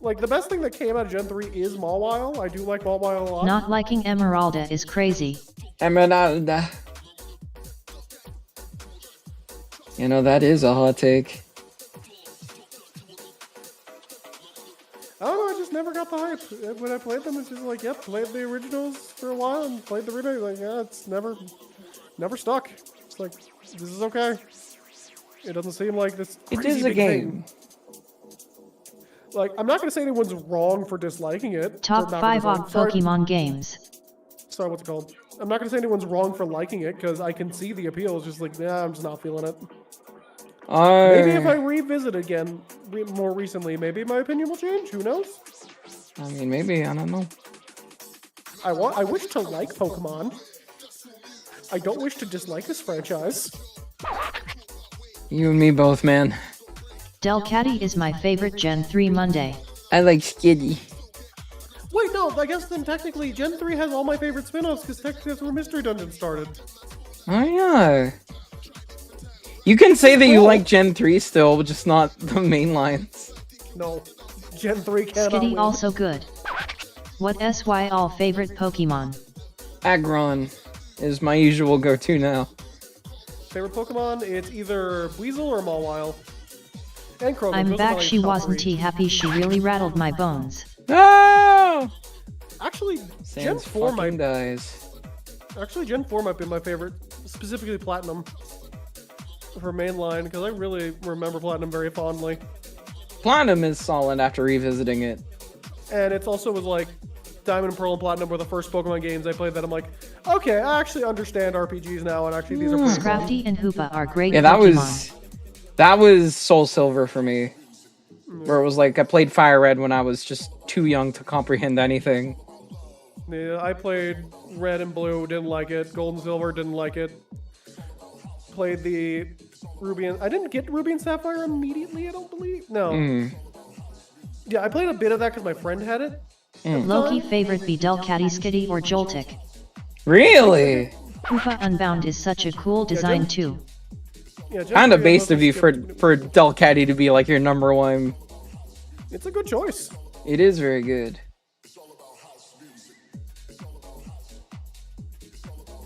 Like, the best thing that came out of Gen 3 is Mawile. I do like Mawile a lot. Not liking Emeralda is crazy. Emeralda. You know, that is a hot take. I don't know, I just never got the hype. When I played them, it's just like, yep, played the originals for a while and played the remake. Like, yeah, it's never stuck. It's like, this is okay. It doesn't seem like this It crazy is a big game. thing. Like, I'm not going to say anyone's wrong for disliking it. Top 5 on Pokemon games. Sorry, what's it called? I'm not going to say anyone's wrong for liking it, because I can see the appeal. It's just like, nah, I'm just not feeling it. Maybe if I revisit again more recently, maybe my opinion will change. Who knows? I mean, maybe, I don't know. I wish to like Pokemon. I don't wish to dislike this franchise. You and me both, man. Delcatty is my favorite Gen 3 Monday. I like Skiddy. Wait, no, I guess then technically Gen 3 has all my favorite spin-offs, because technically that's where Mystery Dungeon started. Oh, yeah. You can say that you like Gen 3 still, but just not the main lines. No, Gen 3 cannot Skitty win. also good. What SY all favorite Pokemon? Aggron is my usual go-to now. Favorite Pokemon? It's either Weasel or Mawile. And Chrono. I'm Those are back, my she top wasn't three. happy, she really rattled my bones. No! Actually, Gen Sans 4 fucking might... dies. Actually, Gen 4 might be my favorite. Specifically Platinum. For mainline, because I really remember Platinum very fondly. Platinum is solid after revisiting it. And it's also was like Diamond and Pearl and Platinum were the first Pokemon games I played that I'm like, okay, I actually understand RPGs now, and actually these are pretty fun. Scrafty and Hoopa are great Yeah, Pokemon. that was Soul Silver for me. Where it was like, I played Fire Red when I was just too young to comprehend anything. Yeah, I played Red and Blue, didn't like it. Gold and Silver, didn't like it. Played the Ruby and... I didn't get Ruby and Sapphire immediately, I don't believe. No. Yeah, I played a bit of that because my friend had it. Loki favorite be Delcatty, Skitty, or Joltik. Really? Hoopa Unbound is such a cool design too. Yeah, Gen Kind of 3 I based of mostly you skipped. for Delcatty to be like your number one. It's a good choice. It is very good.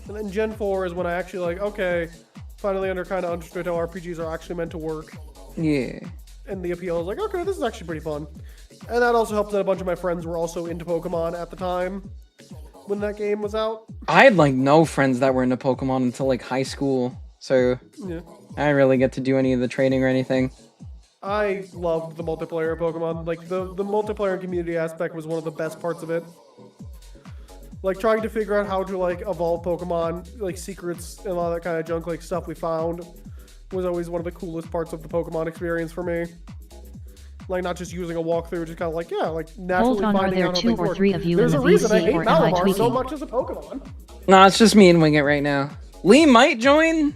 And then Gen 4 is when I actually like, okay, finally kind of understood how RPGs are actually meant to work. Yeah. And the appeal is like, okay, this is actually pretty fun. And that also helped that a bunch of my friends were also into Pokemon at the time when that game was out. I had like no friends that were into Pokemon until like high school, so Yeah. I didn't really get to do any of the trading or anything. I loved the multiplayer of Pokemon. Like, the multiplayer and community aspect was one of the best parts of it. Like, trying to figure out how to, like, evolve Pokemon, like, secrets and all that kind of junk, like, stuff we found was always one of the coolest parts of the Pokemon experience for me. Like, not just using a walkthrough, just kind of like, yeah, like, naturally Hold on, are finding there out how 2 things or work. 3 of you There's in a the reason I VC, hate or am I Malamar so tweaking? much as a Pokemon. No, it's just me and Wing It right now. Lee might join,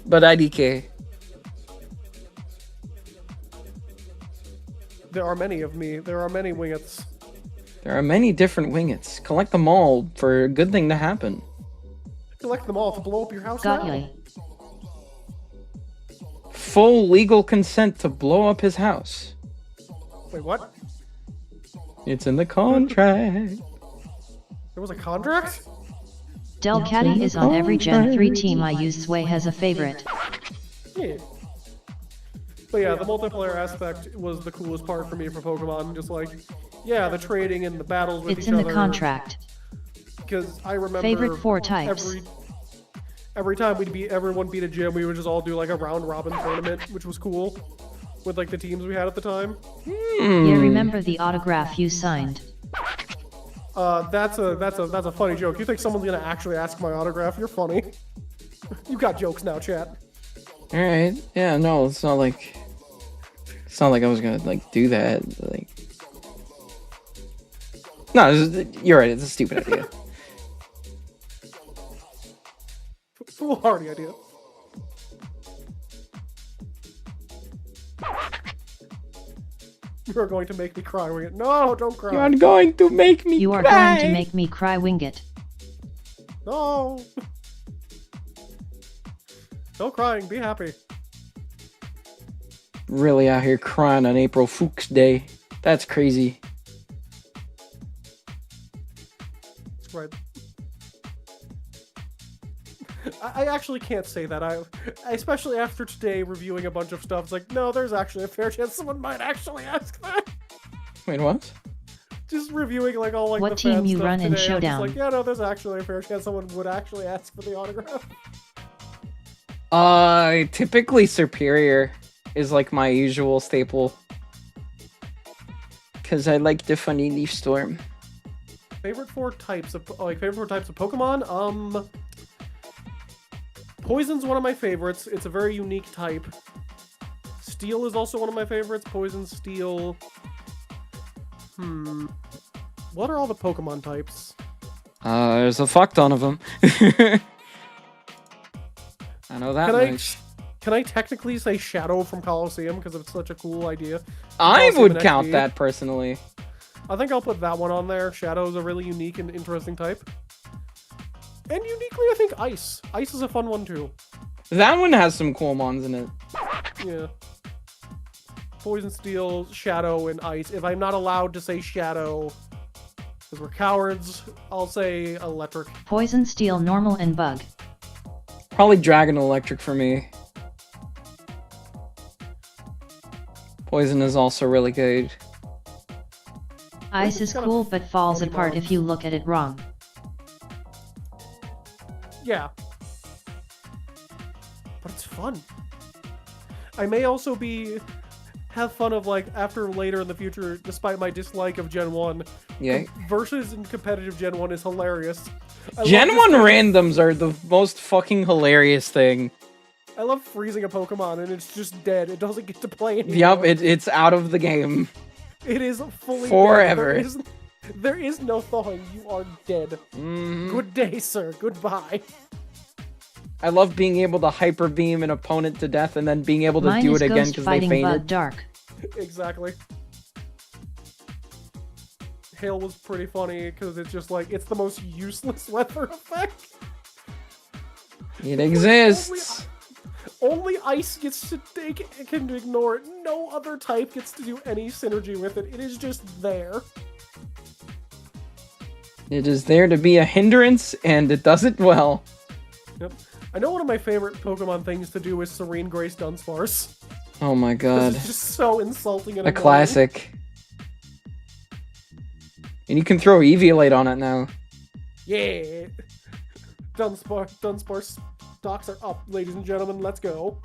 but IDK. There are many of me. There are many Wingets. There are many different Wingets. Collect them all for a good thing to happen. Collect them all to blow up your house Got now. ya. Full legal consent to blow up his house. Wait, what? It's in the contract. There was a contract? Delcatty is on every Gen 3 team I use. Sway has a favorite. Yeah. But yeah, the multiplayer aspect was the coolest part for me for Pokemon. Just like, yeah, the trading and the battles with It's each in other. the contract. Because I remember Favorite 4 types. every time everyone beat a gym, we would just all do like a round robin tournament, which was cool. With like the teams we had at the time. You remember the autograph you signed? That's a funny joke. You think someone's gonna actually ask my autograph? You're funny. You got jokes now, chat. Alright. Yeah, no, it's not like I was gonna like do that. Like, no, you're right. It's a stupid idea. Foolhardy idea. You're going to make me cry. No, don't cry. You're going to make me You are cry. going to make me cry, Wingit. No. No crying. Be happy. Really out here crying on April Fool's Day. That's crazy. Right. I actually can't say that. Especially after today reviewing a bunch of stuff. It's like, no, there's actually a fair chance someone might actually ask that. Wait, what? Just reviewing like all like What the team fan you stuff run in today, I'm just Showdown? like, yeah, no, there's actually a fair chance someone would actually ask for the autograph. Typically Superior is like my usual staple. Cause I like the funny Leaf Storm. Favorite four types of Pokemon? Poison's one of my favorites. It's a very unique type. Steel is also one of my favorites. Poison, Steel. What are all the Pokemon types? There's a fuck ton of them. I know that much. Can I technically say Shadow from Colosseum because it's such a cool idea? I Colosseum would and count XD. that personally. I think I'll put that one on there. Shadow's a really unique and interesting type. And uniquely, I think Ice. Ice is a fun one too. That one has some cool mons in it. Yeah. Poison, Steel, Shadow, and Ice. If I'm not allowed to say Shadow, because we're cowards, I'll say Electric. Poison, Steel, Normal, and Bug. Probably Dragon Electric for me. Poison is also really good. Ice is kind of cool but falls funny apart mons. if you look at it wrong. Yeah. But it's fun. I may also have fun of like after later in the future, despite my dislike of Gen 1. Yeah. Versus in competitive Gen 1 is hilarious. Gen 1 randoms are the most fucking hilarious thing. I love freezing a Pokemon and it's just dead. It doesn't get to play anymore. Yup, it's out of the game. It is fully Forever. dead. There is no thawing. You are dead. Good day, sir. Goodbye. I love being able to Hyper Beam an opponent to death and then being able to Mine do is it again Ghost because they Fighting Bug fainted. Dark. Exactly. Hail was pretty funny because it's just like, it's the most useless weather effect. It exists. Only Ice gets to take it, can ignore it. No other type gets to do any synergy with it. It is just there. It is there to be a hindrance, and it does it well. Yep. I know one of my favorite Pokemon things to do is Serene Grace Dunsparce. Oh my god. It's just so insulting and A annoying. classic. And you can throw Eviolite on it now. Yeah. Dunsparce stocks are up, ladies and gentlemen. Let's go.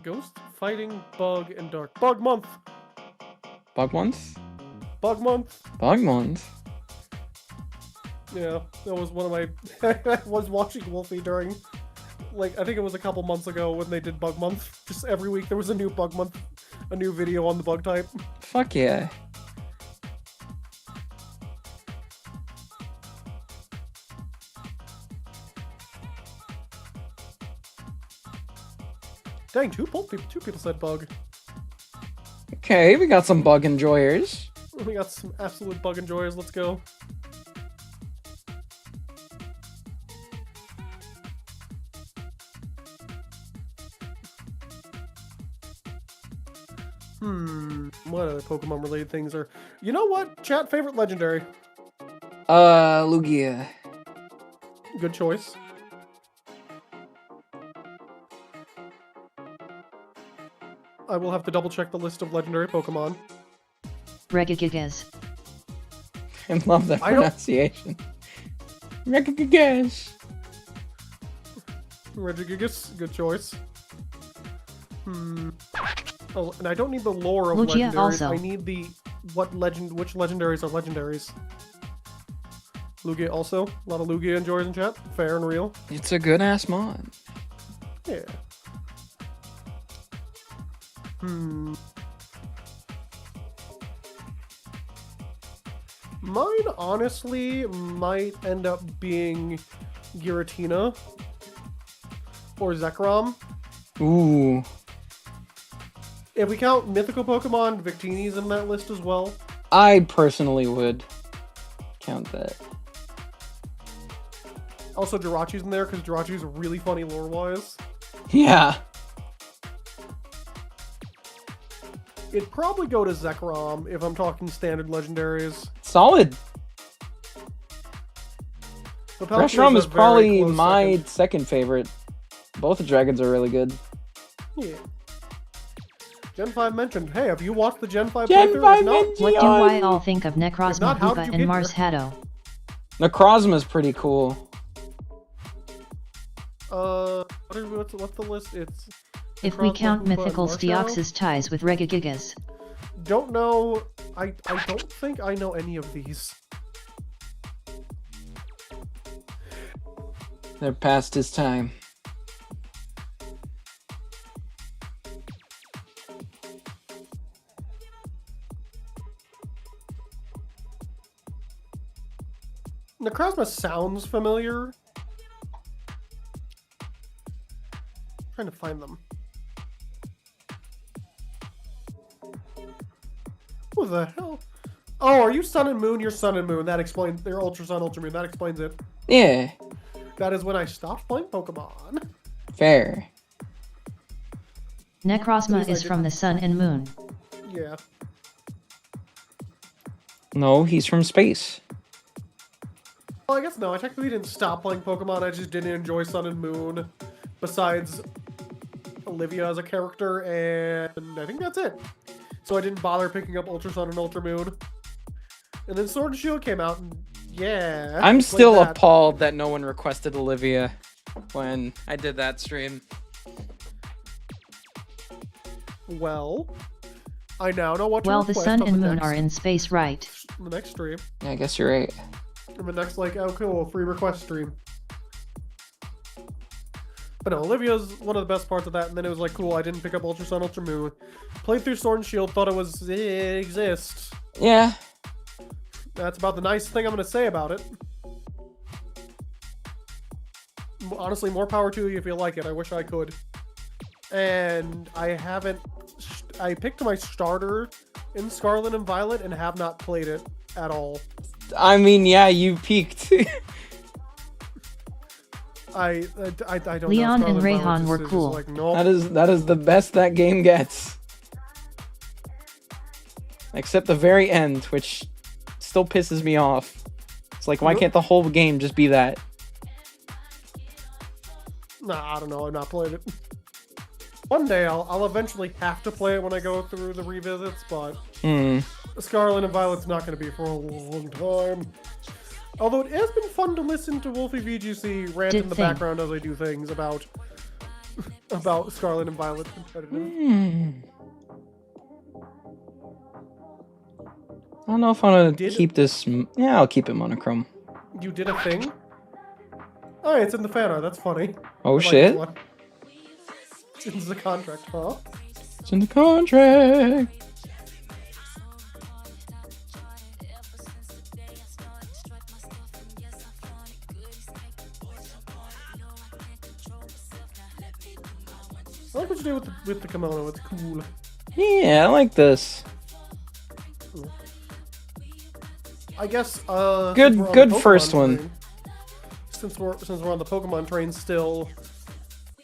Ghost, Fighting, Bug, and Dark. Bug month. Bug month? Bug month. Bug month? Yeah, that was one of my... I was watching Wolfie during... Like, I think it was a couple months ago when they did Bug Month. Just every week there was a new Bug Month, a new video on the bug type. Fuck yeah. Dang, two people said Bug. Okay, we got some bug enjoyers. We got some absolute Bug enjoyers, let's go. What other Pokemon related things are... You know what? Chat, favorite legendary. Lugia. Good choice. I will have to double check the list of legendary Pokemon. Regigigas. I love that I don't- pronunciation. Regigigas. Regigigas, good choice. Oh, and I don't need the lore of Lugia legendaries. also. I need the which legendaries are legendaries. Lugia also. A lot of Lugia enjoyers in chat. Fair and real. It's a good ass mod. Yeah. Mine honestly might end up being Giratina or Zekrom. Ooh. If we count mythical Pokemon, Victini's in that list as well. I personally would count that. Also, Jirachi's in there because Jirachi's really funny lore-wise. Yeah. It'd probably go to Zekrom if I'm talking standard legendaries. Solid. But Palkia Reshiram a is very probably close my second. second favorite. Both the dragons are really good. Yeah. Gen 5 mentioned. Hey, have you watched the Gen 5 Gen playthrough? 5 If not, mentioned. What do I all think of If not, Necrozma, how did Hoopa, you and get Mars here? Haddo? Necrozma's pretty cool. what's the list? It's If we Necrozma, count Hoopa, and mythical Marshall? Steox's ties with Regigigas. Don't know. I don't think I know any of these. They're past his time. Necrozma sounds familiar. Trying to find them. What the hell? Oh, are you Sun and Moon? You're Sun and Moon. That explains. They're Ultra Sun, Ultra Moon. That explains it. Yeah. That is when I stopped playing Pokemon. Fair. Necrozma is from the Sun and Moon. Yeah. No, he's from space. Well, I guess no. I technically didn't stop playing Pokemon. I just didn't enjoy Sun and Moon. Besides Olivia as a character, and I think that's it. So I didn't bother picking up Ultra Sun and Ultra Moon. And then Sword and Shield came out, and yeah. I'm played still that. appalled that no one requested Olivia when I did that stream. Well, I now know what to Well, the request Sun on and the Moon next, are in space, right? the next stream. Yeah, I guess you're right. In the next, like, oh cool, free request stream. But no, Olivia's one of the best parts of that, and then it was like, cool, I didn't pick up Ultra Sun, Ultra Moon. Played through Sword and Shield, thought it exists. Yeah. That's about the nice thing I'm going to say about it. Honestly, more power to you if you like it. I wish I could. And I haven't... I picked my starter in Scarlet and Violet and have not played it at all. I mean, yeah, you peaked. I don't Leon know. and Scarlet Rayhan Violet were is cool. Like, nope. that is the best that game gets. Except the very end, which still pisses me off. It's like, why can't the whole game just be that? Nah, I don't know. I've not played it. One day I'll eventually have to play it when I go through the revisits, but Scarlet and Violet's not going to be for a long time. Although it has been fun to listen to Wolfie VGC rant in the background as I do things about Scarlet and Violet competitive. I don't know if I want to keep this... Yeah, I'll keep it monochrome. You did a thing? Oh, it's in the fan art. That's funny. Oh, I like shit. this one. It's in the contract, huh? It's in the contract. I like what you do with the kimono. It's cool. Yeah, I like this. I guess Good first one. Since we're on the Pokemon train still.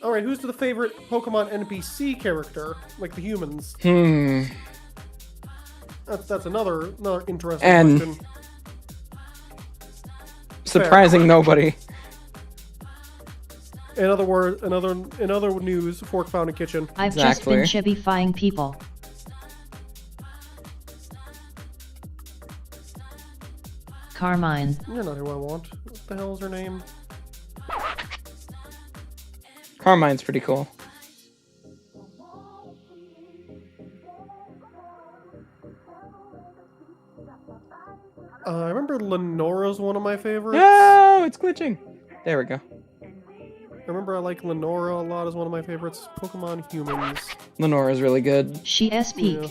All right, who's the favorite Pokemon NPC character, like the humans? That's another interesting question. Surprising nobody. In other words, in other news, Fork found a kitchen. I've just been chibifying people. Carmine. You're not who I want. What the hell is her name? Carmine's pretty cool. I remember Lenora's one of my favorites. Oh, it's glitching. There we go. I remember I like Lenora a lot as one of my favorites. Pokemon humans. Lenora's really good. She peak. Yeah.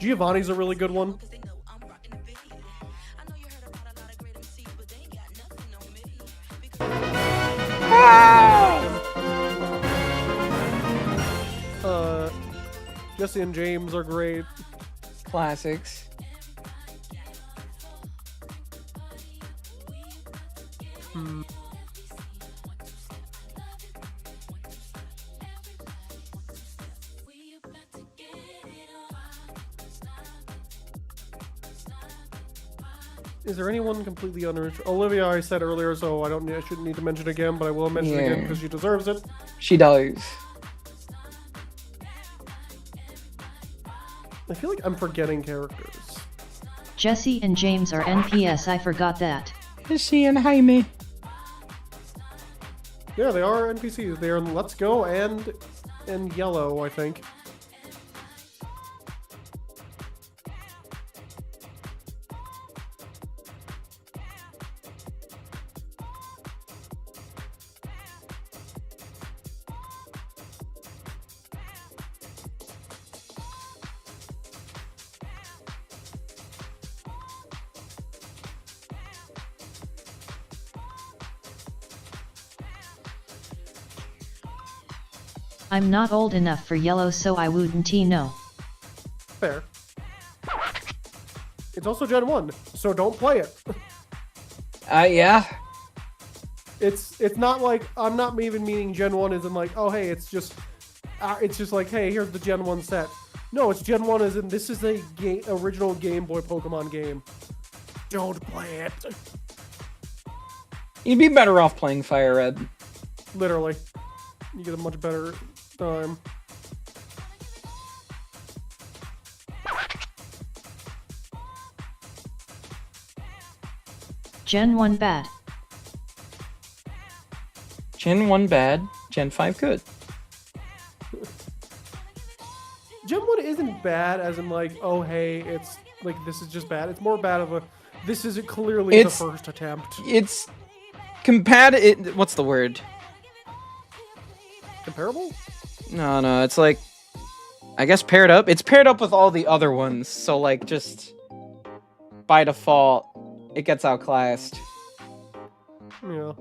Giovanni's a really good one. Jesse and James are great. Classics. Is there anyone completely uninterested? Olivia, I said earlier, so I shouldn't need to mention again, but I will mention again because she deserves it. She does. I feel like I'm forgetting characters. Jesse and James are NPS, I forgot that. Jesse and Jaime. Yeah, they are NPCs. They are in Let's Go and Yellow, I think. I'm not old enough for yellow, so I wouldn't know. Fair. It's also Gen 1, so don't play it. Yeah. It's not like, I'm not even meaning Gen 1 as in like, oh hey, it's just like, hey, here's the Gen 1 set. No, it's Gen 1 as in, this is a original Game Boy Pokemon game. Don't play it. You'd be better off playing Fire Red. Literally. You get a much better time. Gen 1 bad. Gen 1 bad, Gen 5 good. Gen 1 isn't bad as in like, oh hey, it's like, this is just bad. It's more bad of a, this is clearly the first attempt. It's what's the word? Comparable? No, it's like, I guess paired up. It's paired up with all the other ones, so like just by default, it gets outclassed. Yeah.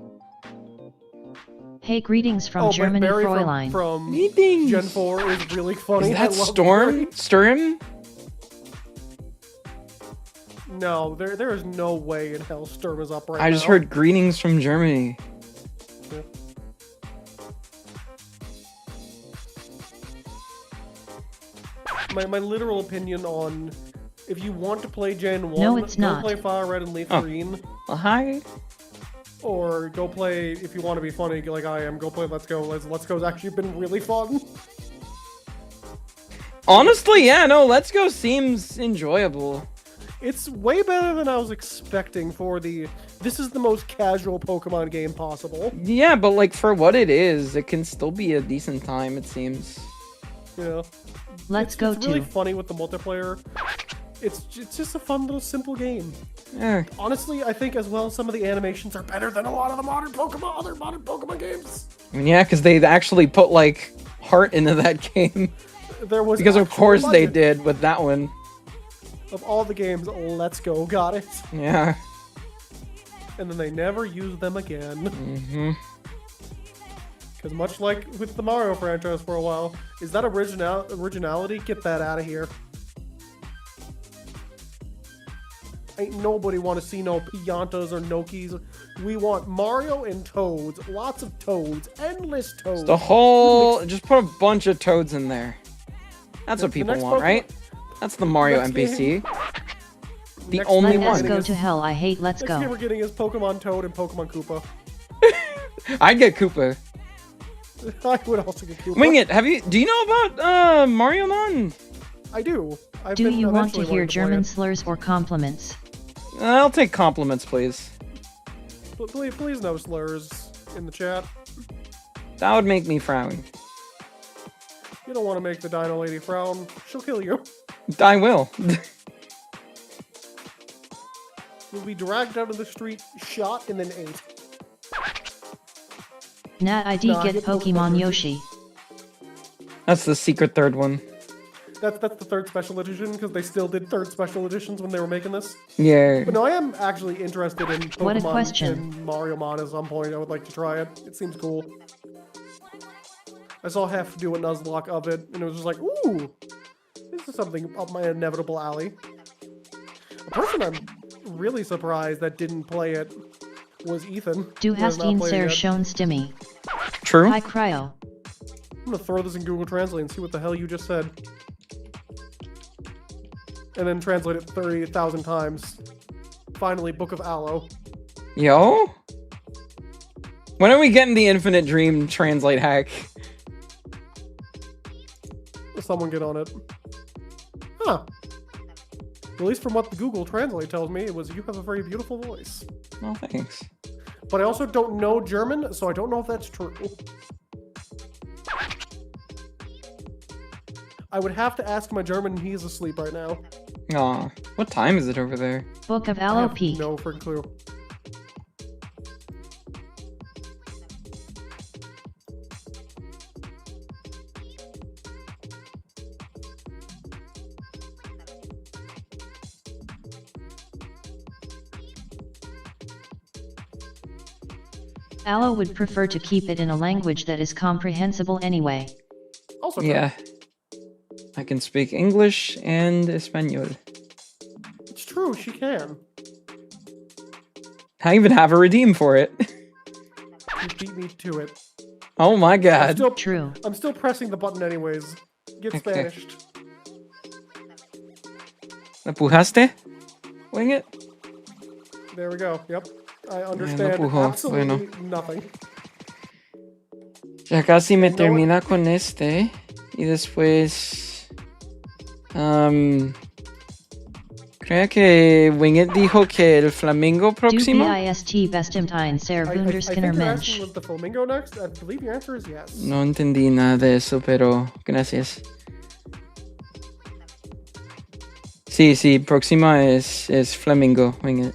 Hey, greetings from Germany, Barry Fräulein. from Greetings. Gen 4 is really funny. Is that I love Storm? Sturm? No, there is no way in hell Sturm is up right now. I just heard greetings from Germany. Yeah. My literal opinion on, if you want to play Gen 1, No, it's go not. play Fire Red and Leaf Green. Well, hi. Or go play, if you want to be funny like I am, go play Let's Go. Let's Go's actually been really fun. Honestly, yeah, no, Let's Go seems enjoyable. It's way better than I was expecting for this is the most casual Pokemon game possible. Yeah, but like for what it is, it can still be a decent time, it seems. Yeah. Let's go It's really to. funny with the multiplayer. It's just a fun little simple game. Yeah. Honestly, I think as well some of the animations are better than a lot of the other modern Pokemon games. I mean, yeah, because they actually put like heart into that game. There was Because of actual course they budget. did with that one. Of all the games, Let's Go got it. Yeah. And then they never used them again. Mm-hmm. Because much like with the Mario franchise for a while, is that originality? Get that out of here. Ain't nobody want to see no Piantas or Nokis. We want Mario and Toads. Lots of Toads. Endless Toads. The whole... Just put a bunch of toads in there. That's what people want, right? That's the Mario Next NPC. game- The Next only game Let's one. go to hell, I hate Let's Next game go. we're getting is Pokemon Toad and Pokemon Koopa. I'd get Koopa. I would also get Koopa. Wing it. Do you know about Mario Mon? I do. I've Do been you want to eventually hear wanting play German it. slurs or compliments? I'll take compliments, please. Please no slurs in the chat. That would make me frown. You don't want to make the Dino Lady frown. She'll kill you. I will. You'll be dragged out of the street, shot, and then ate. Nah, I Nah, get get Pokemon Pokemon. Yoshi. That's the secret third one. That's the third special edition, because they still did third special editions when they were making this. Yeah. But no, I am actually interested in Pokemon What a question. and Mario Mon at some point. I would like to try it. It seems cool. I saw Hef do a Nuzlocke of it, and it was just like, ooh! This is something up my inevitable alley. A person I'm really surprised that didn't play it was Ethan. Du who has hast not ihn played it sehr yet. schön Stimmy. True. Hi Cryo. I'm gonna throw this in Google Translate and see what the hell you just said. And then translate it 30,000 times. Finally, Book of Aloe. Yo? When are we getting the Infinite Dream translate hack? Someone get on it. Huh. At least from what the Google Translate tells me, it was, you have a very beautiful voice. Oh, thanks. But I also don't know German, so I don't know if that's true. I would have to ask my German, and he's asleep right now. Aw, what time is it over there? Book of I Aloe have Peak. no freaking clue. Aloe would prefer to keep it in a language that is comprehensible anyway. Also true. Yeah. I can speak English and Espanol. It's true, she can. I even have a redeem for it. You beat me to it. Oh my god. True. I'm still pressing the button anyways. Get Okay. Spanished. ¿Me pujaste? Wing it? There we go. Yep. I understand empujó. absolutely nothing. Ya casi me No. termina con este. Y después... creo que Wingit dijo que el flamingo Du próximo. bist bestimtine ser I think wunderskinner you're Mensch. asking was the flamingo next? I believe your answer is yes. No entendí nada de eso, pero gracias. Sí, sí, próxima es flamingo, Wingit.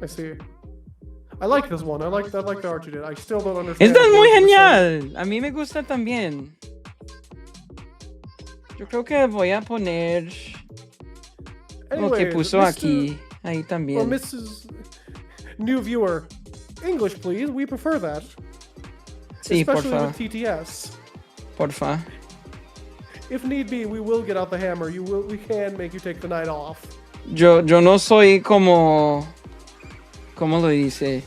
I see. I like this one. I like the art you did. I still don't understand. Esta es muy what you're saying. genial. A mí me gusta también. Yo creo que voy a poner lo que Anyways, puso Mr. aquí. Ahí Well, también. Mrs. New Viewer, English, please. We prefer that. Sí, Especially porfa. with TTS. Porfa. If need be, we will get out the hammer. We can make you take the night off. Yo no soy como... ¿Cómo lo dice?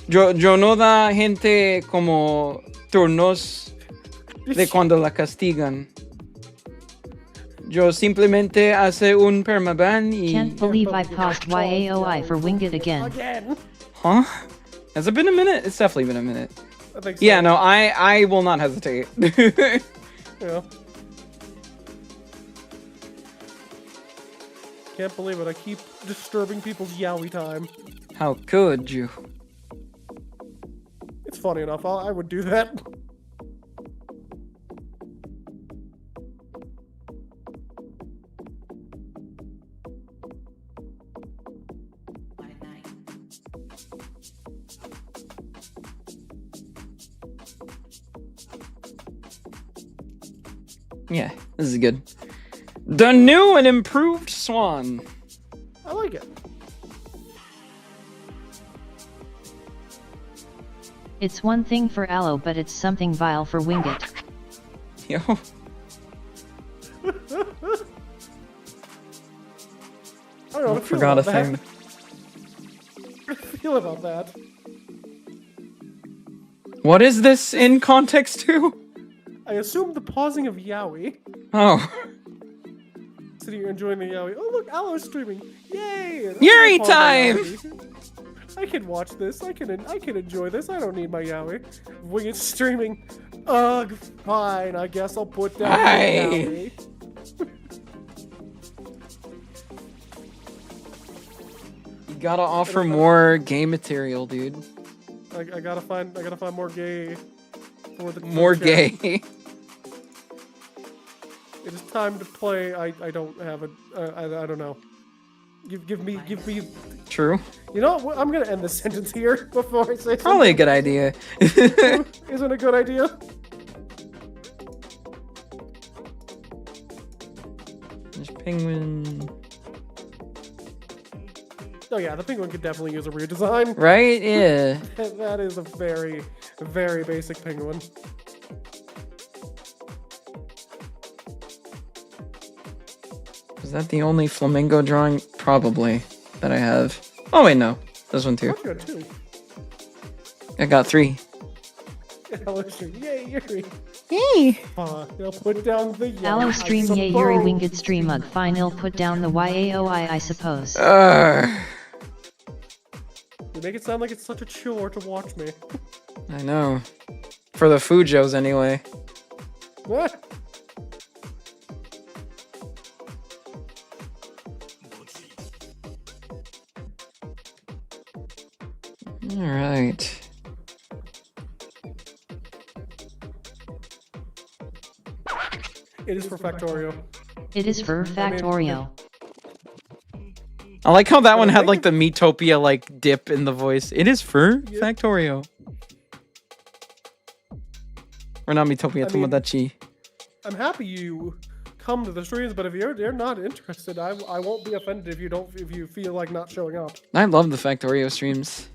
Yo no da gente como turnos de cuando la castigan. Yo simplemente hace un permaban y... Can't believe I paused YAOI for Wingit again. Again. Huh? Has it been a minute? It's definitely been a minute. I think so. Yeah, no, I will not hesitate. Yeah. Can't believe it. I keep disturbing people's yaoi time. How could you? It's funny enough. I would do that. Yeah, this is good. The new and improved Swan. I like it. It's one thing for Aloe, but it's something vile for Wingit. Yo. I don't know. I forgot a thing. How do you feel about that? What is this in context to? I assume the pausing of yaoi. Oh. Sitting here enjoying the yaoi. Oh look, Aloe's streaming. Yay! Yuri Pause my time! yaoi. I can watch this. I can enjoy this. I don't need my yaoi. Wingit's streaming. Ugh, fine. I guess I'll put down my Hi. yaoi. You gotta offer more game material, dude. I gotta find more gay. For the More chat. gay. It is time to play. I don't have a. I don't know. Give me. True. You know what? I'm gonna end this sentence here before I say Probably a something. good idea. Isn't a good idea. There's penguin. Oh yeah, the penguin could definitely use a redesign. Right? Yeah. That is a very, very basic penguin. Is that the only flamingo drawing? Probably. That I have. Oh, wait, no. This one too. I got 2. I got 3. Yay, Yuri. Yay! He'll put down the Allo stream yay Yuri winged stream ugh fine he'll put down the YAOI I suppose. You make it sound like it's such a chore to watch me. I know. For the Fujos, anyway. What? Alright. It is for Factorio. It is for Factorio. I like how that one had like the Metopia like dip in the voice. It is for Factorio. Or not Metopia, Tomodachi. I'm happy you come to the streams, but if you're not interested, I won't be offended if you feel like not showing up. I love the Factorio streams.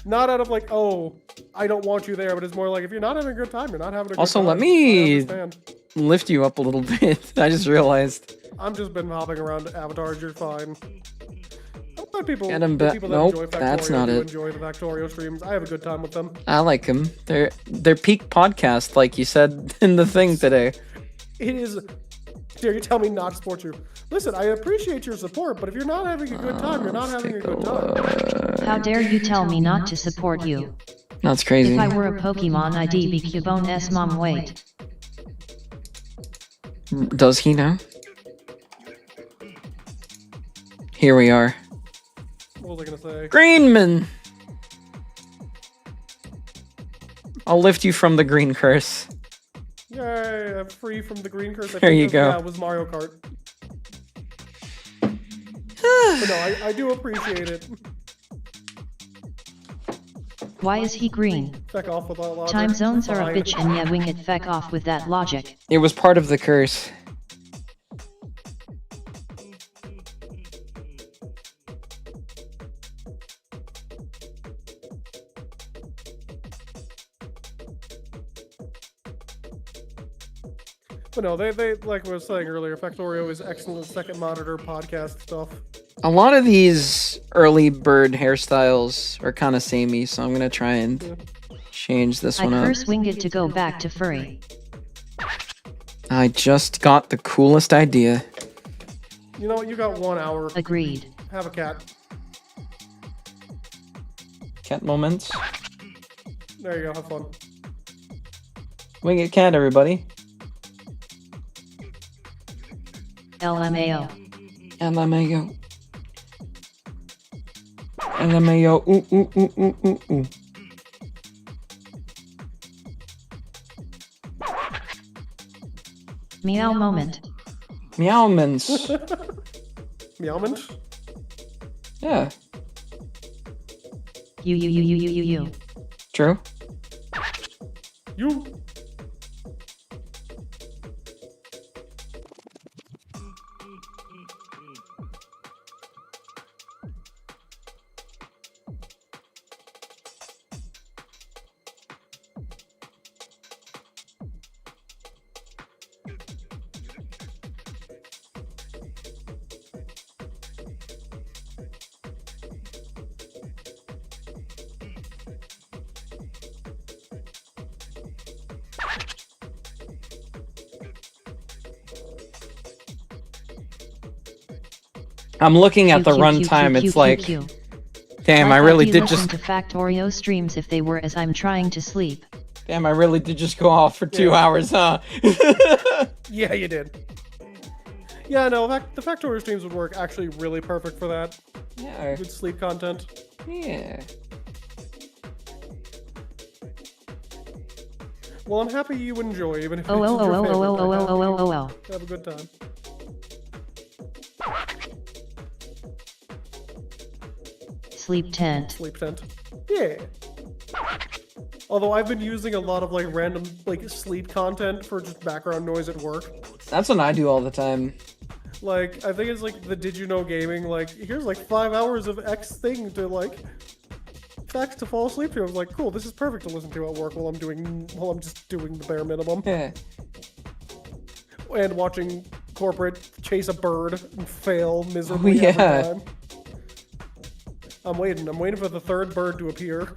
Not out of like, oh, I don't want you there, but it's more like if you're not having a good time, you're not having a good time. Also, let me I understand. lift you up a little bit. I just realized. I'm just been hopping around avatars. You're fine. I'm glad people, Get 'em the people that nope, enjoy Factorio that's not do it. enjoy the Factorio streams. I have a good time with them. I like them. They're peak podcast, like you said in the thing today. It is. Dare you tell me not to support you? Listen, I appreciate your support, but if you're not having a good time, you're not having a good time. How dare you tell me not to support you? That's crazy. If I were a Pokemon I'd be 𝙔𝙊𝙐𝙍 mom wait. Does he now? Here we are. What was I gonna say? Greenman! I'll lift you from the green curse. Yay, I'm free from the green curse. There you go. Yeah, it was Mario Kart. But no, I do appreciate it. Why is he green? Feck off with that logic. Time zones are a Fine. bitch and yeah wing it feck off with that logic. It was part of the curse. But no, they like I was saying earlier, Factorio is excellent second monitor podcast stuff. A lot of these early bird hairstyles are kind of samey, so I'm gonna try and change this I one up. curse winged to go back to furry. I just got the coolest idea. You know what? You got 1 hour. Agreed. Have a cat. Cat moments. There you go. Have fun. Wing it cat, everybody. LMAO. LMAO. LMAO. Ooh, ooh, ooh, ooh, ooh, ooh. Meow moment. Meowmans. Meowman? Yeah, You. true. You. I'm looking at the runtime. It's like, damn, I really did listen just. to Factorio streams if they were as I'm trying to sleep. Damn, I really did just go off for 2 hours, huh? Yeah, you did. Yeah, no, the Factorio streams would work actually really perfect for that. Yeah. Good sleep content. Yeah. Well, I'm happy you enjoy, even if it's Oh. your favorite. Have a good time. Sleep tent. Sleep tent. Yeah. Although I've been using a lot of like random like sleep content for just background noise at work. That's what I do all the time. Like I think it's like the Did You Know Gaming. Like here's like 5 hours of X thing to like facts to fall asleep to. I was like, cool, this is perfect to listen to at work while I'm just doing the bare minimum Yeah. and watching corporate chase a bird and fail miserably yeah. every time. I'm waiting for the third bird to appear.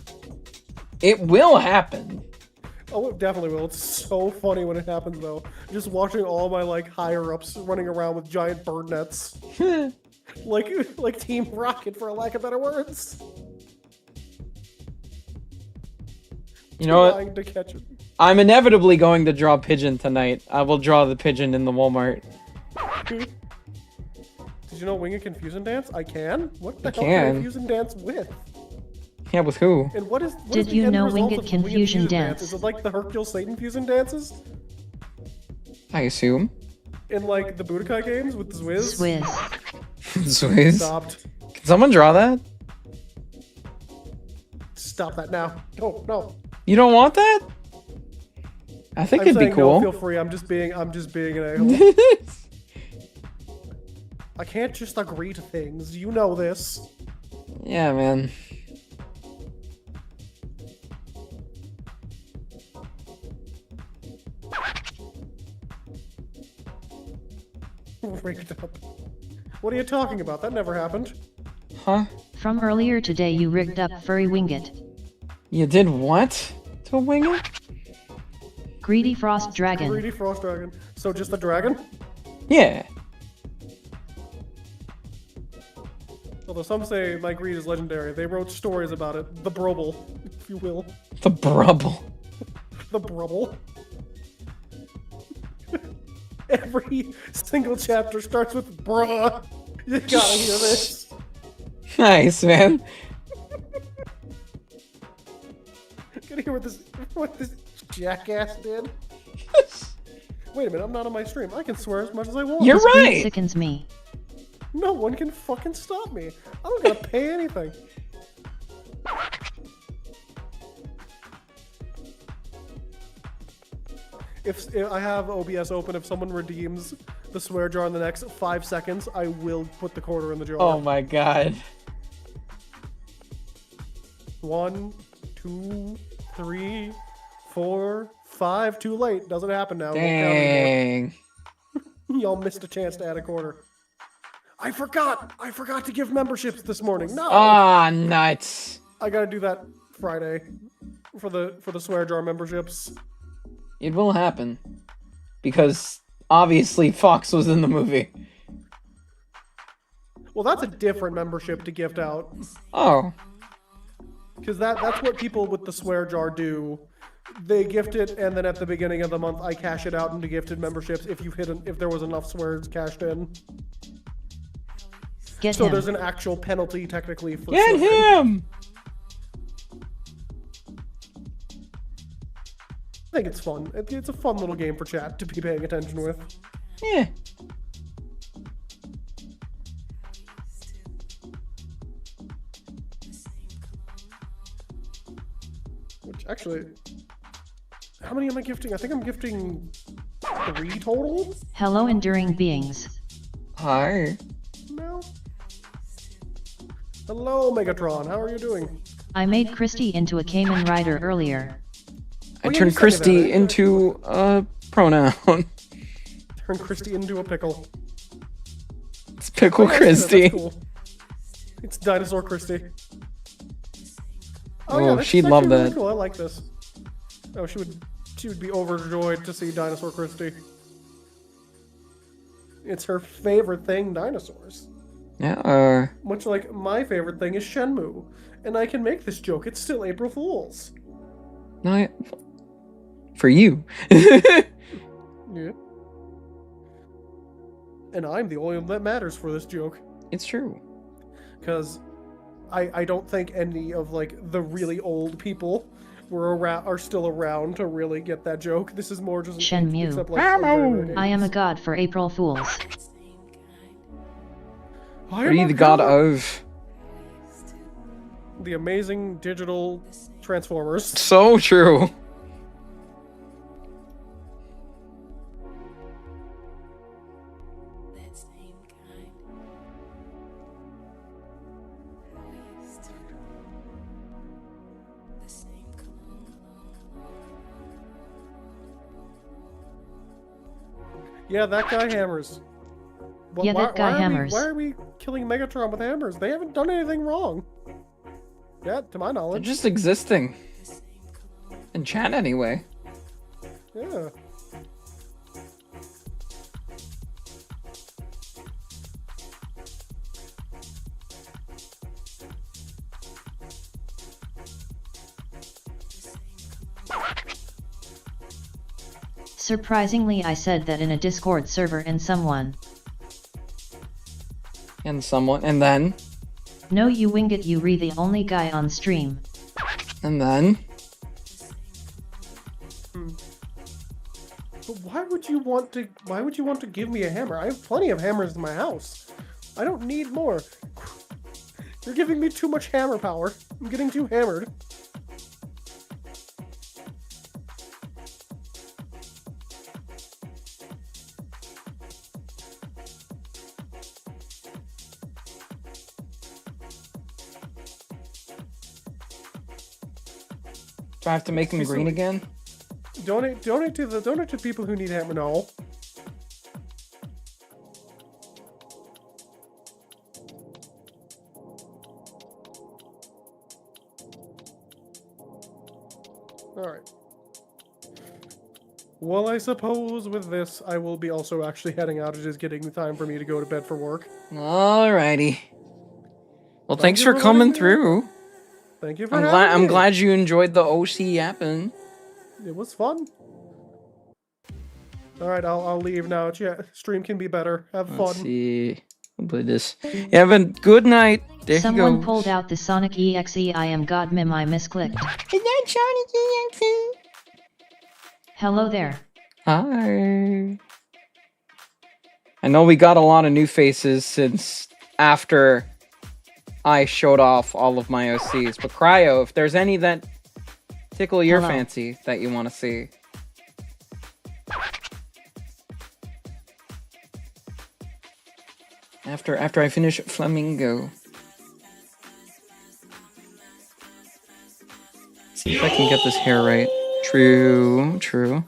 It will happen. Oh, it definitely will. It's so funny when it happens, though. Just watching all my, like, higher-ups running around with giant bird nets. like Team Rocket, for lack of better words. You know what? Trying to catch it. I'm inevitably going to draw pigeon tonight. I will draw the pigeon in the Walmart. Did you know Winged Confusion Dance? I can? What the hell can. can I Confusion Dance with? Yeah, with who? And what is Did the you end know result Winged of Confusion Dance? Is it like the Hercule Satan Fusion dances? I assume. In like the Budokai games with the Swizz? Swizz. Stopped. Can someone draw that? Stop that now. No. You don't want that? I think it'd be cool. No, feel free. I'm just being an a-hole. I can't just agree to things. You know this. Yeah, man. Rigged up. What are you talking about? That never happened. Huh? From earlier today you rigged up furry Winged. You did what to wing it? Greedy Frost Dragon. Greedy Frost Dragon. So just a dragon? Yeah. Although some say my greed is legendary. They wrote stories about it. The Brubble, if you will. The Brubble. The Brubble. Every single chapter starts with bruh. You gotta hear this. Nice, man. Gotta hear what this jackass did. Wait a minute, I'm not on my stream. I can swear as much as I want. You're This greed right. sickens me. No one can fucking stop me. I don't gotta pay anything. If I have OBS open, if someone redeems the swear jar in the next 5 seconds, I will put the quarter in the jar. Oh my god. 1, 2, 3, 4, 5. Too late. Doesn't happen now. Won't count anymore. Dang. Y'all missed a chance to add a quarter. I forgot to give memberships this morning. No. Ah, nuts. I gotta do that Friday for the swear jar memberships. It will happen. Because obviously Fox was in the movie. Well, that's a different membership to gift out. Oh. Because that's what people with the swear jar do. They gift it, and then at the beginning of the month, I cash it out into gifted memberships if there was enough swears cashed in. Get So him. there's an actual penalty technically for Get swearing. him! I think it's fun. It's a fun little game for chat to be paying attention with. Yeah. Which actually, how many am I gifting? I think I'm gifting 3 total. Hello enduring beings. Hi. No. Hello, Megatron. How are you doing? I made Christy into a Cayman rider earlier. I Oh, yeah, turned you sent me Christy that. into a pronoun. Turn Christy into a pickle. It's Pickle Oh, yeah, Christy. that's cool. It's Dinosaur Christy. Oh, that's she'd actually love really that. Cool. I like this. Oh, she would be overjoyed to see Dinosaur Christy. It's her favorite thing, dinosaurs. Yeah, Much like my favorite thing is Shenmue. And I can make this joke, it's still April Fool's. no, for you. Yeah. And I'm the only one that matters for this joke. It's true. Because I don't think any of like the really old people are still around to really get that joke. This is more just Shenmue. except, like, a very, very I am a god for April Fools. I Are am you a the god of? the amazing digital Transformers. So true. Yeah, that guy hammers. Yeah, that guy hammers. Why are we killing Megatron with hammers? They haven't done anything wrong. Yeah, to my They're knowledge. just existing. In chat anyway. Yeah. Surprisingly, I said that in a Discord server and someone. And someone, and then, No, you wing it, you re the only guy on stream. and then. But why would you want to give me a hammer? I have plenty of hammers in my house. I don't need more. You're giving me too much hammer power. I'm getting too hammered. Do I have to make him green again? Donate to people who need hammer. No. Alright. Well, I suppose with this, I will be also actually heading out. It is getting the time for me to go to bed for work. Alrighty. Well, thanks you for for coming letting me through. Thank you for I'm having me. glad you enjoyed the OC Yapping. It was fun. Alright, I'll leave now. Yeah, stream can be better. Have fun. Let's see. I'll play this. Yeah, have a good night. There Someone you go. pulled out the Sonic EXE. I am God Mim. I misclicked. Is that Sonic EXE? Hello there. Hi. I know we got a lot of new faces since after I showed off all of my OCs, but Cryo, if there's any that tickle your Hello. fancy that you want to see. After I finish Flamingo. See if I can get this hair right. True, true.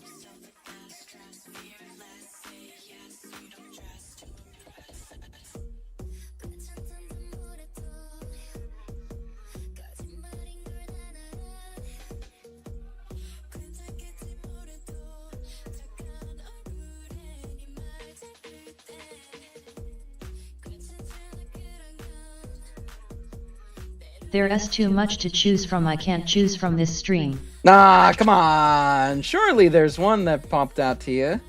There's too much to choose from. I can't choose from this stream. Nah, come on. Surely there's one that popped out to you.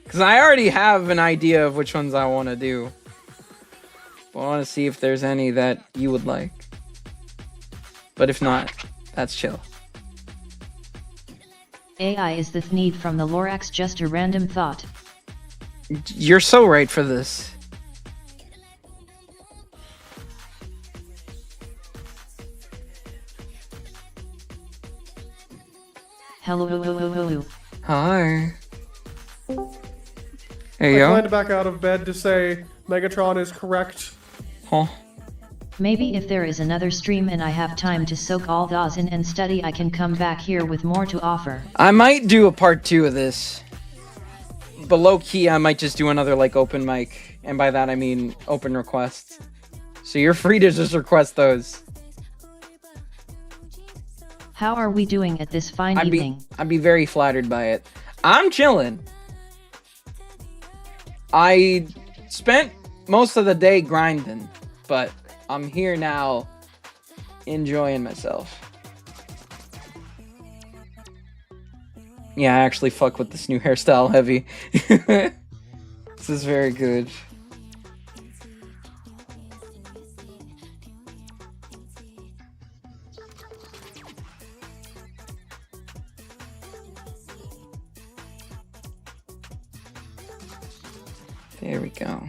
Because I already have an idea of which ones I want to do. But I want to see if there's any that you would like. But if not, that's chill. AI is the need from the Lorax. Just a random thought. You're so right for this. Hello. Hi. Hey, I yo. climbed back out of bed to say Megatron is correct. Huh. Maybe if there is another stream and I have time to soak all those in and study, I can come back here with more to offer. I might do a part 2 of this. But low key, I might just do another like open mic. And by that I mean open requests. So you're free to just request those. How are we doing at this fine evening? I'd be very flattered by it. I'm chilling. I spent most of the day grinding, but I'm here now enjoying myself. Yeah, I actually fuck with this new hairstyle heavy. This is very good. There we go.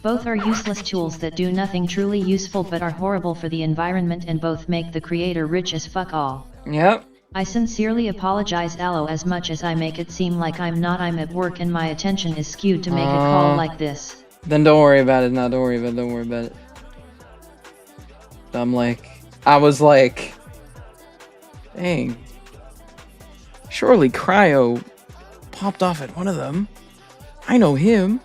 Both are useless tools that do nothing truly useful but are horrible for the environment, and both make the creator rich as fuck all. Yep. I sincerely apologize, Aloe, as much as I make it seem like I'm not. I'm at work and my attention is skewed to make a call like this. Then don't worry about it. No, don't worry about it. Don't worry about it. I was like, dang, surely Cryo popped off at one of them. I know him.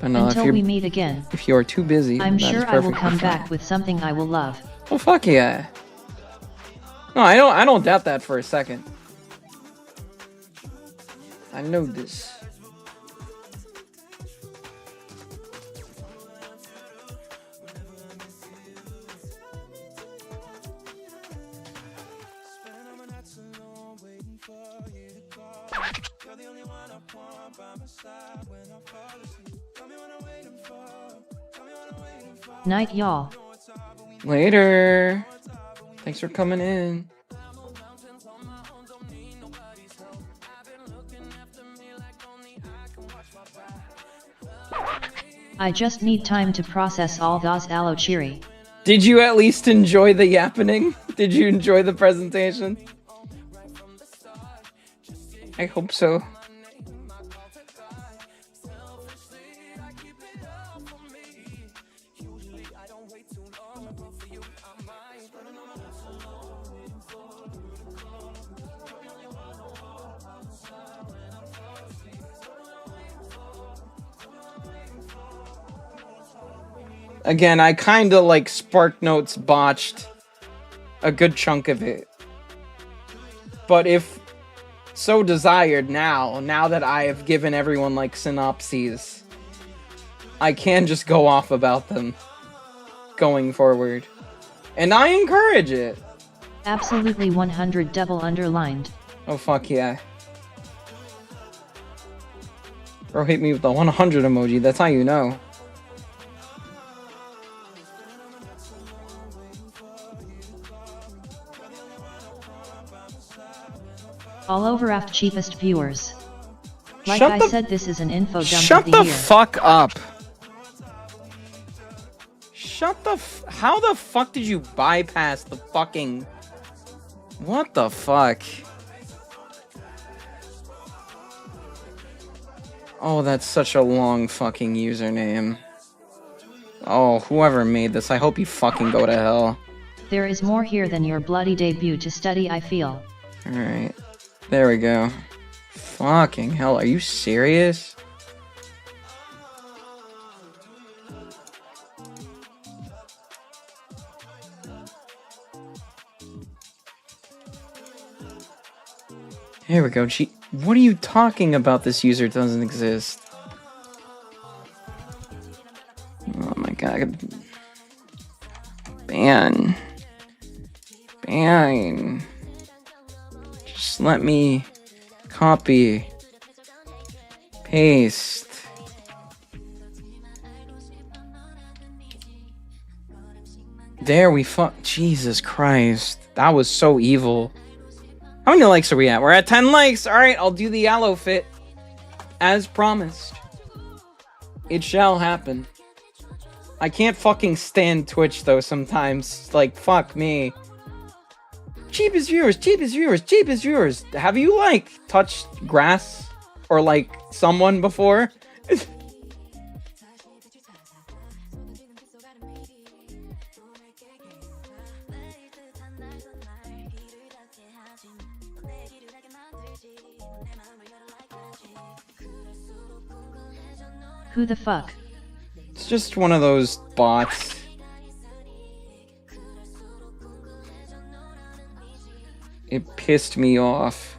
But no, Until we meet again. if you are too busy, I'm that is sure I will perfectly come fine. back with something I will love. Oh fuck yeah. No, I don't doubt that for a second. I know this. Night, y'all. Later. Thanks for coming in. I just need time to process all those 𝙁𝙍𝙬𝙊𝙍. Did you at least enjoy the yapping? Did you enjoy the presentation? I hope so. Again, I kinda like Spark Notes botched a good chunk of it. But if so desired now that I have given everyone like synopses, I can just go off about them going forward. And I encourage it. Absolutely 100 double underlined. Oh fuck yeah. Bro hit me with the 100 emoji, that's how you know. All over after cheapest viewers. Like Shut I the- said, this is an info dump Shut of the the year. fuck up. Shut the how the fuck did you bypass the fucking... What the fuck? Oh, that's such a long fucking username. Oh, whoever made this, I hope you fucking go to hell. There is more here than your bloody debut to study, I feel. Alright. There we go. Fucking hell, are you serious? Here we go. What are you talking about? This user doesn't exist. Oh my god. Ban. Just let me copy. Paste. There we Jesus Christ. That was so evil. How many likes are we at? We're at 10 likes. Alright, I'll do the aloe fit. As promised. It shall happen. I can't fucking stand Twitch though sometimes. Like, fuck me. Cheapest viewers, cheapest viewers, cheapest viewers. Have you, like, touched grass? Or, like, someone before? Who the fuck? It's just one of those bots. It pissed me off.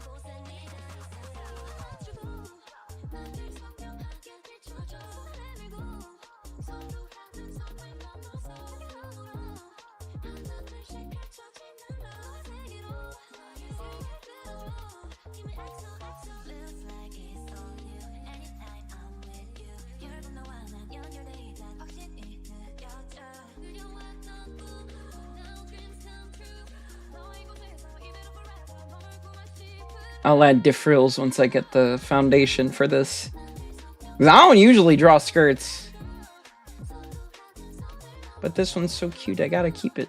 I'll add diff frills once I get the foundation for this. 'Cause I don't usually draw skirts. But this one's so cute, I gotta keep it.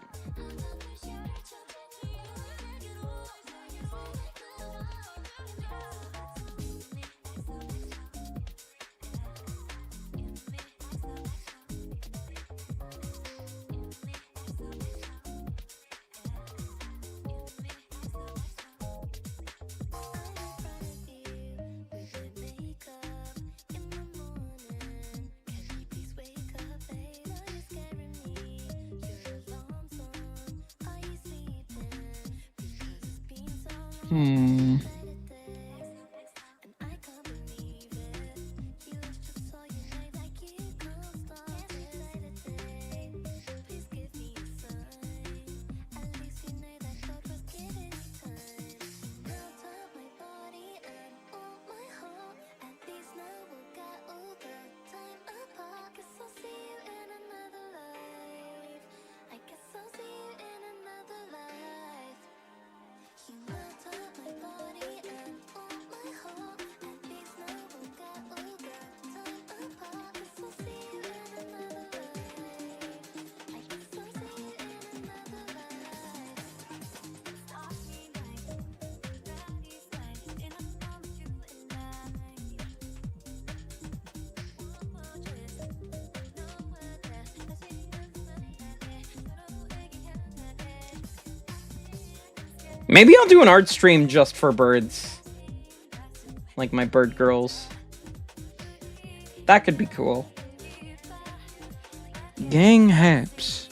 Maybe I'll do an art stream just for birds. Like my bird girls. That could be cool. Gang Haps.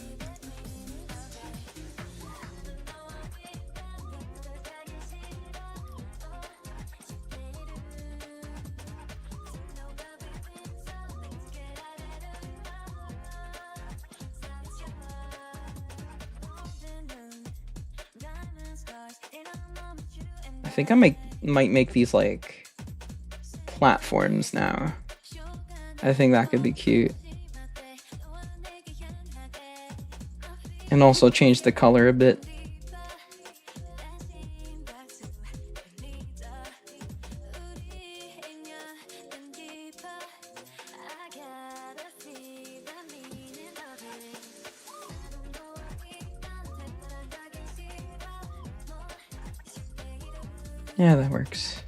I think I might make these like platforms now. I think that could be cute. And also change the color a bit. Yeah, that works.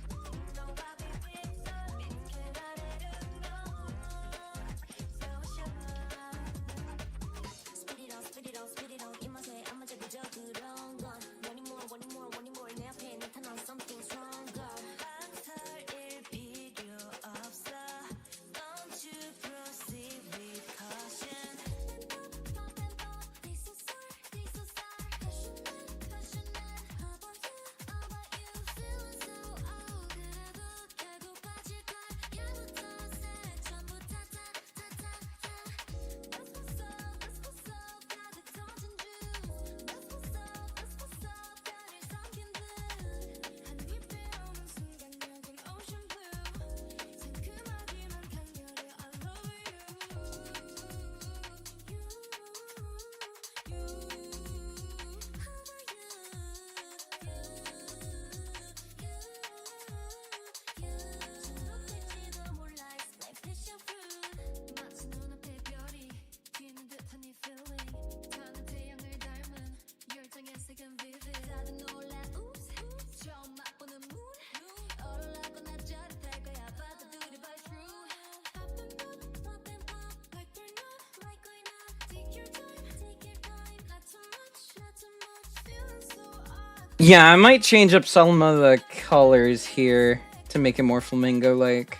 Yeah, I might change up some of the colors here to make it more flamingo-like.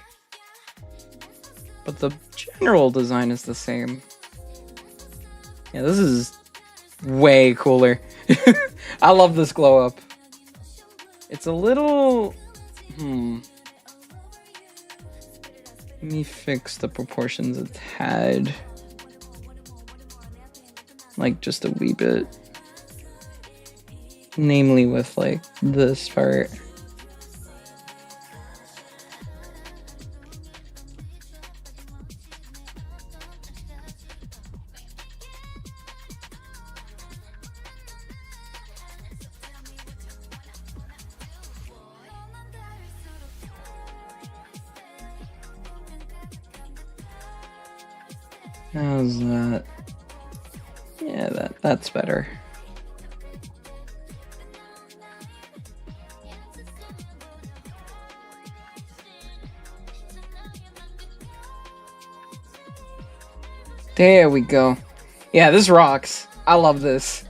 But the general design is the same. Yeah, this is way cooler. I love this glow up. It's a little... Let me fix the proportions a tad. Like, just a wee bit. Namely with, like, this part. How's that? Yeah, that's better. There we go. Yeah, this rocks. I love this.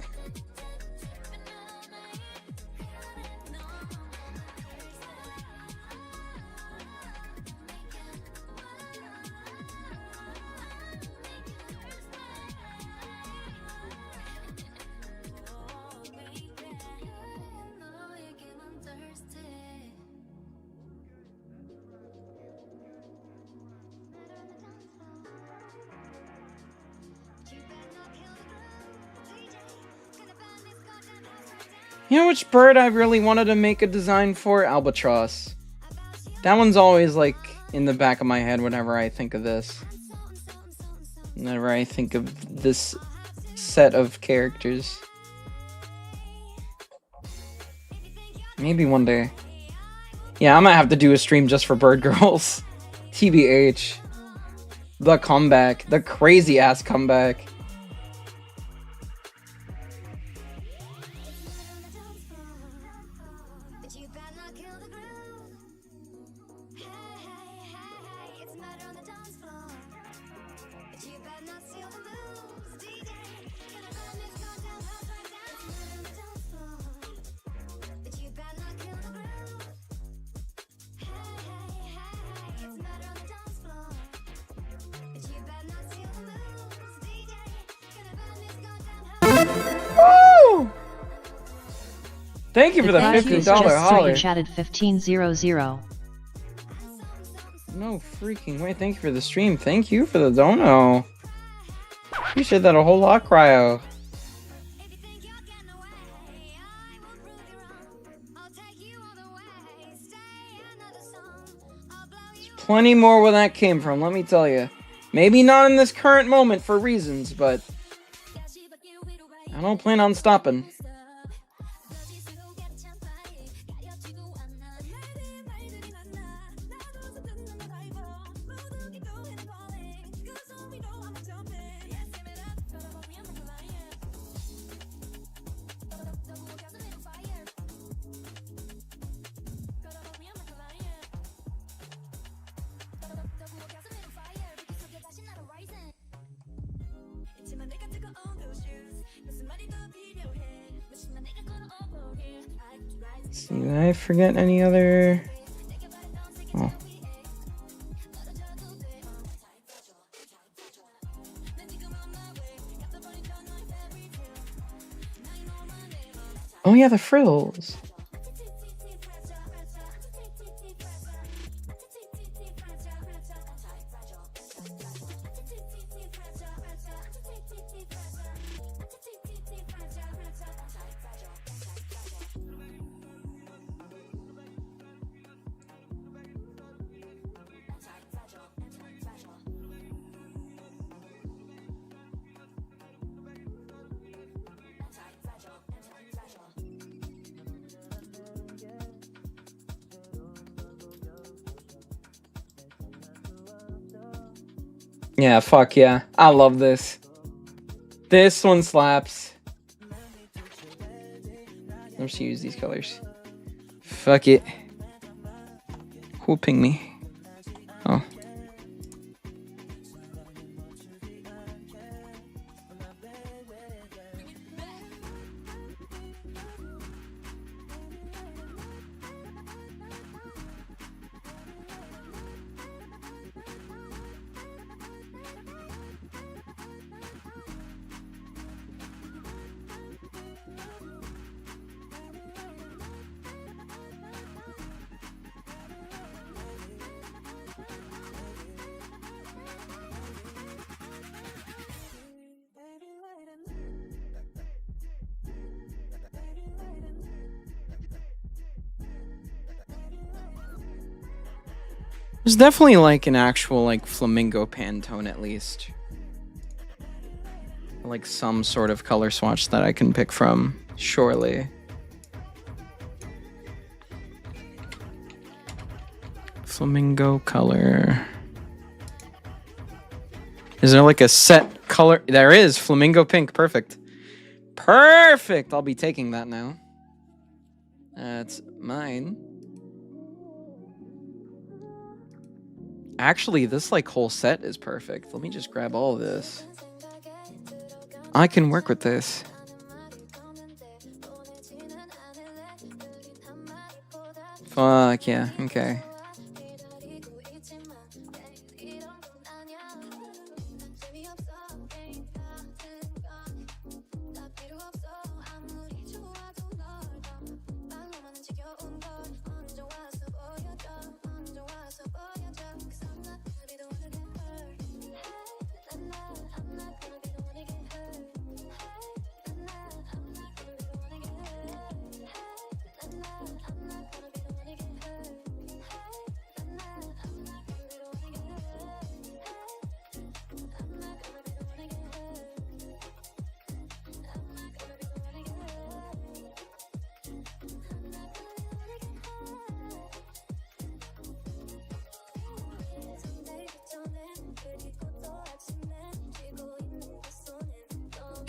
You know which bird I really wanted to make a design for? Albatross. That one's always like in the back of my head whenever I think of this. Whenever I think of this set of characters. Maybe one day. Yeah, I might have to do a stream just for bird girls. TBH. The comeback. The crazy ass comeback. Thank you for the $50 holler. You chatted 1500. No freaking way. Thank you for the stream. Thank you for the dono. Appreciate that a whole lot, Cryo. There's plenty more where that came from, let me tell you. Maybe not in this current moment for reasons, but I don't plan on stopping. Did I forget any other? Oh. Oh yeah, the frills. Yeah, fuck yeah. I love this. This one slaps. I'm just use these colors. Fuck it. Who'll ping me? Oh. There's definitely like an actual like flamingo Pantone at least. Like some sort of color swatch that I can pick from, surely. Flamingo color. Is there like a set color? There is, flamingo pink, perfect. Perfect! I'll be taking that now. That's mine. Actually, this like whole set is perfect. Let me just grab all of this. I can work with this. Fuck yeah, okay.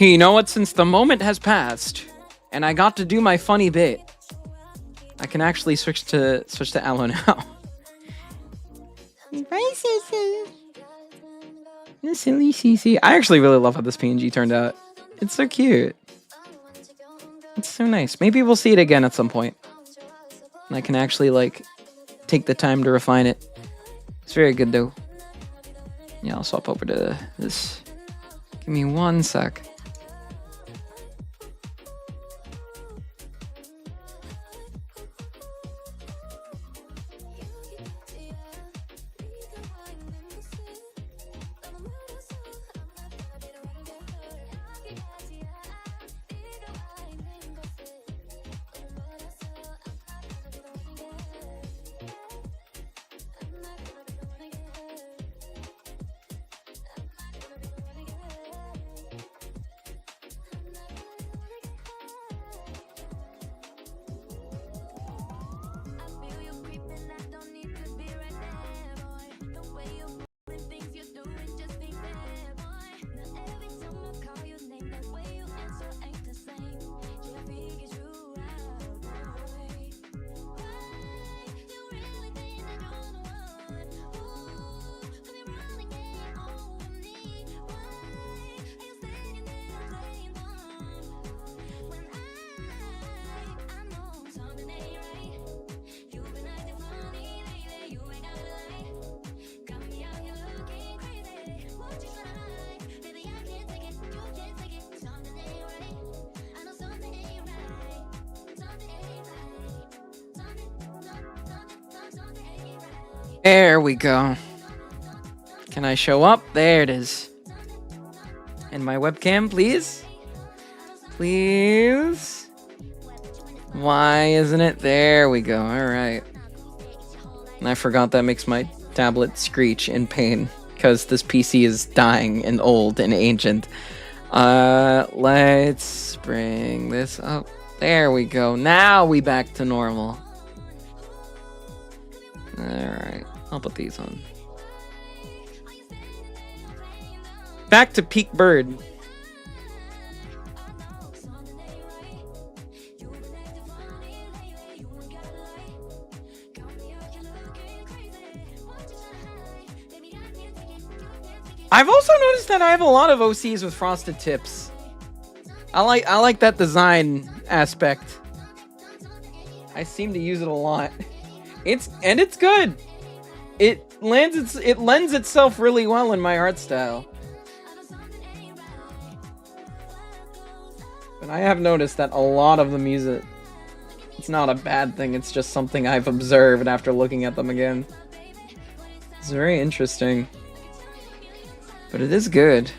You know what? Since the moment has passed, and I got to do my funny bit, I can actually switch to Aloe now. Silly CC. I actually really love how this PNG turned out. It's so cute. It's so nice. Maybe we'll see it again at some point. And I can actually, like, take the time to refine it. It's very good, though. Yeah, I'll swap over to this. Give me 1 sec. There we go. Can I show up? There it is. And my webcam, please? Please? Why isn't it? There we go. Alright. And I forgot that makes my tablet screech in pain because this PC is dying and old and ancient. Let's bring this up. There we go. Now we back to normal. Alright. I'll put these on. Back to peak bird. I've also noticed that I have a lot of OCs with frosted tips. I like that design aspect. I seem to use it a lot. It's good. It lends itself really well in my art style. But I have noticed that a lot of the music, it's not a bad thing, it's just something I've observed after looking at them again. It's very interesting. But it is good.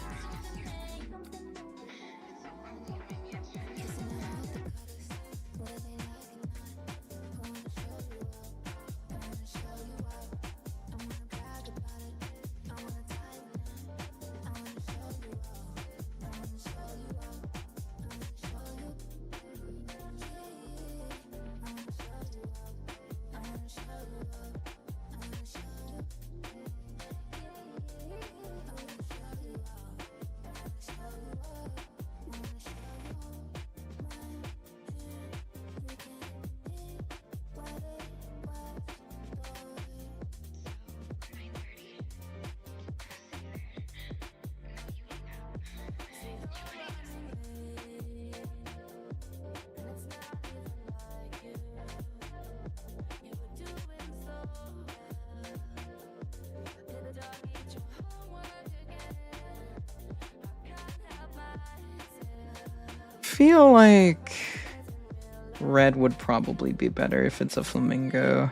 Feel like red would probably be better if it's a flamingo.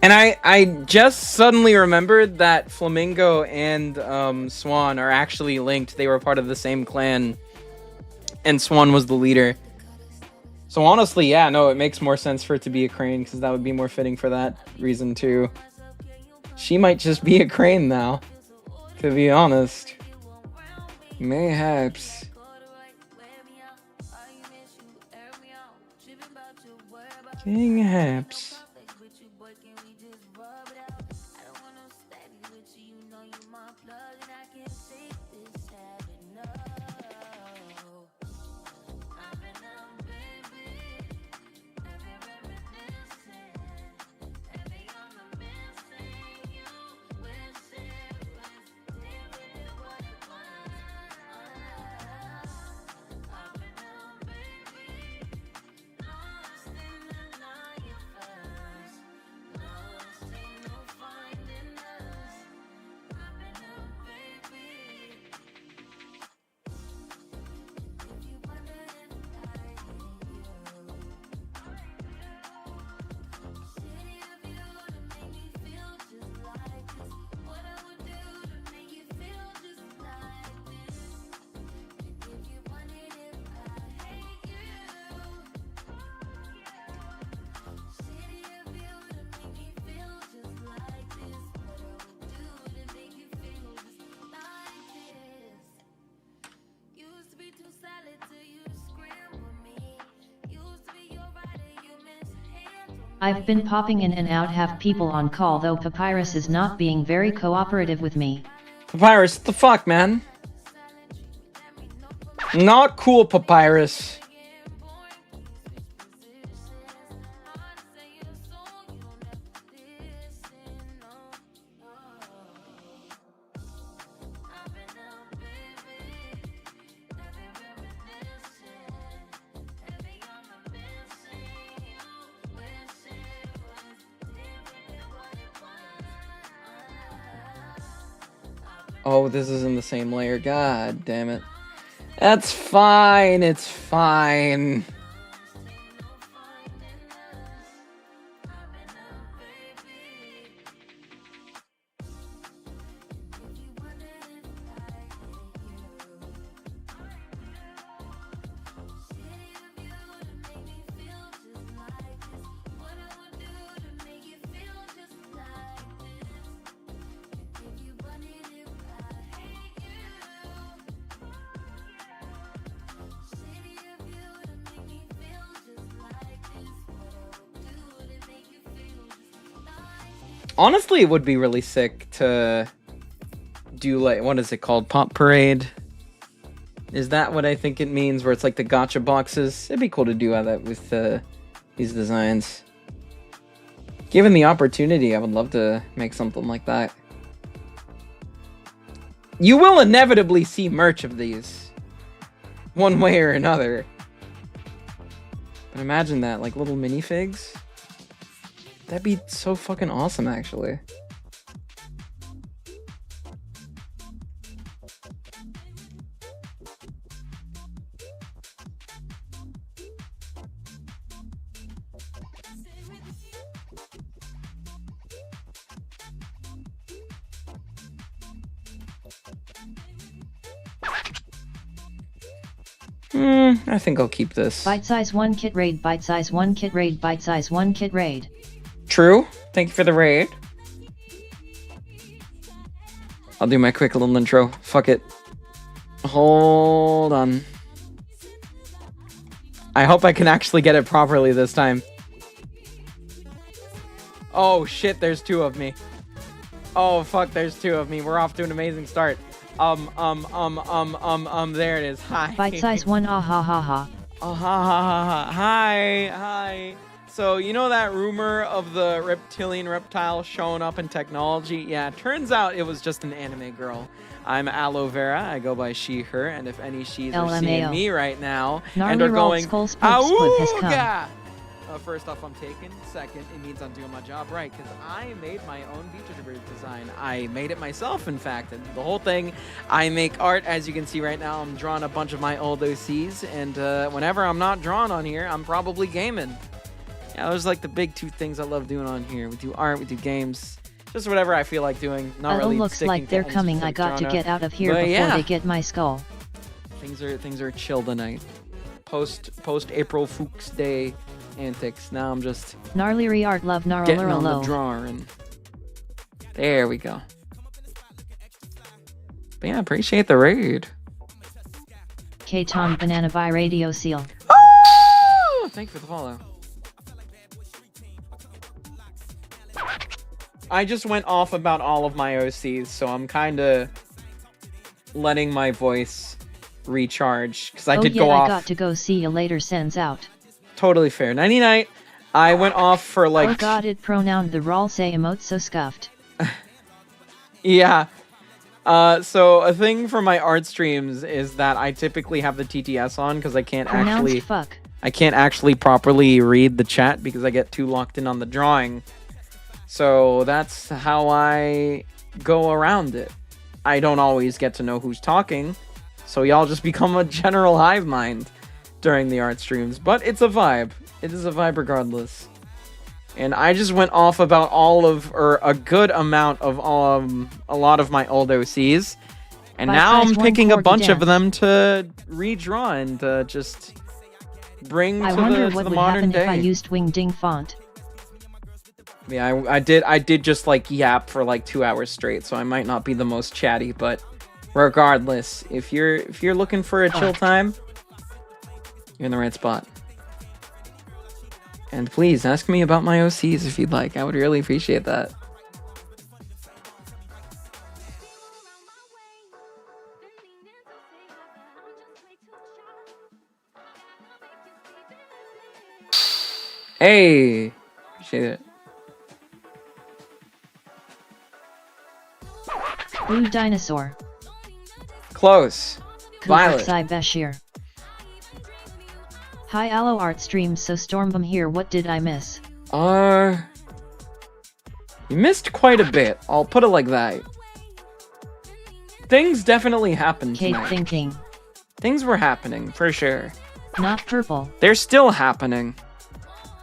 And I just suddenly remembered that Flamingo and Swan are actually linked. They were part of the same clan, and Swan was the leader. So honestly, yeah, no, it makes more sense for it to be a crane because that would be more fitting for that reason too. She might just be a crane now, to be honest. Mayhaps. Kinghaps. I've been popping in and out, have people on call, though Papyrus is not being very cooperative with me. Papyrus, what the fuck, man? Not cool, Papyrus. Oh, this is in the same layer. God damn it. That's fine. It's fine. Honestly, it would be really sick to do, like, what is it called? Pop Parade? Is that what I think it means? Where it's like the gotcha boxes? It'd be cool to do that with these designs. Given the opportunity, I would love to make something like that. You will inevitably see merch of these, one way or another. But imagine that, like little minifigs. That'd be so fucking awesome, actually. I think I'll keep this. Bite size 1 kit raid, bite size 1 kit raid, bite size 1 kit raid. True. Thank you for the raid. I'll do my quick little intro. Fuck it. Hold on. I hope I can actually get it properly this time. Oh shit, there's two of me. Oh fuck, there's two of me. We're off to an amazing start. There it is. Hi. Bite size 1, ah ha ha ha. Oh, ha ha ha ha. Hi. So, you know that rumor of the reptilian reptile showing up in technology? Yeah, turns out it was just an anime girl. I'm Aloe Vera, I go by she, her, and if any she's are seeing me right now and are going, Awooga! First off, I'm taken. Second, it means I'm doing my job right, because I made my own vtuber design. I made it myself, in fact, and the whole thing, I make art. As you can see right now, I'm drawing a bunch of my old OCs, and whenever I'm not drawing on here, I'm probably gaming. Yeah, those are like the big two things I love doing on here. We do art, we do games, just whatever I feel like doing. Not really looks like they're coming. I got to get out of here before they get my skull. Things are chill tonight. post April Fool's Day antics. Now I'm just Gnarly art love getting on the gnarl. drawing. There we go. But yeah, appreciate the raid. K Tom Banana by Radio Seal. Oh, thank you for the follow. I just went off about all of my OCs, so I'm kind of letting my voice recharge because I did go off. I got to go see you later. Sends out. Totally fair. 99. I went off for like. Oh God! It pronounced the roll say emote so scuffed. Yeah. So a thing for my art streams is that I typically have the TTS on because I can't actually properly read the chat because I get too locked in on the drawing. So that's how I go around it. I don't always get to know who's talking, so y'all just become a general hive mind during the art streams. But it's a vibe. It is a vibe regardless. And I just went off about a good amount of a lot of my old OCs. And now I'm picking a bunch of them to redraw and to just bring to the modern day. If I used Wingding font. Yeah, I did just like yap for like 2 hours straight, so I might not be the most chatty, but regardless, if you're looking for a chill time, you're in the right spot. And please ask me about my OCs if you'd like. I would really appreciate that. Hey, appreciate it. Blue dinosaur. Close. Violet. Bashir. Hi Allo art stream, so Stormbum here, what did I miss? You missed quite a bit, I'll put it like that. Things definitely happened tonight. Thinking. Things were happening, for sure. Not purple. They're still happening.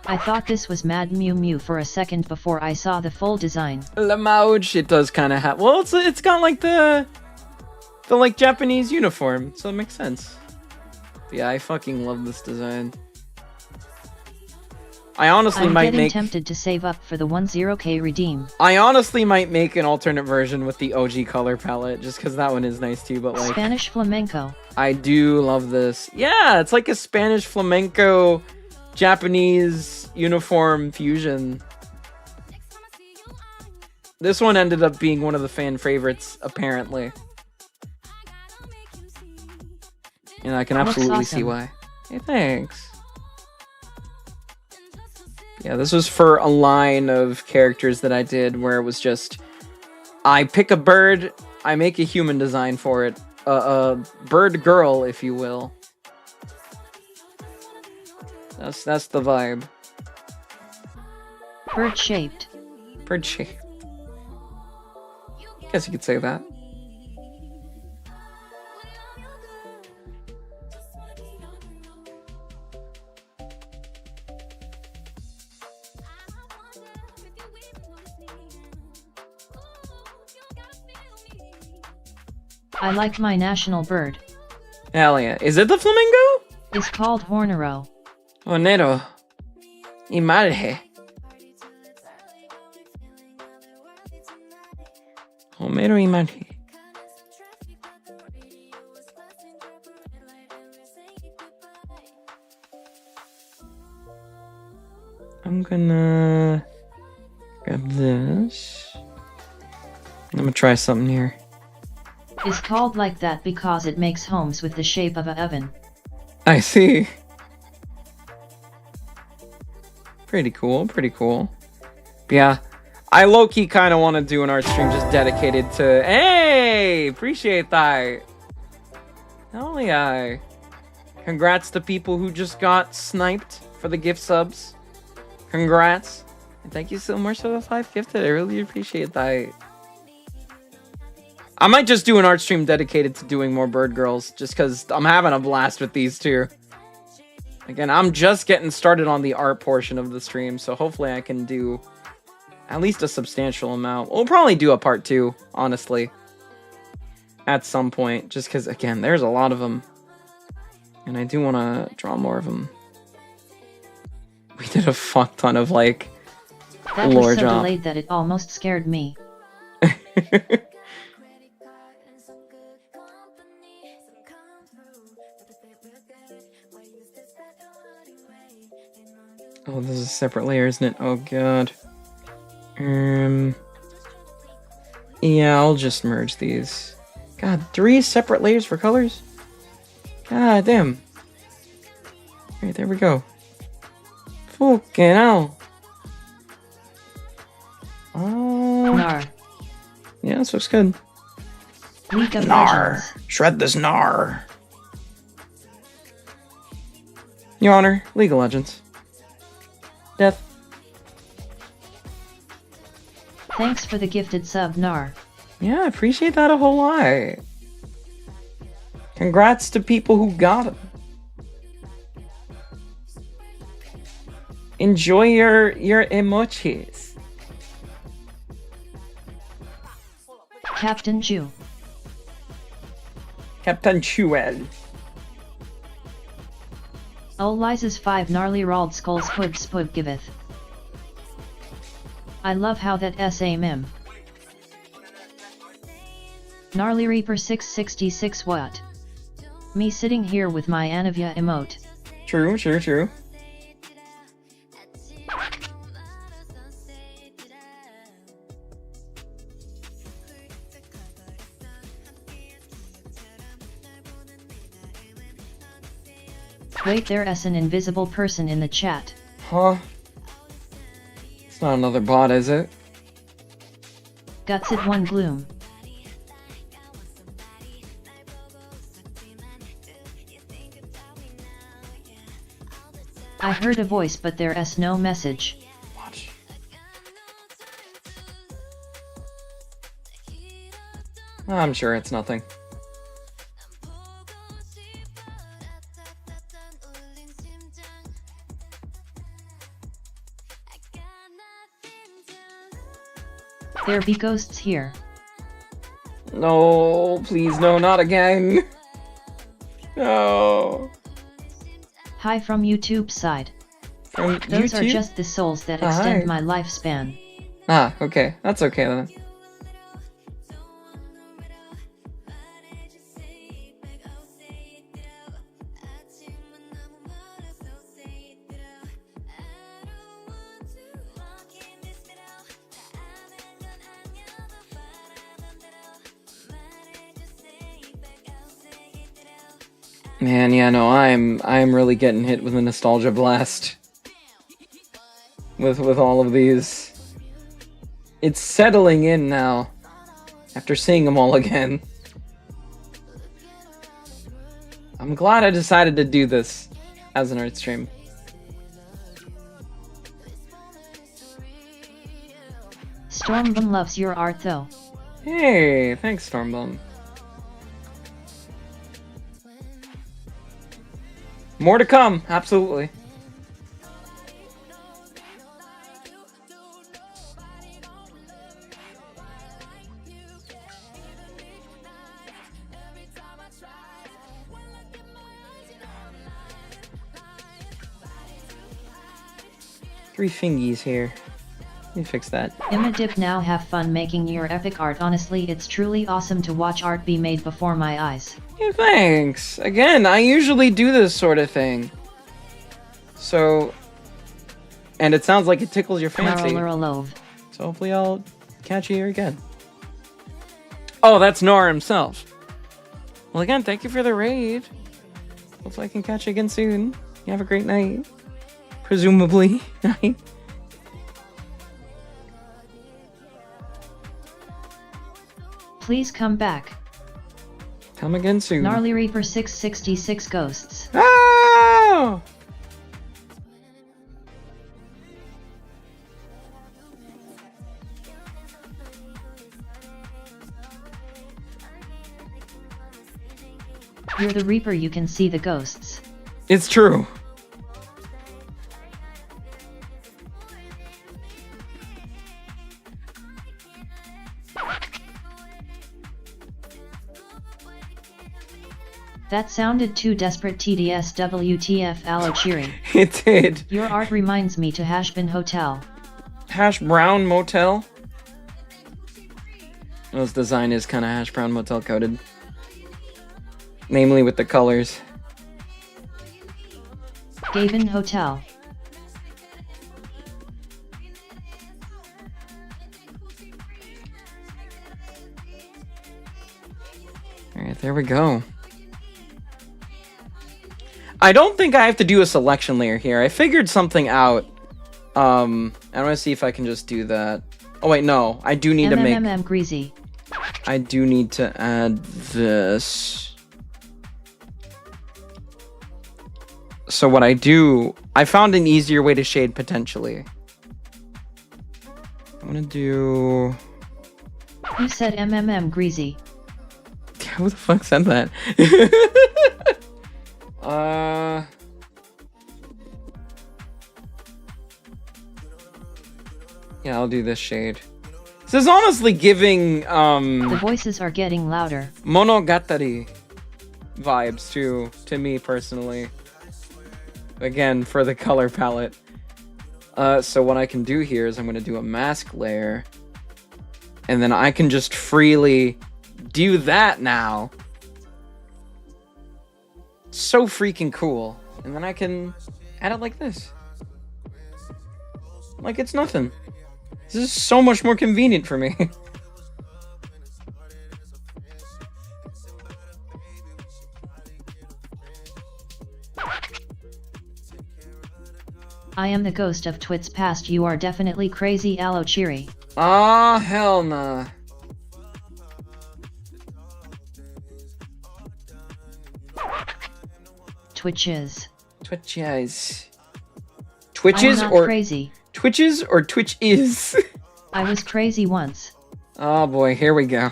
I thought this was Mad Mew Mew for a second before I saw the full design. Lamouge, it does kind of have. Well, it's got like the like Japanese uniform, so it makes sense. Yeah, I fucking love this design. I honestly might make. I'm tempted to save up for the 10k redeem. I honestly might make an alternate version with the OG color palette, just because that one is nice too. But like Spanish flamenco. I do love this. Yeah, it's like a Spanish flamenco, Japanese uniform fusion. This one ended up being one of the fan favorites, apparently. And I can absolutely see why. Hey, thanks. Yeah, this was for a line of characters that I did where it was just, I pick a bird, I make a human design for it. A bird girl, if you will. That's the vibe. Bird shaped. Bird shaped. Guess you could say that. I like my national bird. Hell yeah. Is it the flamingo? It's called Hornero. Hornero. Y madre. Homero y madre. I'm gonna grab this. I'm gonna try something here. It's called like that because it makes homes with the shape of an oven. I see. Pretty cool, pretty cool. Yeah, I low-key kind of want to do an art stream just dedicated to... Hey! Appreciate that. Hell yeah. Congrats to people who just got sniped for the gift subs. Congrats. And thank you so much for the 5 gifted. I really appreciate that. I might just do an art stream dedicated to doing more bird girls, just because I'm having a blast with these two. Again, I'm just getting started on the art portion of the stream, so hopefully I can do at least a substantial amount. We'll probably do a part 2, honestly, at some point, just because, again, there's a lot of them. And I do want to draw more of them. We did a fuck ton of, like, That lore was so drop. delayed that it almost scared me. Oh, this is a separate layer, isn't it? Oh, God. Yeah, I'll just merge these. God, 3 separate layers for colors? God damn. Alright, there we go. Fucking hell. Nar. Yeah, this looks good. League of Nar. Legends. Shred this gnar. Your Honor, League of Legends. Death. Thanks for the gifted sub, Nar. Yeah, I appreciate that a whole lot. Congrats to people who got them. Enjoy your emojis. Captain Jew. Captain Chuel. 𝙁𝙍𝙍 5 gnarly rald skulls 𝙁𝙍𝙄𝙁𝙍𝙄𝙁. I love how that SA mim. Gnarly Reaper 666 what? Me sitting here with my Anivia emote. True, true, true. Wait, there's an invisible person in the chat. Huh? It's not another bot, is it? Guts it one gloom. I heard a voice but there's no message. Watch. I'm sure it's nothing. There be ghosts here. No, please, no, not again. No. Hi from YouTube side. From Those YouTube? are just the souls that Hi. extend my lifespan. Ah, okay. That's okay then. Man, yeah, no, I'm really getting hit with a nostalgia blast. With all of these. It's settling in now. After seeing them all again. I'm glad I decided to do this as an art stream. Stormbum loves your art though. Hey, thanks, Stormbum. More to come, absolutely. Three fingies here. Let me fix that. Imadip, now have fun making your epic art. Honestly, it's truly awesome to watch art be made before my eyes. Yeah, thanks. Again, I usually do this sort of thing. So, and it sounds like it tickles your fancy. Naraluralove. So hopefully I'll catch you here again. Oh, that's Nor himself. Well, again, thank you for the raid. Hopefully I can catch you again soon. You have a great night. Presumably. Night. Please come back. Come again soon. Gnarly Reaper 666 ghosts. Oh! You're the Reaper, you can see the ghosts. It's true. That sounded too desperate. TDS WTF 𝙁𝙍𝙬𝙍. It did. Your art reminds me to 𝙁𝙍𝙄𝙍 Hotel. Hash brown motel. Well, this design is kind of hash brown motel coded. Namely with the colors. 𝙁𝙍𝙄𝙍 Hotel. Alright, there we go. I don't think I have to do a selection layer here. I figured something out. I want to see if I can just do that. Oh wait, no. I do need to make... 𝙁𝙍𝙄𝙍. I do need to add this. So what I do... I found an easier way to shade potentially. I'm gonna do... Who said 𝙁𝙁𝙄𝙍? Who the fuck said that? Yeah, I'll do this shade. This is honestly giving, The voices are getting louder. Monogatari vibes, to me personally. Again, for the color palette. So what I can do here is I'm gonna do a mask layer. And then I can just freely do that now. So freaking cool. And then I can add it like this. Like it's nothing. This is so much more convenient for me. I am the ghost of twits past. You are definitely crazy 𝙁𝙍𝙬𝙍. Ah, hell nah. Twitches. Twitches. I'm Twitches not or crazy. Twitches or Twitch is. I was crazy once. Oh boy, here we go.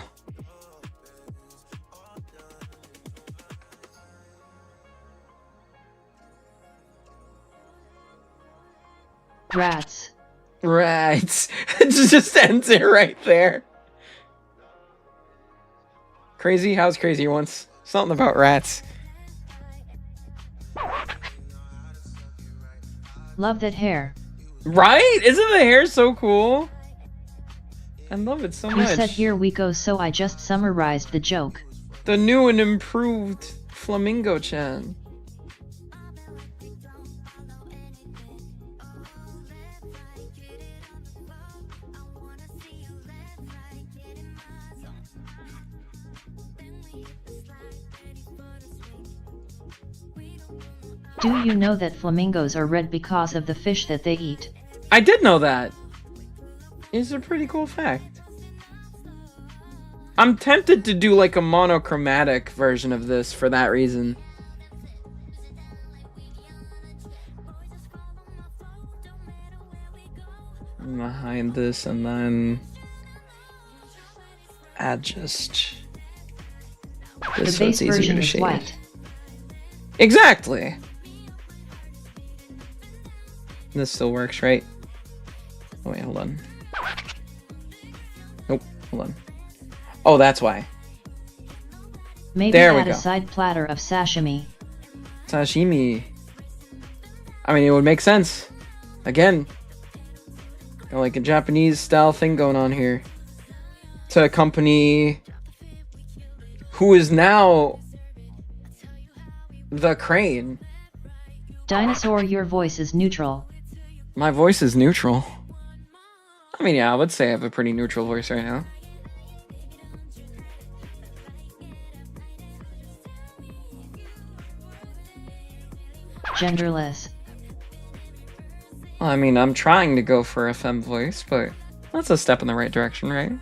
Rats. Right. It just ends it right there. Crazy? How's crazy once? Something about rats. Love that hair. Right? Isn't the hair so cool? I love it so You much. said here we go, so I just summarized the joke. The new and improved Flamingo-chan. Do you know that flamingos are red because of the fish that they eat? I did know that. It's a pretty cool fact. I'm tempted to do like a monochromatic version of this for that reason. Behind this and then adjust The this so base it's easier version to is shade. white. Exactly. This still works, right? Oh wait, hold on. Nope, hold on. Oh, that's why. Maybe There we add a go. side platter of sashimi. Sashimi. I mean, it would make sense. Again, got like a Japanese style thing going on here. To a company who is now the Crane. Dinosaur, your voice is neutral. My voice is neutral. I mean, yeah, I would say I have a pretty neutral voice right now. Genderless. Well, I mean, I'm trying to go for a femme voice, but that's a step in the right direction, right?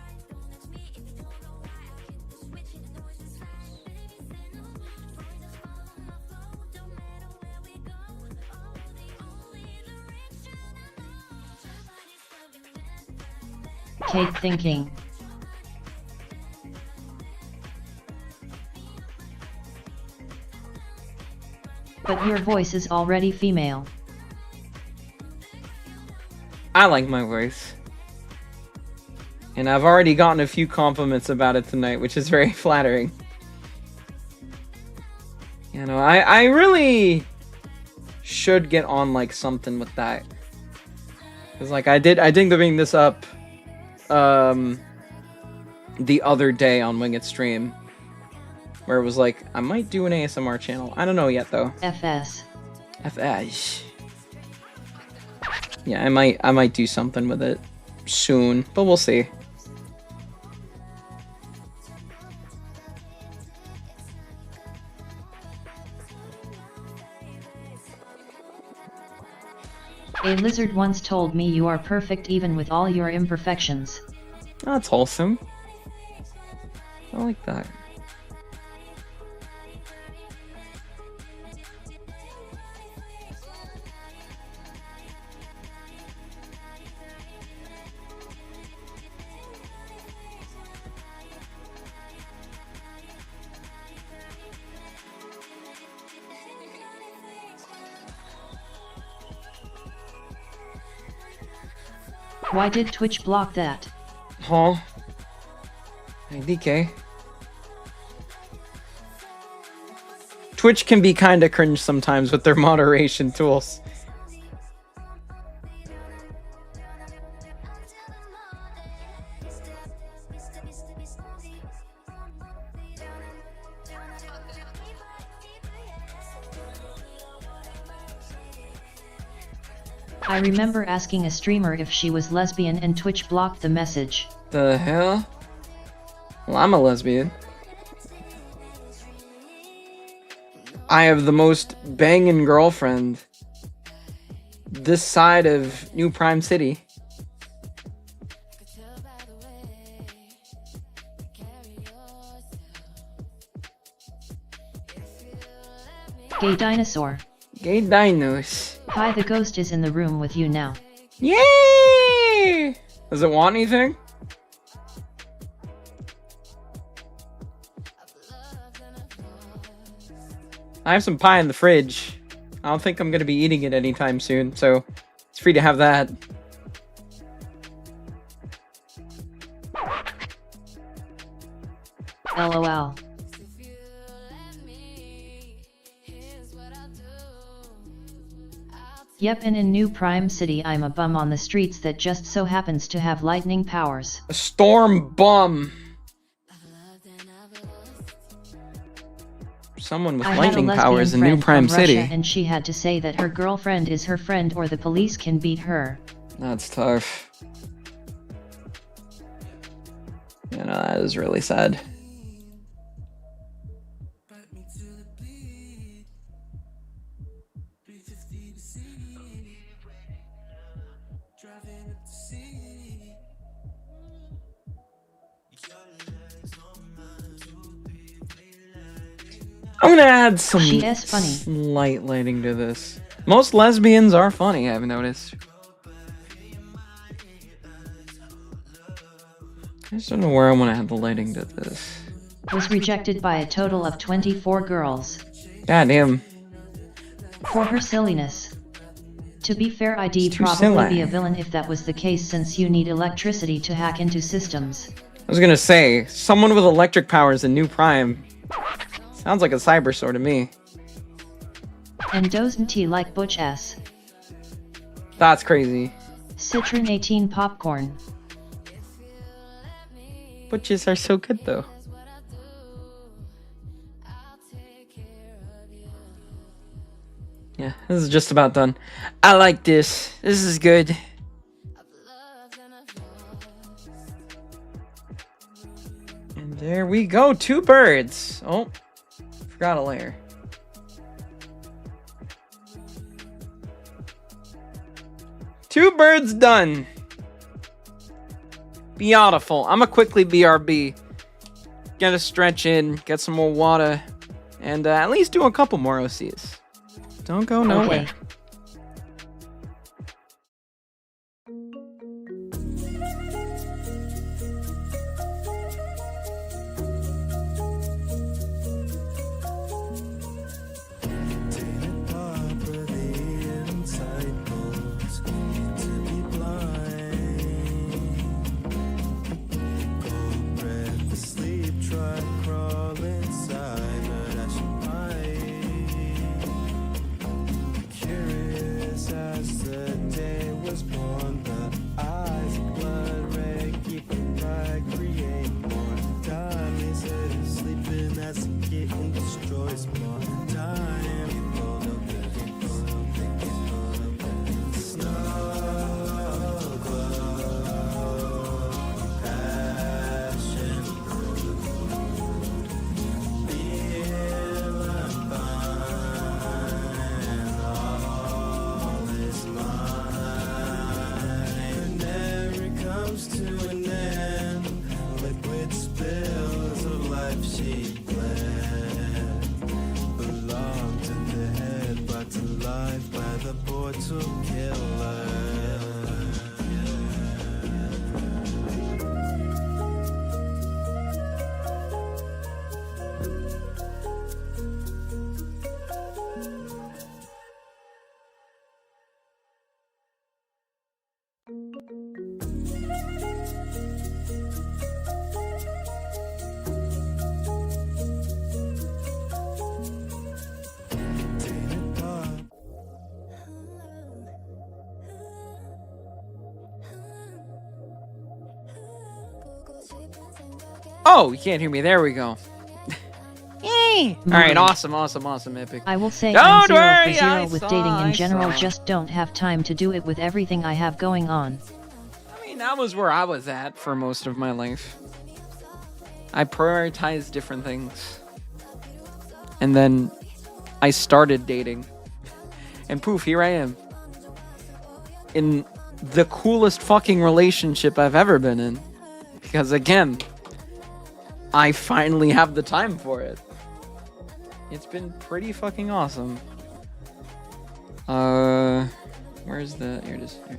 Cake thinking. But your voice is already female. I like my voice. And I've already gotten a few compliments about it tonight, which is very flattering. You know, I really should get on like something with that. Cause like I did bring this up the other day on Winged Stream, where it was like I might do an ASMR channel. I don't know yet though. FS. Yeah, I might do something with it soon, but we'll see. A lizard once told me you are perfect even with all your imperfections. That's wholesome. I like that. Why did Twitch block that? Huh? Hey, DK. Twitch can be kinda cringe sometimes with their moderation tools. I remember asking a streamer if she was lesbian and Twitch blocked the message. The hell? Well, I'm a lesbian. I have the most banging girlfriend this side of New Prime City. Gay dinosaur. Gay dinos. Hi, the ghost is in the room with you now. Yay! Does it want anything? I have some pie in the fridge. I don't think I'm gonna be eating it anytime soon, so it's free to have that. LOL. Yep, and in New Prime City I'm a bum on the streets that just so happens to have lightning powers. A storm bum. Someone with lightning powers in New Prime City. And she had to say that her girlfriend is her friend or the police can beat her. That's tough. You know, that is really sad. I'm gonna add some slight lighting to this. Most lesbians are funny, I've noticed. I just don't know where I want to add the lighting to this. Was rejected by a total of 24 girls. God damn. For her silliness. To be fair, I'd probably silly. be a villain if that was the case, since you need electricity to hack into systems. I was gonna say, someone with electric powers in New Prime. Sounds like a cyber sword to me. And doesn't he like Butch S? That's crazy. Citron 18 popcorn. Butches are so good though. Yeah, this is just about done. I like this. This is good. And there we go. 2 birds. Oh, forgot a layer. Two birds done. Beautiful. I'm gonna quickly BRB. Get a stretch in, get some more water, and at least do a couple more OCs. Don't go nowhere. Okay. escape plan. Belonged in the head, brought to life by the portal killer. Oh, you can't hear me. There we go. Yay! All right, awesome, Epic. I will say Don't I'm 0 worry, for 0 I with saw, dating I in general, saw. just don't have time to do it with everything I have going on. I mean, that was where I was at for most of my life. I prioritized different things. And then I started dating. And poof, here I am. In the coolest fucking relationship I've ever been in. Because again, I finally have the time for it. It's been pretty fucking awesome. Where's the... Here it is. Here.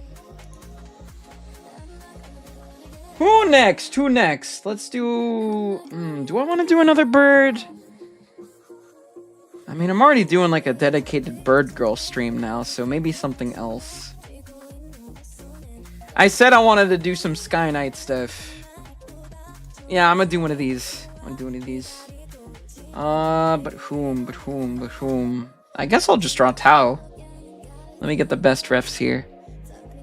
Who next? Who next? Let's do... do I want to do another bird? I mean, I'm already doing like a dedicated bird girl stream now, so maybe something else. I said I wanted to do some Sky Knight stuff. Yeah, I'm gonna do one of these. But whom? I guess I'll just draw Tao. Let me get the best refs here.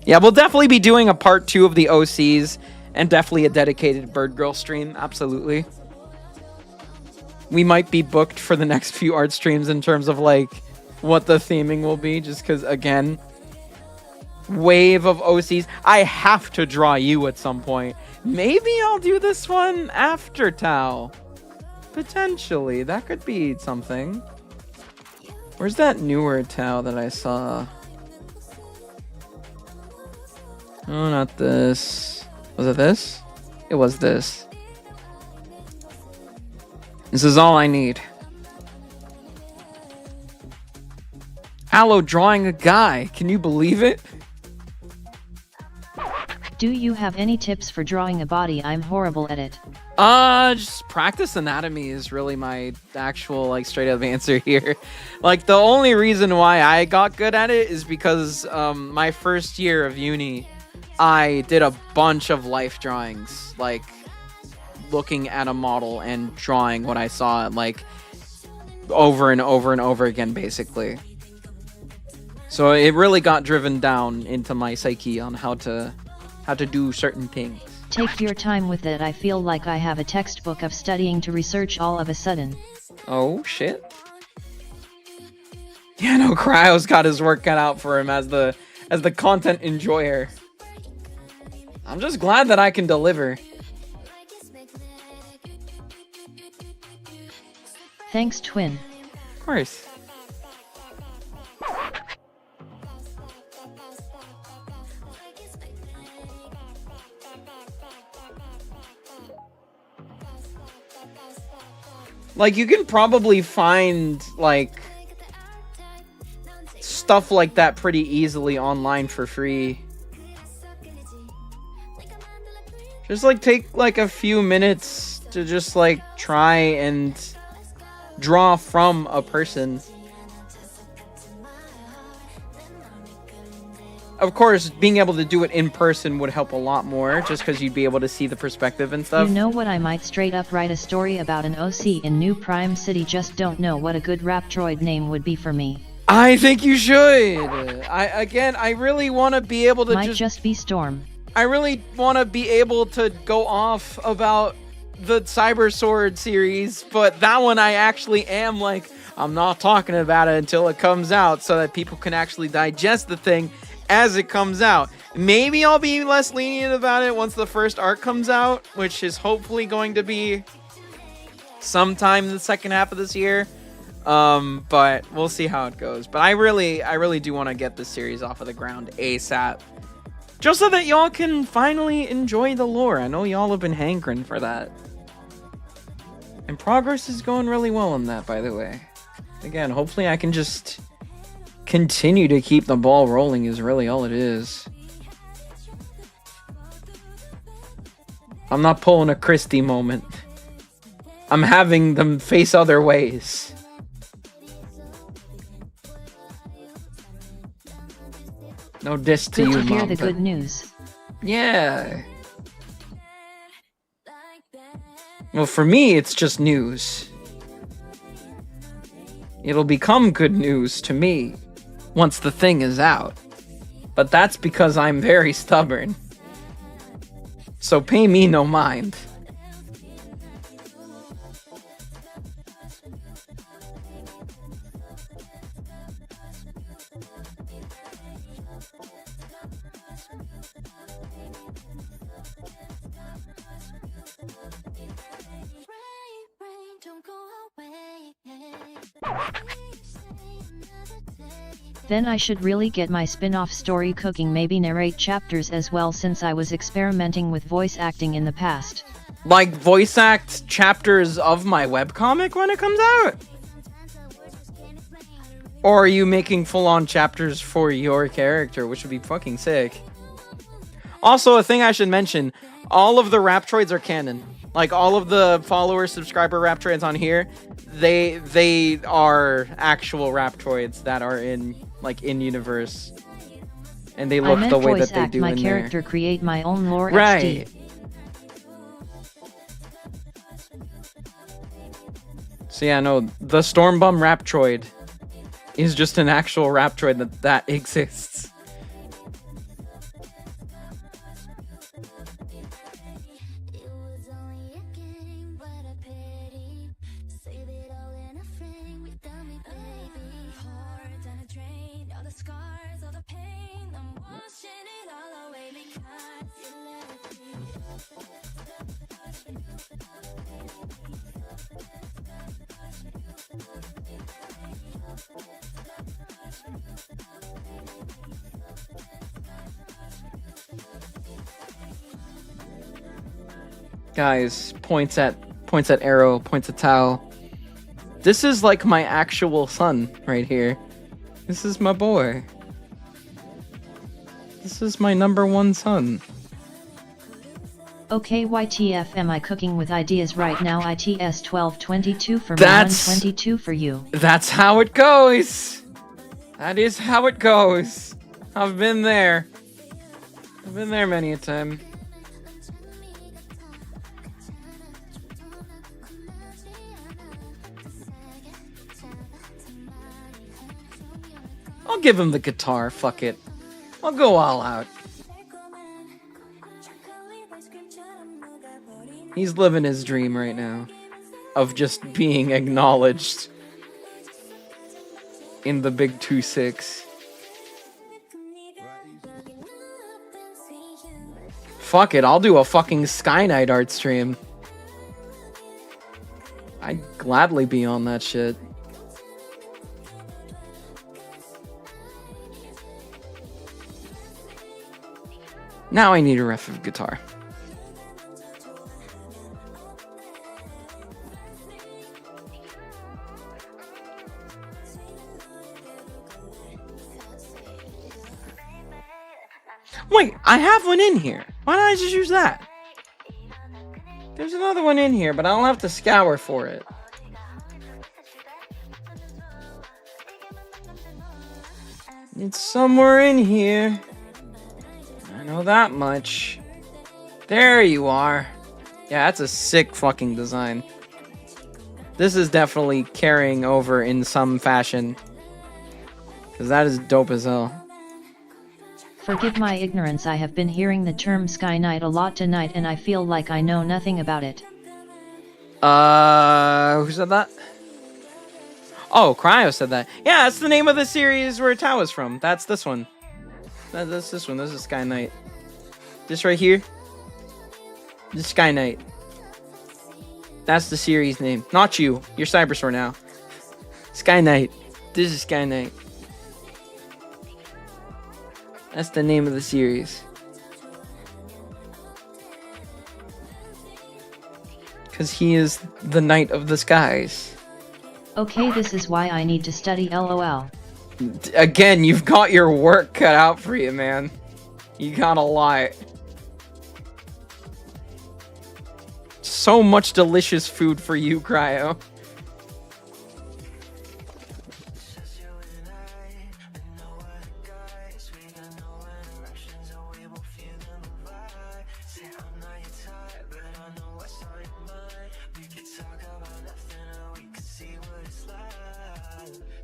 Yeah, we'll definitely be doing a part 2 of the OCs, and definitely a dedicated bird girl stream. Absolutely. We might be booked for the next few art streams in terms of like what the theming will be, just because again, wave of OCs. I have to draw you at some point. Maybe I'll do this one after Tao. Potentially. That could be something. Where's that newer Tao that I saw? Oh, not this. Was it this? It was this. This is all I need. Aloe drawing a guy. Can you believe it? Do you have any tips for drawing a body? I'm horrible at it. Just practice anatomy is really my actual, like, straight up answer here. Like, the only reason why I got good at it is because, my first year of uni, I did a bunch of life drawings, like, looking at a model and drawing what I saw, like, over and over and over again, basically. So it really got driven down into my psyche on how to do certain things. Take your time with it. I feel like I have a textbook of studying to research all of a sudden. Oh, shit. Yeah, no, Cryo's got his work cut out for him as the content enjoyer. I'm just glad that I can deliver. Thanks, twin. Of course. Like, you can probably find, like, stuff like that pretty easily online for free. Just, like, take, like, a few minutes to just, like, try and draw from a person. Of course, being able to do it in person would help a lot more, just because you'd be able to see the perspective and stuff. You know what, I might straight up write a story about an OC in New Prime City, just don't know what a good Raptroid name would be for me. I think you should. I really want to be able to Might just be Storm. I really want to be able to go off about the Cyber Sword series, but that one I actually am like, I'm not talking about it until it comes out so that people can actually digest the thing as it comes out. Maybe I'll be less lenient about it once the first arc comes out, which is hopefully going to be sometime in the second half of this year. But we'll see how it goes. But I really do want to get this series off of the ground ASAP. Just so that y'all can finally enjoy the lore. I know y'all have been hankering for that. And progress is going really well on that, by the way. Again, hopefully I can just continue to keep the ball rolling is really all it is. I'm not pulling a Christie moment. I'm having them face other ways. No diss to Good you, to hear Mom. the but- good news. Yeah. Well, for me, it's just news. It'll become good news to me once the thing is out. But that's because I'm very stubborn. So pay me no mind. Then I should really get my spin-off story cooking, maybe narrate chapters as well, since I was experimenting with voice acting in the past. Like voice act chapters of my webcomic when it comes out? Or are you making full-on chapters for your character, which would be fucking sick. Also, a thing I should mention, all of the Raptroids are canon. Like, all of the follower, subscriber Raptroids on here, they are actual Raptroids that are in, like, in-universe. And they look the way that they do my in character, there. create my own lore. Right. XD. So yeah, no, the Stormbum Raptroid is just an actual Raptroid that exists. Guys, points at Arrow, points at Tao. This is like my actual son right here. This is my boy. This is my #1 son. Okay, YTF, am I cooking with ideas right now? ITS 1222 for me, That's- 122 for you. That's how it goes. That is how it goes. I've been there. I've been there many a time. I'll give him the guitar, fuck it. I'll go all out. He's living his dream right now of just being acknowledged in the big 2-6. Fuck it, I'll do a fucking Sky Knight art stream. I'd gladly be on that shit. Now I need a riff of guitar. Wait, I have one in here. Why don't I just use that? There's another one in here, but I'll have to scour for it. It's somewhere in here. I know that much. There you are. Yeah, that's a sick fucking design. This is definitely carrying over in some fashion. Because that is dope as hell. Forgive my ignorance, I have been hearing the term Sky Knight a lot tonight and I feel like I know nothing about it. Who said that? Oh, Cryo said that. Yeah, that's the name of the series where Tao is from. That's this one. That's this one. This is Sky Knight. This right here. This is Sky Knight. That's the series name. Not you. You're Cyberstore now. Sky Knight. This is Sky Knight. That's the name of the series. Because he is the knight of the skies. Okay, this is why I need to study LOL. Again, you've got your work cut out for you, man. You got a lot. So much delicious food for you, Cryo.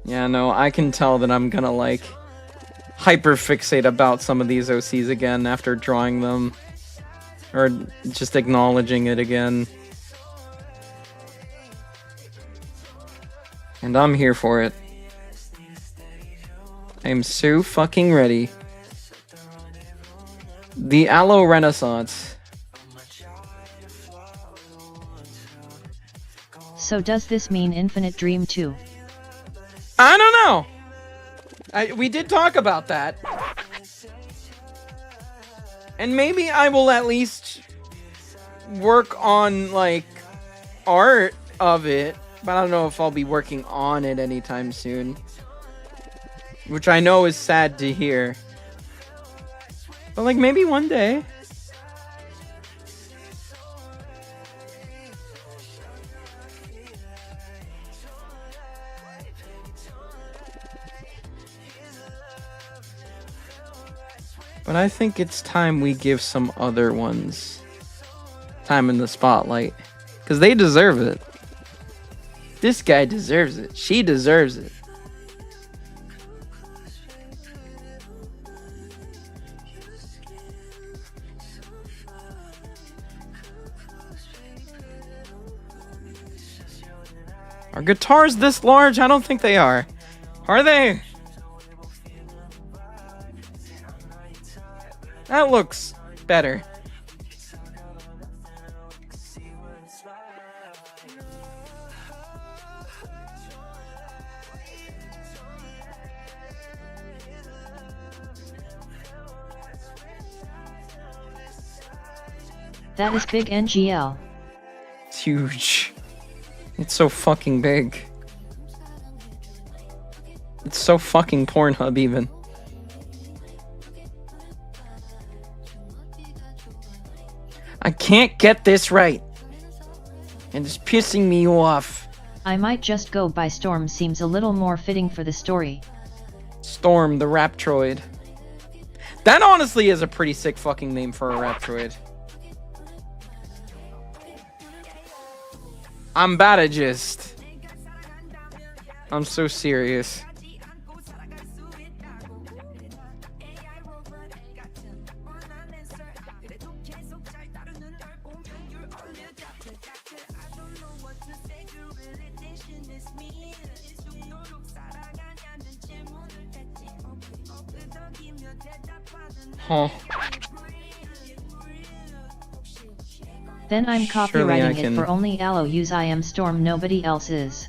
Yeah, no, I can tell that I'm gonna, like, hyperfixate about some of these OCs again after drawing them. Or just acknowledging it again. And I'm here for it. I am so fucking ready. The Aloe Renaissance. So does this mean Infinite Dream 2? I don't know. We did talk about that. And maybe I will at least work on, like, art of it. But I don't know if I'll be working on it anytime soon. Which I know is sad to hear. But, like, maybe one day. But I think it's time we give some other ones time in the spotlight. Because they deserve it. This guy deserves it. She deserves it. Are guitars this large? I don't think they are. Are they? That looks better. That is big NGL. It's huge. It's so fucking big. It's so fucking Pornhub even. I can't get this right. And it's pissing me off. I might just go by Storm, seems a little more fitting for the story. Storm the Raptroid. That honestly is a pretty sick fucking name for a Raptroid. I'm badagist. I'm so serious. Huh. Then I'm Surely I copywriting can- it for only Aloe use. I am Storm, nobody else is.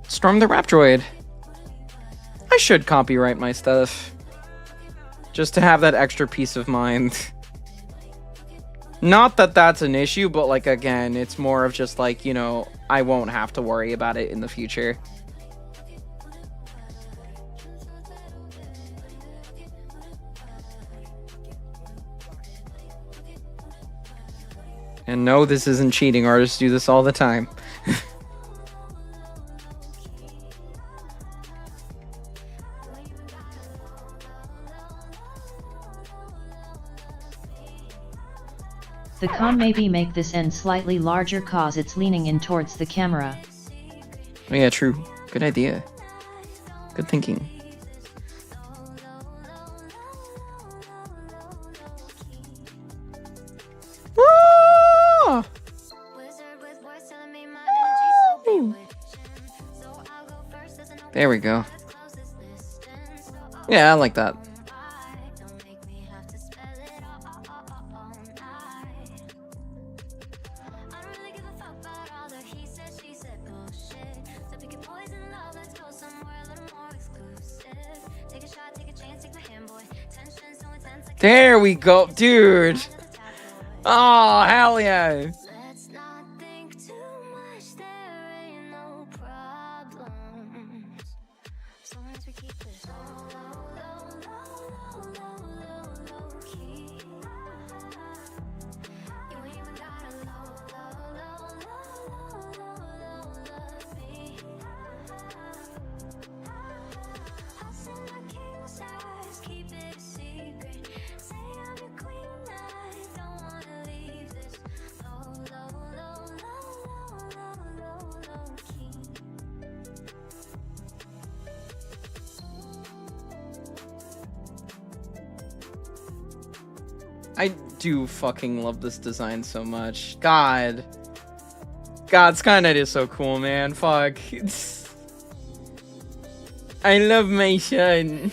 Storm the Raptroid. I should copyright my stuff. Just to have that extra peace of mind. Not that that's an issue, but like, again, it's more of just like, you know, I won't have to worry about it in the future. And no, this isn't cheating. Artists do this all the time. The con maybe make this end slightly larger cause it's leaning in towards the camera. Oh yeah, true. Good idea. Good thinking. Ah! Woo! There we go. Yeah, I like that. There we go, dude. Oh, hell yeah. too much, there ain't no problems. So long as we keep this low, low, low, low, low, low, low key. You ain't even gotta low, low, low, low, low, low, love me. Hustle my king size, keep it a secret. Say I'm your queen, I don't wanna leave this low, low, low, low, low, low, low key. I do fucking love this design so much. God, Sky Knight is so cool, man. Fuck. I love my son.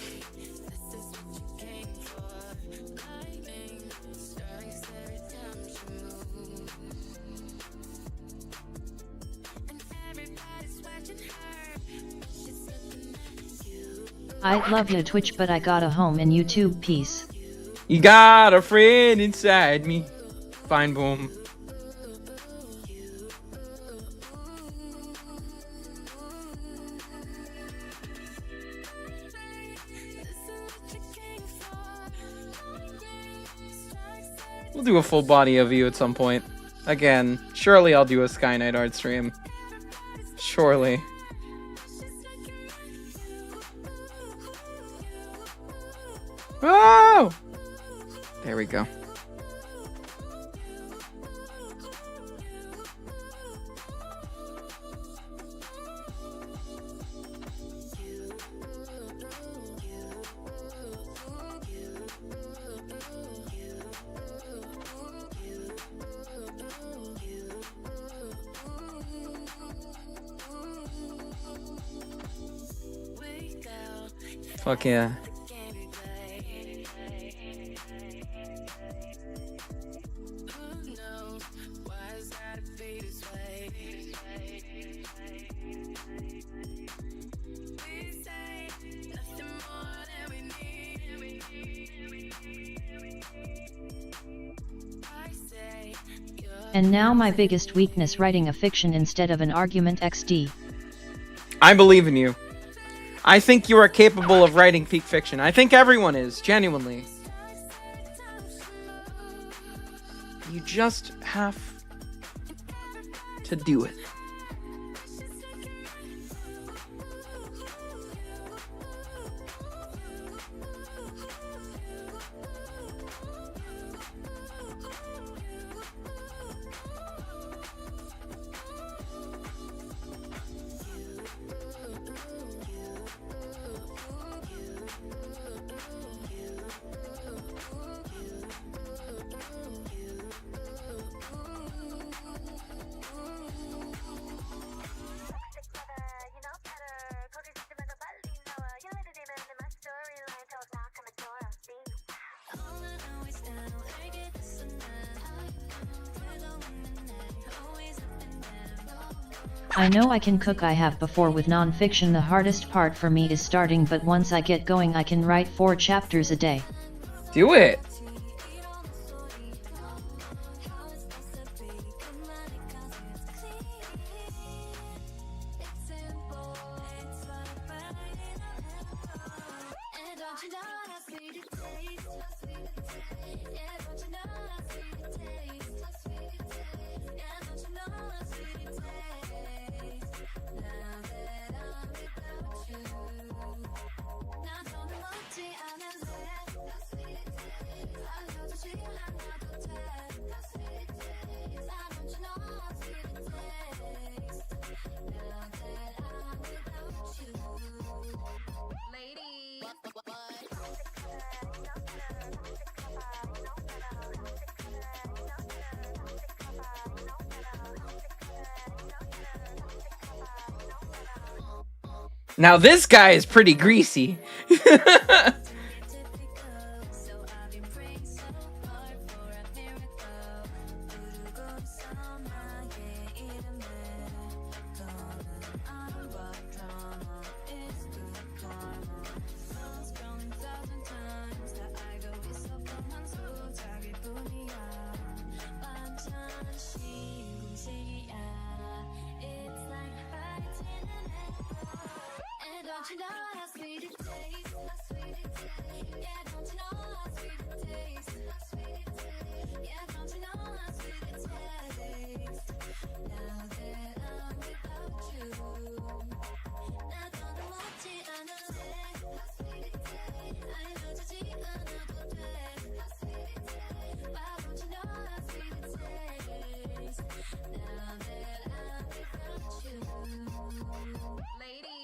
I love you Twitch, but I got a home in YouTube. Peace. You got a friend inside me. Fine, boom. We'll do a full body of you at some point. Again, surely I'll do a Sky Knight art stream. Surely. Oh! There we go. Fuck yeah. And now my biggest weakness, writing a fiction instead of an argument XD. I believe in you. I think you are capable of writing peak fiction. I think everyone is, genuinely. You just have to do it. I know I can cook. I have before with non-fiction. The hardest part for me is starting, but once I get going I can write 4 chapters a day. Do it! Now this guy is pretty greasy. don't you know how sweet it tastes? Yeah, don't you know how sweet it tastes? Yeah, don't you know how sweet it tastes? Now that I'm without you, 나 더는 먹지 않을래. 알려주지 않아도 돼. Why don't you know how sweet it tastes? Now that I'm without you. Ladies.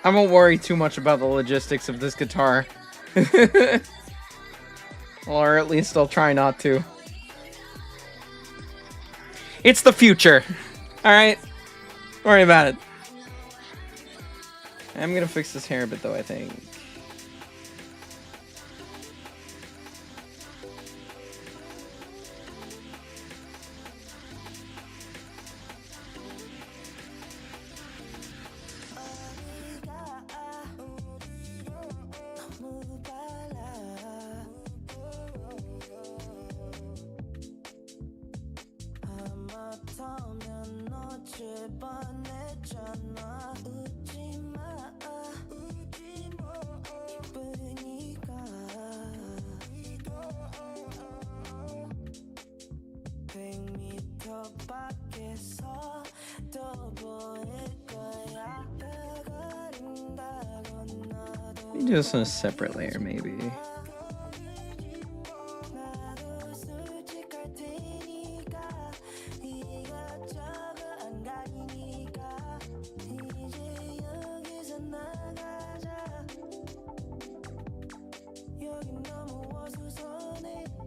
I won't worry too much about the logistics of this guitar. Or at least I'll try not to. It's the future. Alright? Don't worry about it. I'm gonna fix this hair a bit though, I think. Do this on a separate layer, maybe.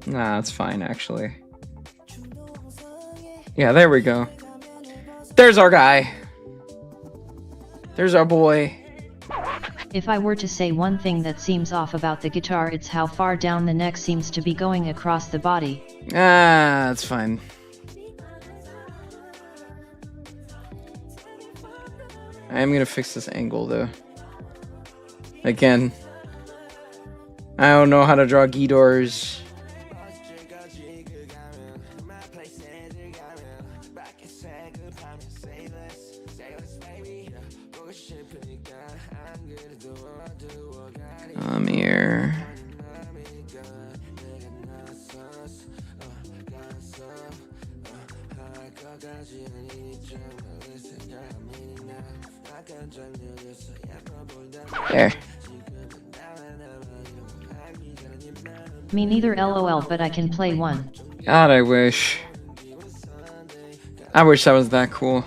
Nah, that's fine, actually. Yeah, there we go. There's our guy. There's our boy. If I were to say one thing that seems off about the guitar, it's how far down the neck seems to be going across the body. Ah, that's fine. I am gonna fix this angle though. Again, I don't know how to draw guitars. Here. There. Me neither, lol, but I can play one. God, I wish. I wish that was that cool.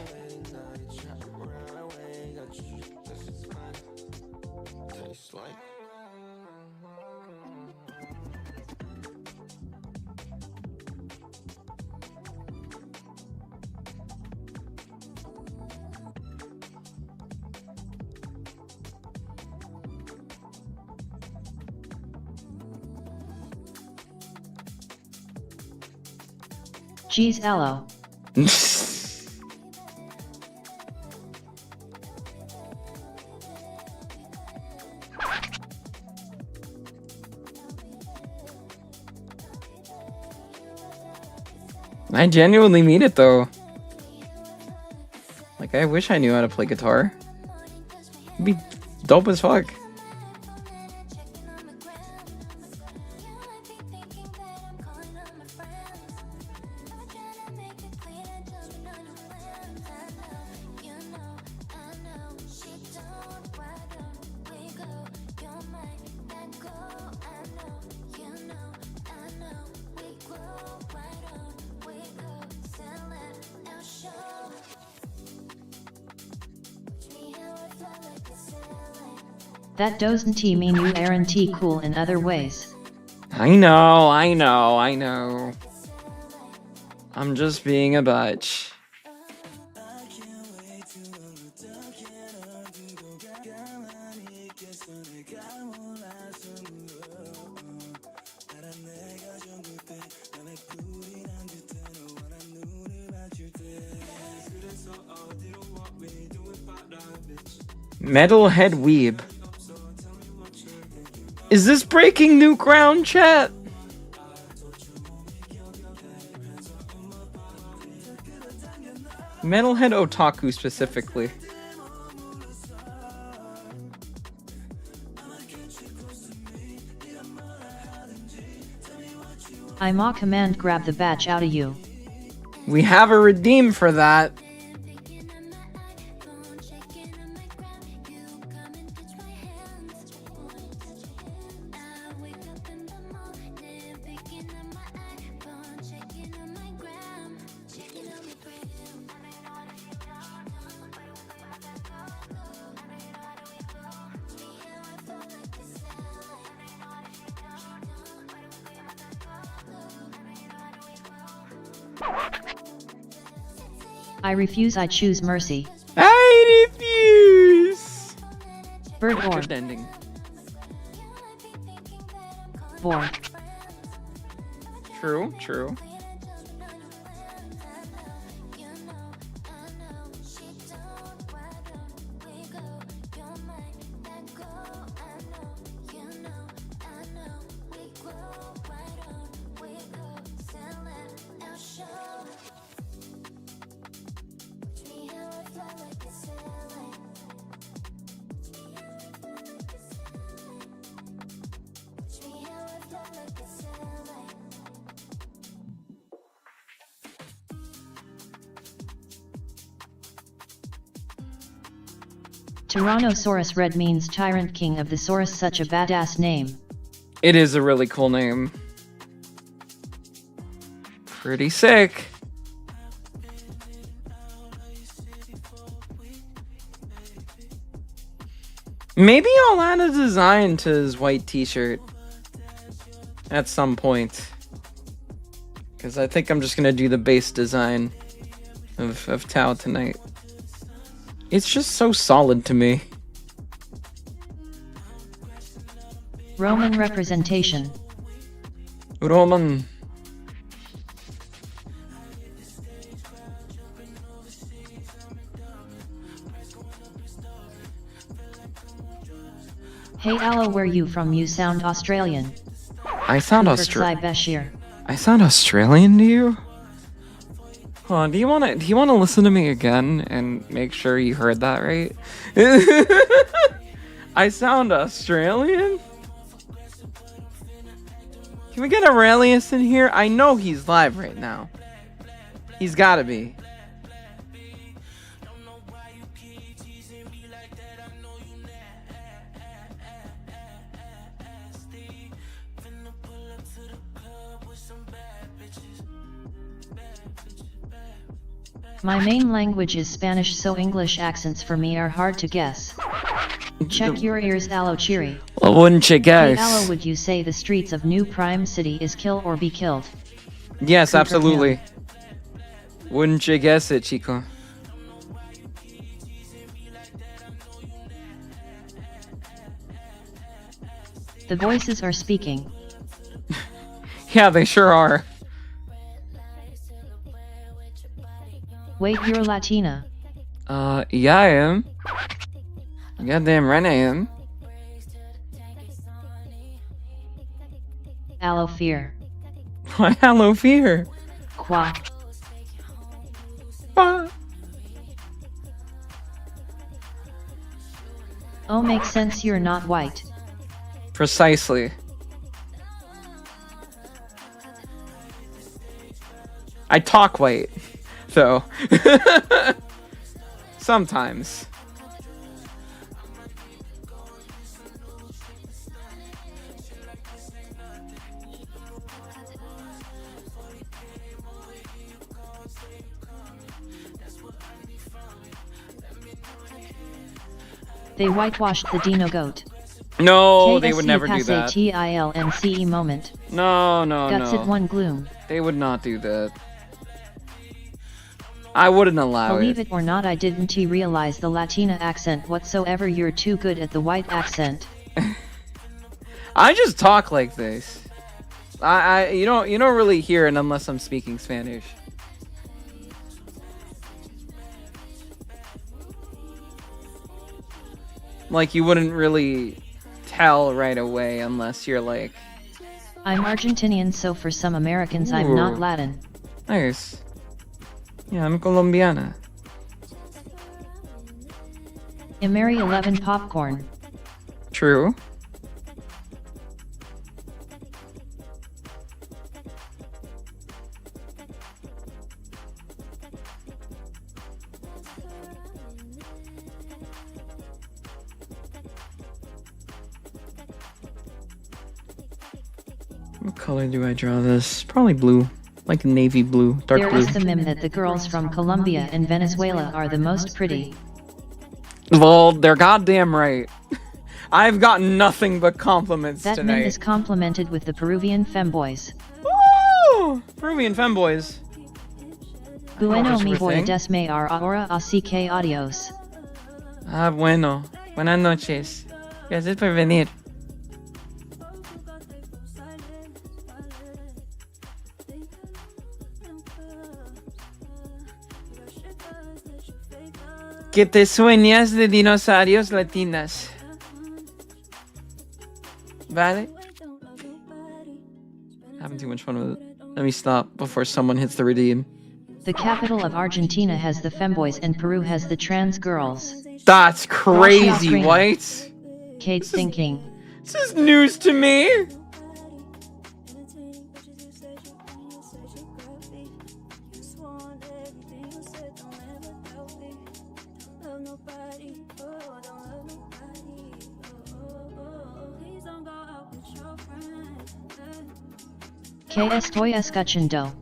𝙁𝙍𝙄𝙀𝙉. I genuinely mean it though. Like, I wish I knew how to play guitar. It'd be dope as fuck. That doesn't mean you aren't cool in other ways. I know. I'm just being a bitch. Metalhead Weeb. Is this breaking new ground, chat? Metalhead Otaku specifically. I'ma command grab the batch out of you. We have a redeem for that. I refuse, I choose mercy. I refuse. Birdborn. Good ending. Born. True. Tyrannosaurus Red means Tyrant King of the Saurus, such a badass name. It is a really cool name. Pretty sick. Maybe I'll add a design to his white t-shirt at some point. Because I think I'm just going to do the base design of Tao tonight. It's just so solid to me. Roman representation. Roman. Hey Aloe, where you from? You sound Australian. I sound Australian. 𝙁𝙍𝙄𝙀𝙉. I sound Australian to you? Hold on, do you wanna listen to me again and make sure you heard that right? I sound Australian? Can we get Aurelius in here? I know he's live right now. He's gotta be. My main language is Spanish, so English accents for me are hard to guess. Check your ears, 𝙁𝙍𝙬𝙊. Well, wouldn't you Hey, guess? aloe, would you say the streets of New Prime City is kill or be killed? Yes, Cooper absolutely. Wouldn't you guess it, Chico? The voices are speaking. Yeah, they sure are. Wait, you're Latina. Yeah, I am. Goddamn right I am. Aloe fear. Why hello fear? Qua. Ah. Oh, makes sense, you're not white. Precisely. I talk white, though. Sometimes. They whitewashed the Dino goat. No, they would never do that. KSE moment. No, no, Guts it no. one gloom. They would not do that. I wouldn't allow Believe it or not, I didn't realize the Latina accent whatsoever. You're too good at the white accent. I just talk like this. You don't really hear it unless I'm speaking Spanish. Like, you wouldn't really tell right away unless you're like... I'm Argentinian, so for some Americans I'm Ooh. not Latin. Nice. Yeah, I'm Colombiana. Mary 11 popcorn. True. What color do I draw this? Probably blue. Like navy blue, dark There blue. is the meme that the girls from Colombia and Venezuela are the most pretty. Well, they're goddamn right. I've gotten nothing but compliments That meme is tonight. complimented with the Peruvian femboys. Woo! Peruvian femboys. Bueno, That's mi your voy thing? desmayar ahora, así que adios. Ah, bueno. Buenas noches. Gracias por venir. Que te sueñas de dinosaurios latinas. Vale? Having too much fun with it. Let me stop before someone hits the redeem. The capital of Argentina has the femboys and Peru has the trans girls. That's crazy, Gracias, White. Kate thinking. This is news to me. ¿Qué estoy escuchando?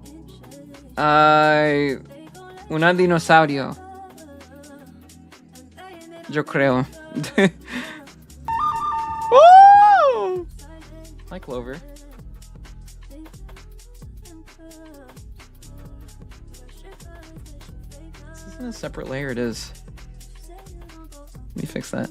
Un dinosaurio. Yo creo. Woo! Hi, Clover. This isn't a separate layer, it is. Let me fix that.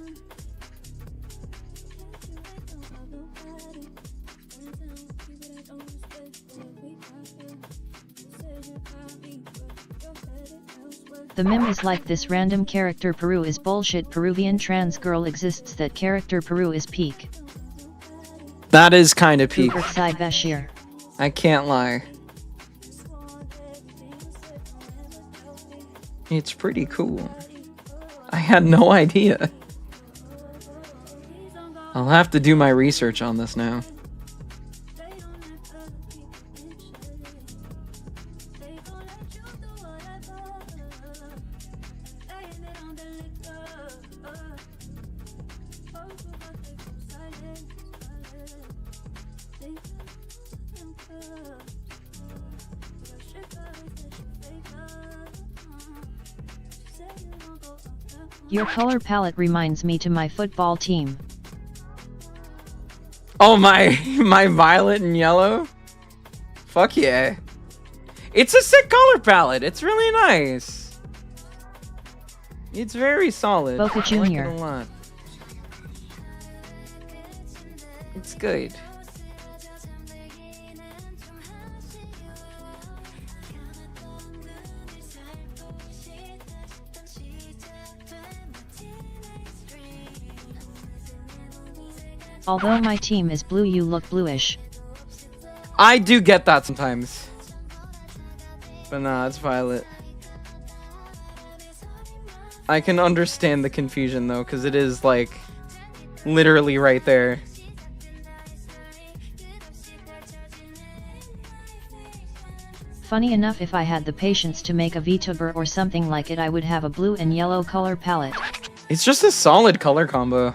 The meme is like this: random character Peru is bullshit, Peruvian trans girl exists, that character Peru is peak. That is kind of peak. 𝙁𝙍𝙄𝙀𝙉. I can't lie. It's pretty cool. I had no idea. I'll have to do my research on this now. Your color palette reminds me to my football team. Oh, my violet and yellow? Fuck yeah. It's a sick color palette. It's really nice. It's very solid. Boca I like it Junior. a lot. It's good. Although my team is blue, you look bluish. I do get that sometimes. But nah, it's violet. I can understand the confusion though, because it is like literally right there. Funny enough, if I had the patience to make a VTuber or something like it, I would have a blue and yellow color palette. It's just a solid color combo.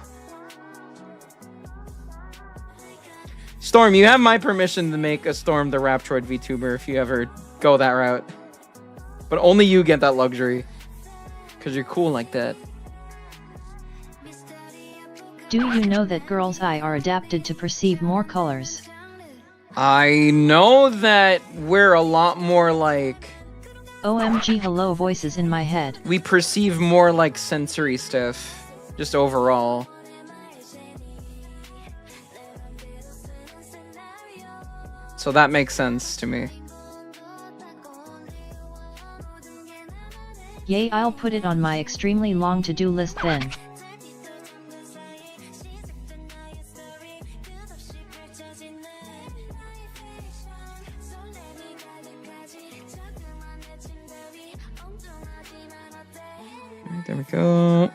Storm, you have my permission to make a Storm the Raptroid VTuber if you ever go that route. But only you get that luxury. Because you're cool like that. Do you know that girls' eyes are adapted to perceive more colors? I know that we're a lot more like... OMG, hello, voices in my head. We perceive more like sensory stuff. Just overall. So that makes sense to me. Yay, I'll put it on my extremely long to-do list then. There we go.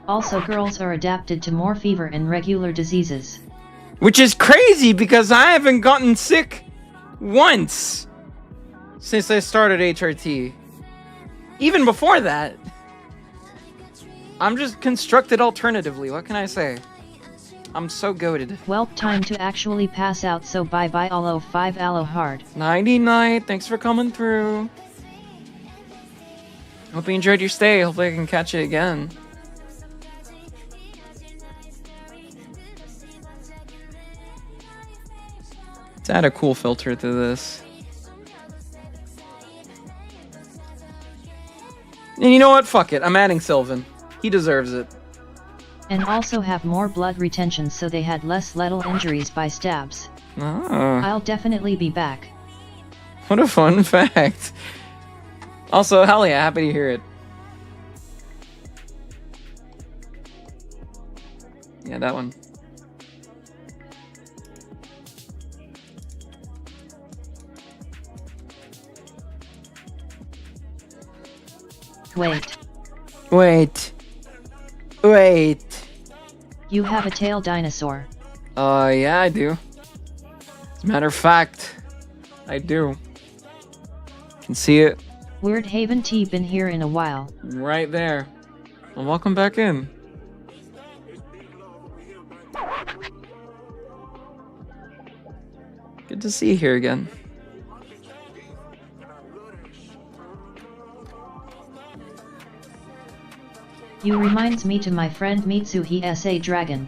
Also, girls are adapted to more fever and regular diseases. Which is crazy because I haven't gotten sick once since I started HRT. Even before that. I'm just constructed alternatively. What can I say? I'm so goated. Well, time to actually pass out, so bye bye aloe 5 aloe hard. Nighty night. Thanks for coming through. Hope you enjoyed your stay. Hopefully I can catch you again. Let's add a cool filter to this. And you know what? Fuck it. I'm adding Sylvan. He deserves it. And also have more blood retention, so they had less lethal injuries by stabs. Ah, I'll definitely be back. what a fun fact. Also, hell yeah, happy to hear it. Yeah, that one. Wait, Wait. you have a tail dinosaur. Yeah, I do. As a matter of fact, I do. Can see it Weird Haven T been here in a while. right there. Well, welcome back in. Good to see you here again. You reminds me to my friend Mitsuhi S.A. Dragon.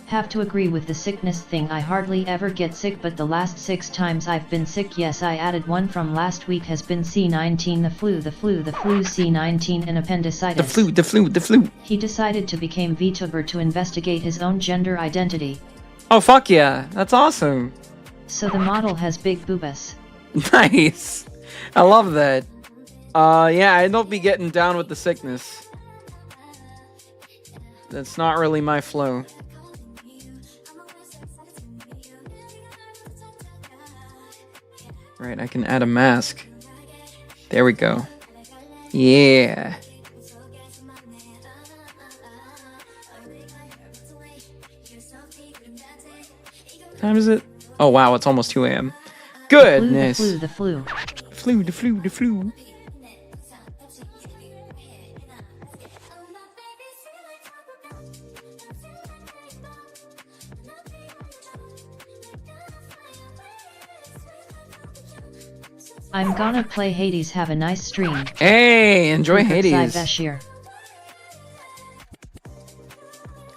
Have to agree with the sickness thing. I hardly ever get sick, but the last 6 times I've been sick, yes, I added one from last week, has been C19, the flu, C19 and appendicitis. The flu. He decided to become VTuber to investigate his own gender identity. Oh, fuck yeah. That's awesome. So the model has big boobas. Nice. I love that. Yeah, I don't be getting down with the sickness. That's not really my flow. Right, I can add a mask. There we go. Yeah. What time is it? Oh wow, it's almost 2 a.m. Goodness. The flu. The flu. I'm gonna play Hades. Have a nice stream. Hey, enjoy Hades. 𝙁𝙍𝙄𝙀𝙉.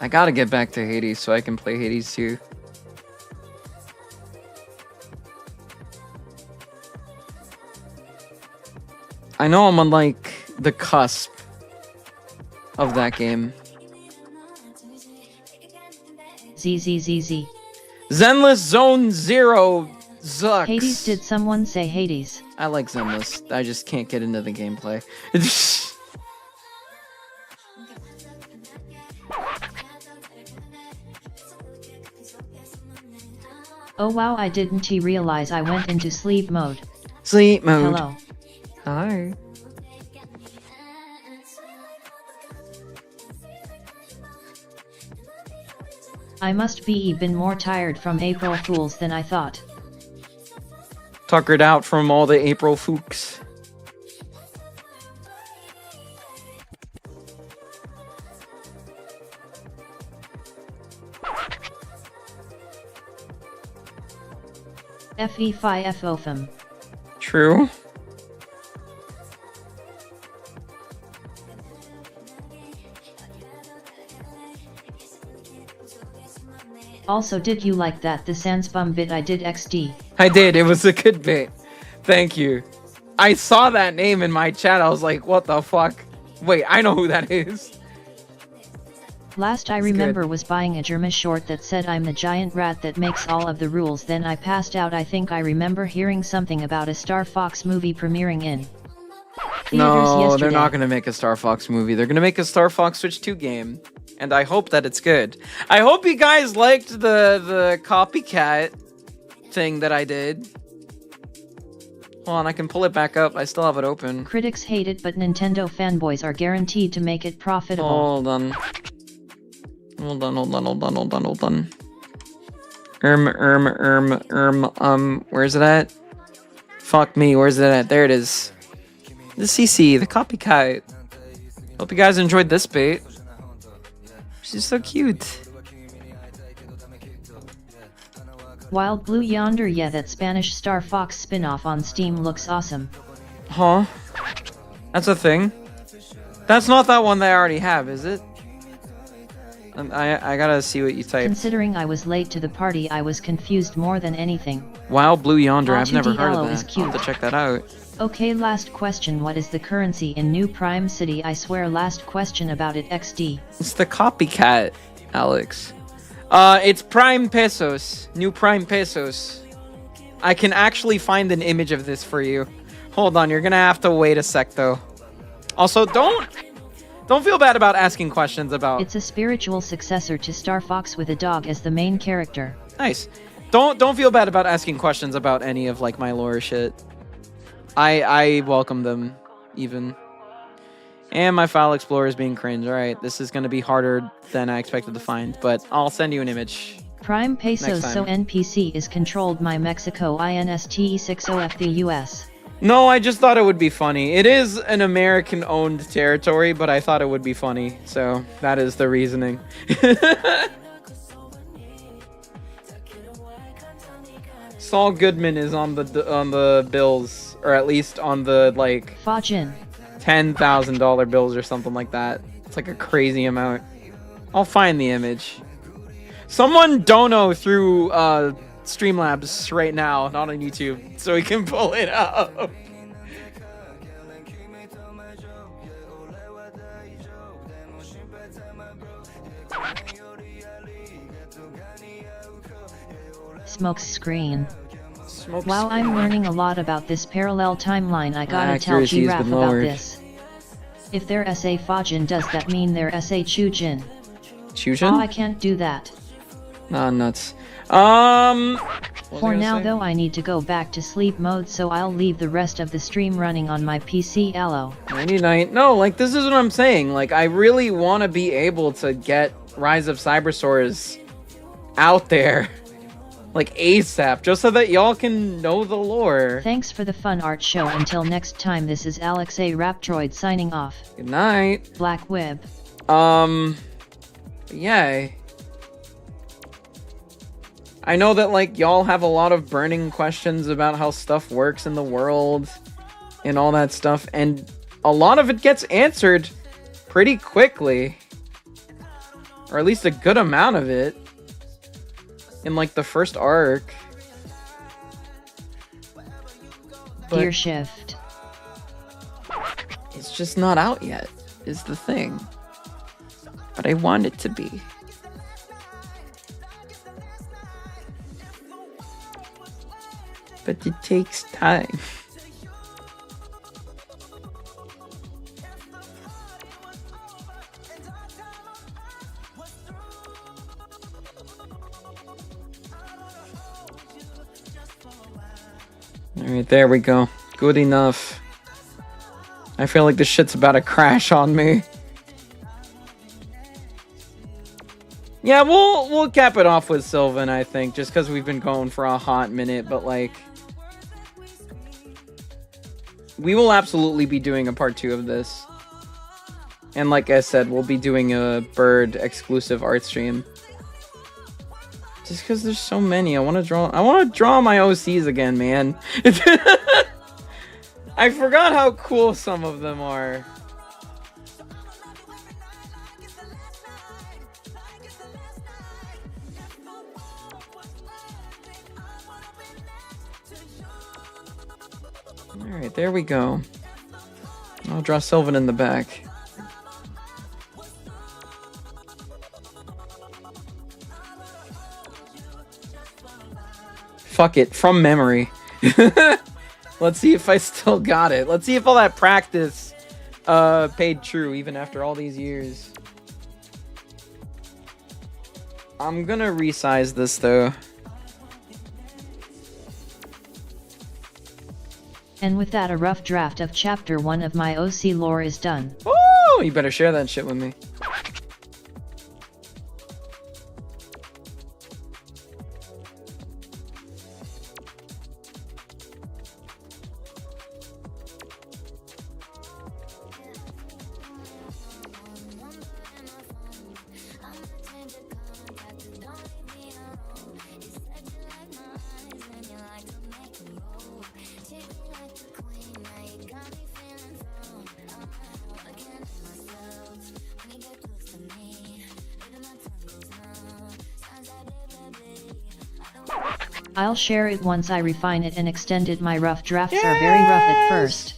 I gotta get back to Hades so I can play Hades too. I know I'm on like the cusp of that game. 𝙁𝙍𝙄𝙬. Zenless Zone Zero Zucks. Hades. Did someone say Hades? I like Zenless. I just can't get into the gameplay. Oh wow, I didn't realize I went into sleep mode. Sleep mode. Hello. Hi. I must be been more tired from April Fools than I thought. Tuckered out from all the April Fooks. FE5FOFM. True. Also, did you like that the Sansbum bit I did XD? I did. It was a good bit. Thank you. I saw that name in my chat. I was like, what the fuck? Wait, I know who that is. Last I remember was buying a German short that said I'm the giant rat that makes all of the rules. Then I passed out. I think I remember hearing something about a Star Fox movie premiering in theaters No, yesterday. they're not going to make a Star Fox movie. They're going to make a Star Fox Switch 2 game. And I hope that it's good. I hope you guys liked the copycat thing that I did. Hold on, I can pull it back up. I still have it open. Critics hate it, but Nintendo fanboys are guaranteed to make it profitable. Hold on. Hold on. Where's it at? Fuck me, where's it at? There it is. The CC, the copycat. Hope you guys enjoyed this bait. She's so cute. Wild Blue Yonder. Yeah, that Spanish Star Fox spin-off on Steam looks awesome. Huh? That's a thing? That's not that one that I already have, is it? I gotta see what you typed. Considering I was late to the party, I was confused more than anything. Wild Blue Yonder, I've never heard of R2DLO is that. I'll have to check that out. Okay, last question. What is the currency in New Prime City? I swear, last question about it XD. It's the copycat, Alex. It's Prime Pesos. New Prime Pesos. I can actually find an image of this for you. Hold on, you're gonna have to wait a sec though. Also, don't feel bad about asking questions about... It's a spiritual successor to Star Fox with a dog as the main character. Nice. Don't feel bad about asking questions about any of like my lore shit. I welcome them, even. And my file explorer is being cringe. Alright, this is gonna be harder than I expected to find, but I'll send you an image. Prime Pesos. So NPC is controlled by Mexico INSTE60F the US. No, I just thought it would be funny. It is an American-owned territory, but I thought it would be funny, so that is the reasoning. Saul Goodman is on the bills, or at least on the like Fajin. $10,000 bills or something like that. It's like a crazy amount. I'll find the image. Someone dono through Streamlabs right now, not on YouTube, so we can pull it up. Smoke screen. Smoke Wow, I'm learning a lot about this parallel timeline. I gotta tell Accuracy has Giraffe been about lowered. this. If they're SA Fajin, does that mean they're SA Chujin? Chujin? Oh, I can't do that. Nah, nuts. What was For I gonna now say? though, I need to go back to sleep mode, so I'll leave the rest of the stream running on my PC. LO. 99. No, like, this is what I'm saying. Like, I really want to be able to get Rise of Cybersaurs out there. Like, ASAP, just so that y'all can know the lore. Thanks for the fun art show. Until next time, this is Alex A. Raptroid signing off. Good night. Black Web. Yay. I know that, like, y'all have a lot of burning questions about how stuff works in the world and all that stuff, and a lot of it gets answered pretty quickly. Or at least a good amount of it in, like, the first arc. But Gear shift. it's just not out yet, is the thing. But I want it to be. But it takes time. Alright, there we go. Good enough. I feel like this shit's about to crash on me. Yeah, we'll cap it off with Sylvan, I think, just because we've been going for a hot minute, but like... we will absolutely be doing a part 2 of this. And like I said, we'll be doing a bird exclusive art stream. Just because there's so many. I want to draw my OCs again, man. I forgot how cool some of them are. Alright, there we go. I'll draw Sylvan in the back. Fuck it, from memory. Let's see if I still got it. Let's see if all that practice paid true even after all these years. I'm gonna resize this though. And with that, a rough draft of chapter 1 of my OC lore is done. Oh, you better share that shit with me. I'll share it once I refine it and extend it. My rough drafts are very rough at first.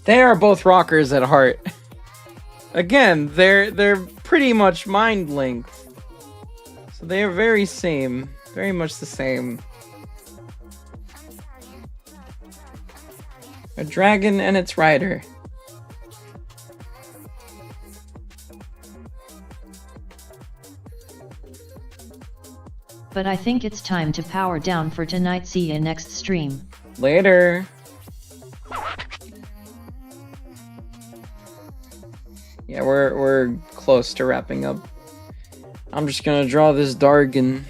They are both rockers at heart. Again, they're pretty much mind linked. So they are very much the same. A dragon and its rider. But I think it's time to power down for tonight. See you next stream. Later. Yeah, we're close to wrapping up. I'm just gonna draw this Dargon.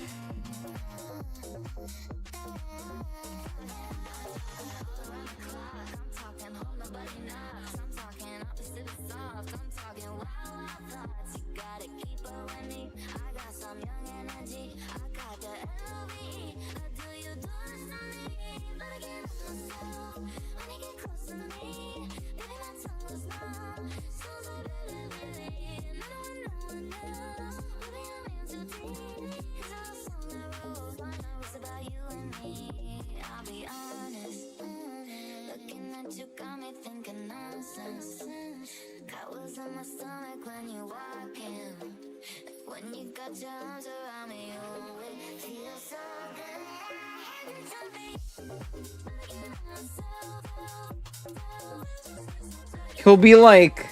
He'll be like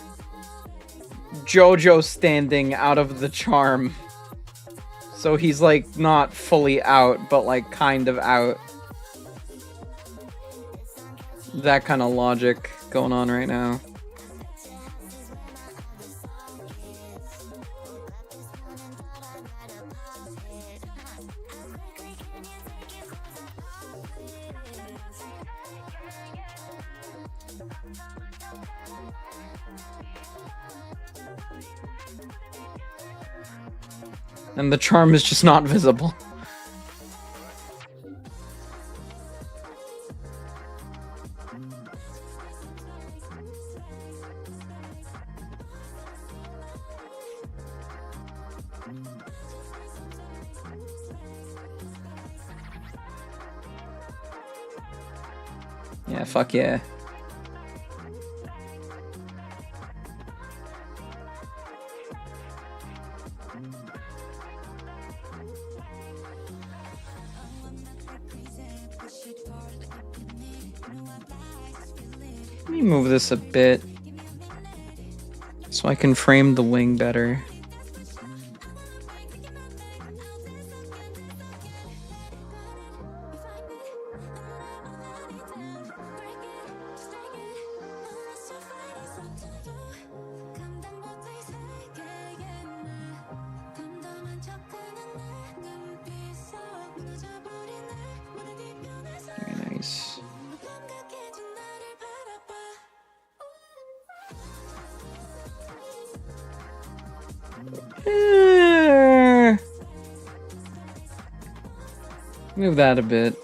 JoJo standing out of the charm. So he's like not fully out, but like kind of out. That kind of logic going on right now. And the charm is just not visible. Yeah, fuck yeah. Let me move this a bit so I can frame the wing better. Very nice. Move that a bit.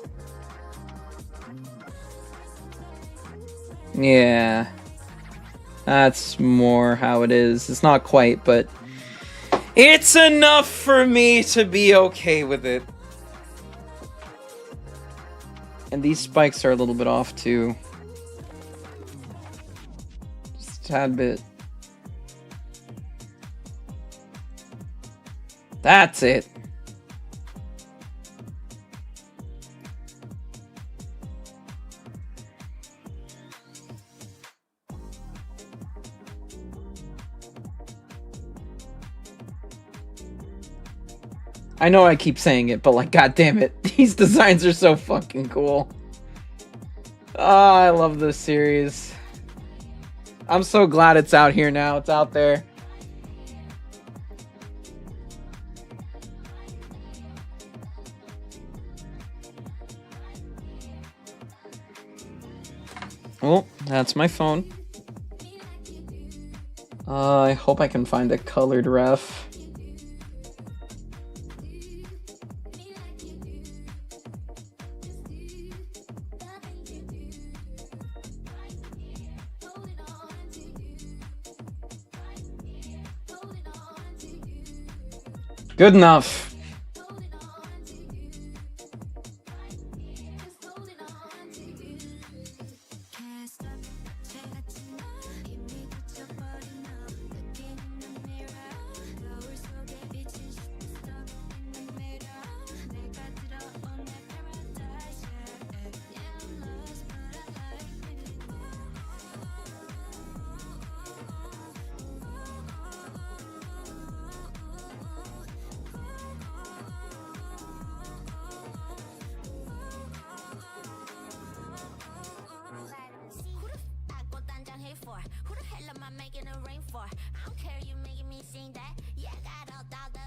Yeah. That's more how it is. It's not quite, but it's enough for me to be okay with it. And these spikes are a little bit off too. Just a tad bit. That's it. I know I keep saying it, but like, god damn it, these designs are so fucking cool. Oh, I love this series. I'm so glad it's out here now. It's out there. Oh, that's my phone. I hope I can find a colored ref. Good enough. Who the hell am I making it rain for? I don't care, you making me sing that. Yeah, I got all the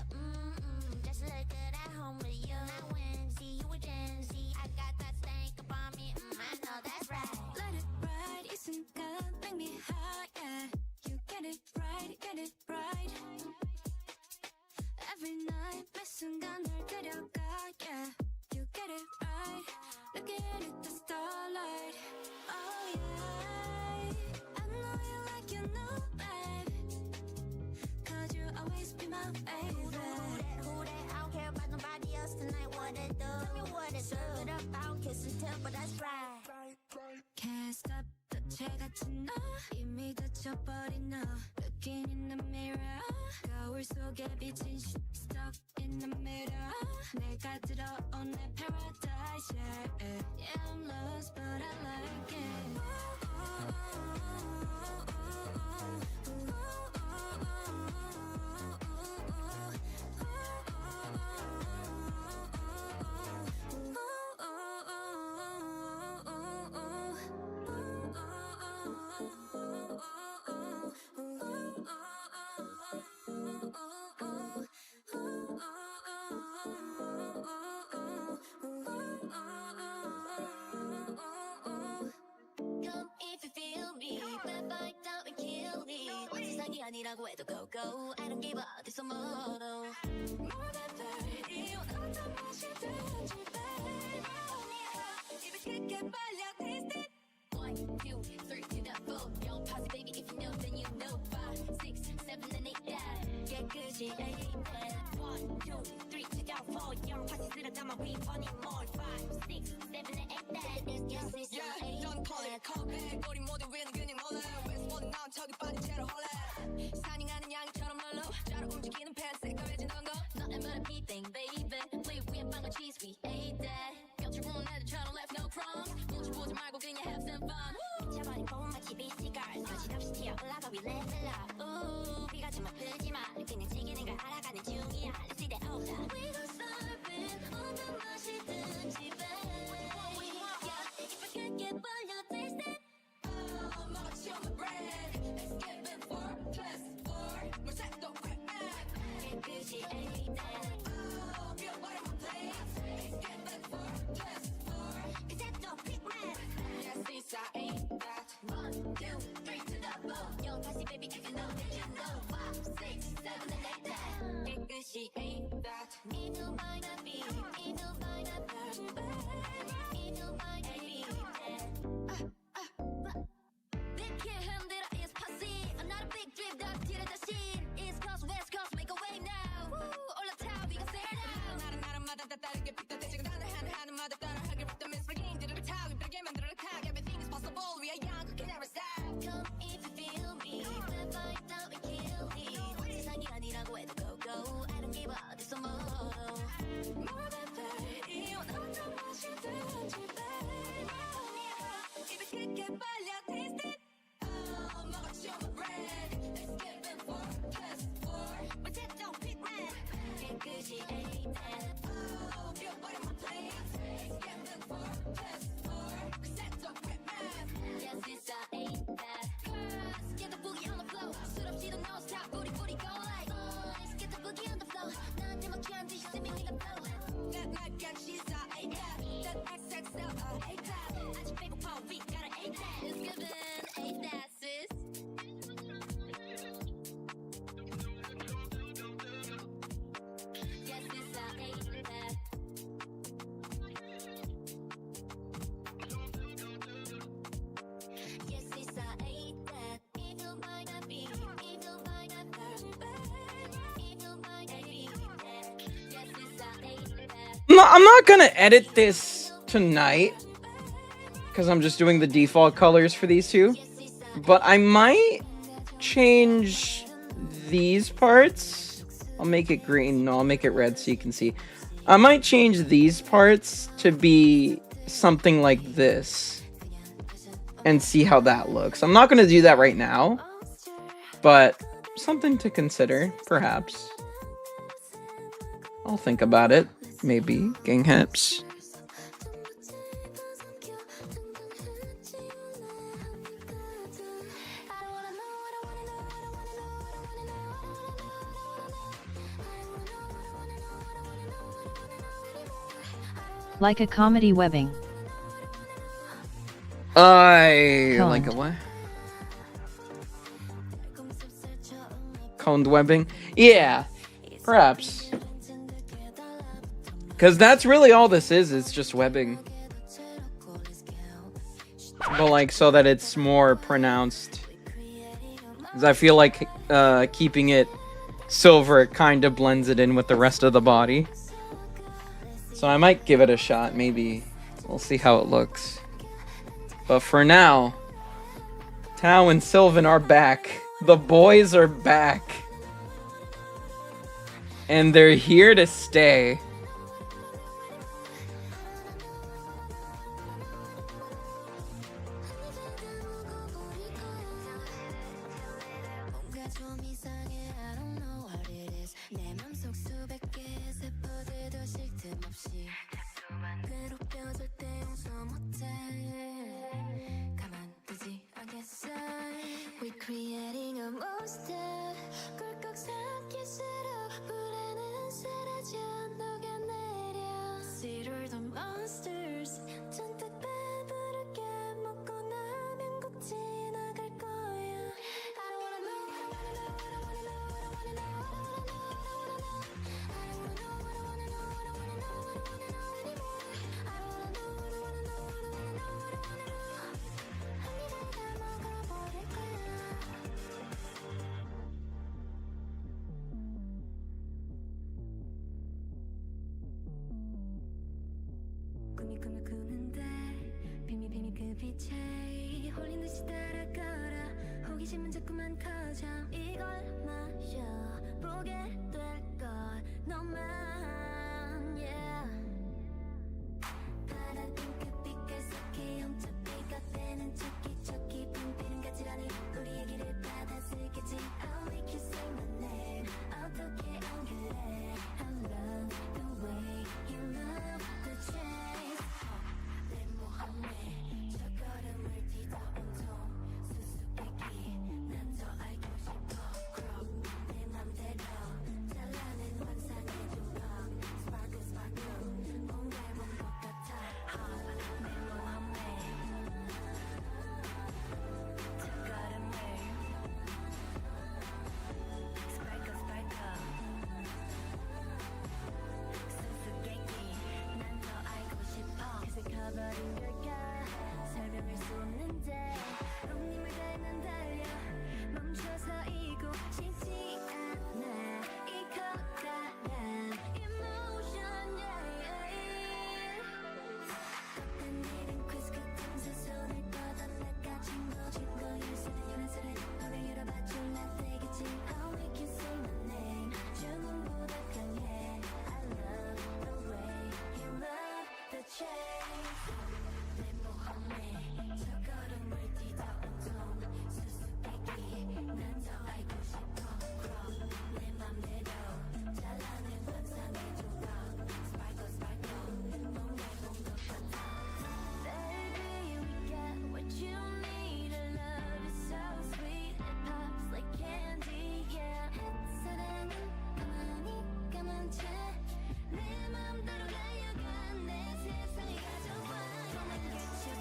just look good at home with you. Now when see you with Gen Z, I got that stank up on me. I know that's right. Let it ride, isn't gonna make me high, yeah. You get it right. Every night, 매 순간 널 데려가, yeah. You get it right. Looking at the starlight, oh yeah. I know you like you know, babe. 'Cause you always be my baby. Who that? I don't care about nobody else tonight. What it do? Tell me what it do. Serve it up, I don't kiss and tell, but that's right. Can't stop the 채같은 너 이미 닫혀버린 너 Looking in the mirror 거울 속에 비친 stuck in the middle 내가 들어온 내 paradise yeah, yeah I'm lost but I like it 아니라고 해도 go go I don't give a 어디서 뭐도 More than 30 어떤 맛이든지 babe 입을 크게 벌려 taste it 1, 2, 3 to the 4 Young posse baby if you know then you know 5, 6, 7 and 8 that 깨끗이 amen 1, 2, 3 to the 4 Young posse 쓰러 담아 we want it more 5, 6, 7 and 8 that Yes, it's yeah, don't call it comeback 우리 모두 위는 그냥 놀래 웨스트보드 난 저기 빠진 채로 홀래 사냥하는 양처럼 널로 자로 움직이는 팬스 꺼내진 던거 Nothing but a beating baby Play with 방울 cheese we ate that 곁을 보는 애들처럼 left no crumbs 눈치 보지 말고 그냥 have some fun 미쳐버린 봄 마치 비시갈 거짓없이 튀어 올라가 we level up Ooh 비가 좀 아프지 마 그냥 지기는 걸 알아가는 중이야 Let's see that over We gon' serve it 어떤 맛이든지 babe If I can't get by your taste it Oh much on my bread Let's give it for class 4 물 색도 quick map 깨끗이 ate that Oh feel what I'm playing Let's give it for class 4 cause that's no quick map Yes this I ate that 1, 2, 3 to the 4 Young posse baby if you know then you know 5, 6, 7 and 8 that 깨끗이 ate that If you might not be If you might not be If you might not be They can't handle it, it's posse Another big drip that did it, the shit East Coast, West Coast, make a way now Woo, 올라타, we gon' sail now 나라마다 다 다르게 픽다 지금 다들 하나마다 따라하게 with the misbeginning 들을 타 위벽에 만들어 타 Everything is possible, we are young, we can never stop Come if you feel me, we'll fight out and kill me 세상이 아니라고 해도 go go I don't give a 어디서 뭐도 More than 30 어떤 맛이든지 babe 입을 크게 벌려 taste it Oh 먹어줘 my bread Let's give it for class 4 물 색도 quick man 깨끗이 ate that Oh feel what I'm playing Let's give it for class 4 cause that's no quick man Yes it's I ate that Girls get the boogie on the floor 술 없이도 no stop booty booty go like Let's get the boogie on the floor 나한테 먹히한 듯이 see me in the flow That night gang she's I ate that That XXL I ate that 아직 배고파 we gotta ate that It's given ate that sis Yes it's I ate that Yes it's I ate that If you might not be If you might not be If you might not be Yes it's I ate that I'm not gonna edit this tonight because I'm just doing the default colors for these two, but I might change these parts. I'll make it green. No, I'll make it red so you can see. I might change these parts to be something like this and see how that looks. I'm not gonna do that right now, but something to consider, perhaps. I'll think about it. Maybe. Gang hips. Like a comedy webbing. Like a Coned. what? Coned webbing? Yeah, perhaps. Because that's really all this is, it's just webbing. But like, so that it's more pronounced. Because I feel like keeping it silver kind of blends it in with the rest of the body. So I might give it a shot, maybe. We'll see how it looks. But for now, Tao and Sylvan are back. The boys are back. And they're here to stay. 뭔가 좀 이상해 I don't know what it is 내 맘속 수백 개의 세포들도 쉴 틈 없이 괴롭혀 절대 용서 못해 가만두지 않겠어 We're creating a monster 꿀꺽 삼킬수록 불안은 사라져 녹아내려 Consider the monsters 잔뜩 배부르게 먹고 나면 꼭 지나갈 거야 I don't wanna know 빛에 홀린 듯이 따라가라 호기심은 자꾸만 커져 이걸 마셔보게 될걸 너만 yeah. 파란 핑크빛깔 속에 영차비가 되는 척기 빈비는 가지런히 우리 얘기를 받아쓰겠지 I'll make you say my name 어떻게 안 그래 I love the way you love the chase 내 모험에 저 걸음을 뒤져 온통 수수께끼 난 더 알고 싶어 Crop 내 맘대로 잘나는 환상의 조각 Sparkle sparkle 뭔가 본 것 같아 내 모험에 저 걸음을 Sparkle sparkle 수수께끼 난 더 알고 싶어 그새 커버린 걸까 설명할 수 없는데 롱님을 닮은 달려 멈춰서 이고 싶지 않아 이 커다란 emotion yeah. 어떤 일은 quiz 같으면서 손을 뻗어나가 친구 열쇠는 연한스레 너를 열어봐 졸라 되겠지 I'll make you say my name 주문보다 강해 I love the way you love the chase 내 모험에 저 걸음을 뒤져 온통 수수께끼 난 더 알고 싶어 Crop 내 맘대로 잘나는 환상의 조각 Sparkle sparkle 뭔가 본 것 같아 Baby we got what you need Our love is so sweet It pops like candy yeah 사랑은 가만히 가만 채내 맘대로 가여간 내 세상을 가져와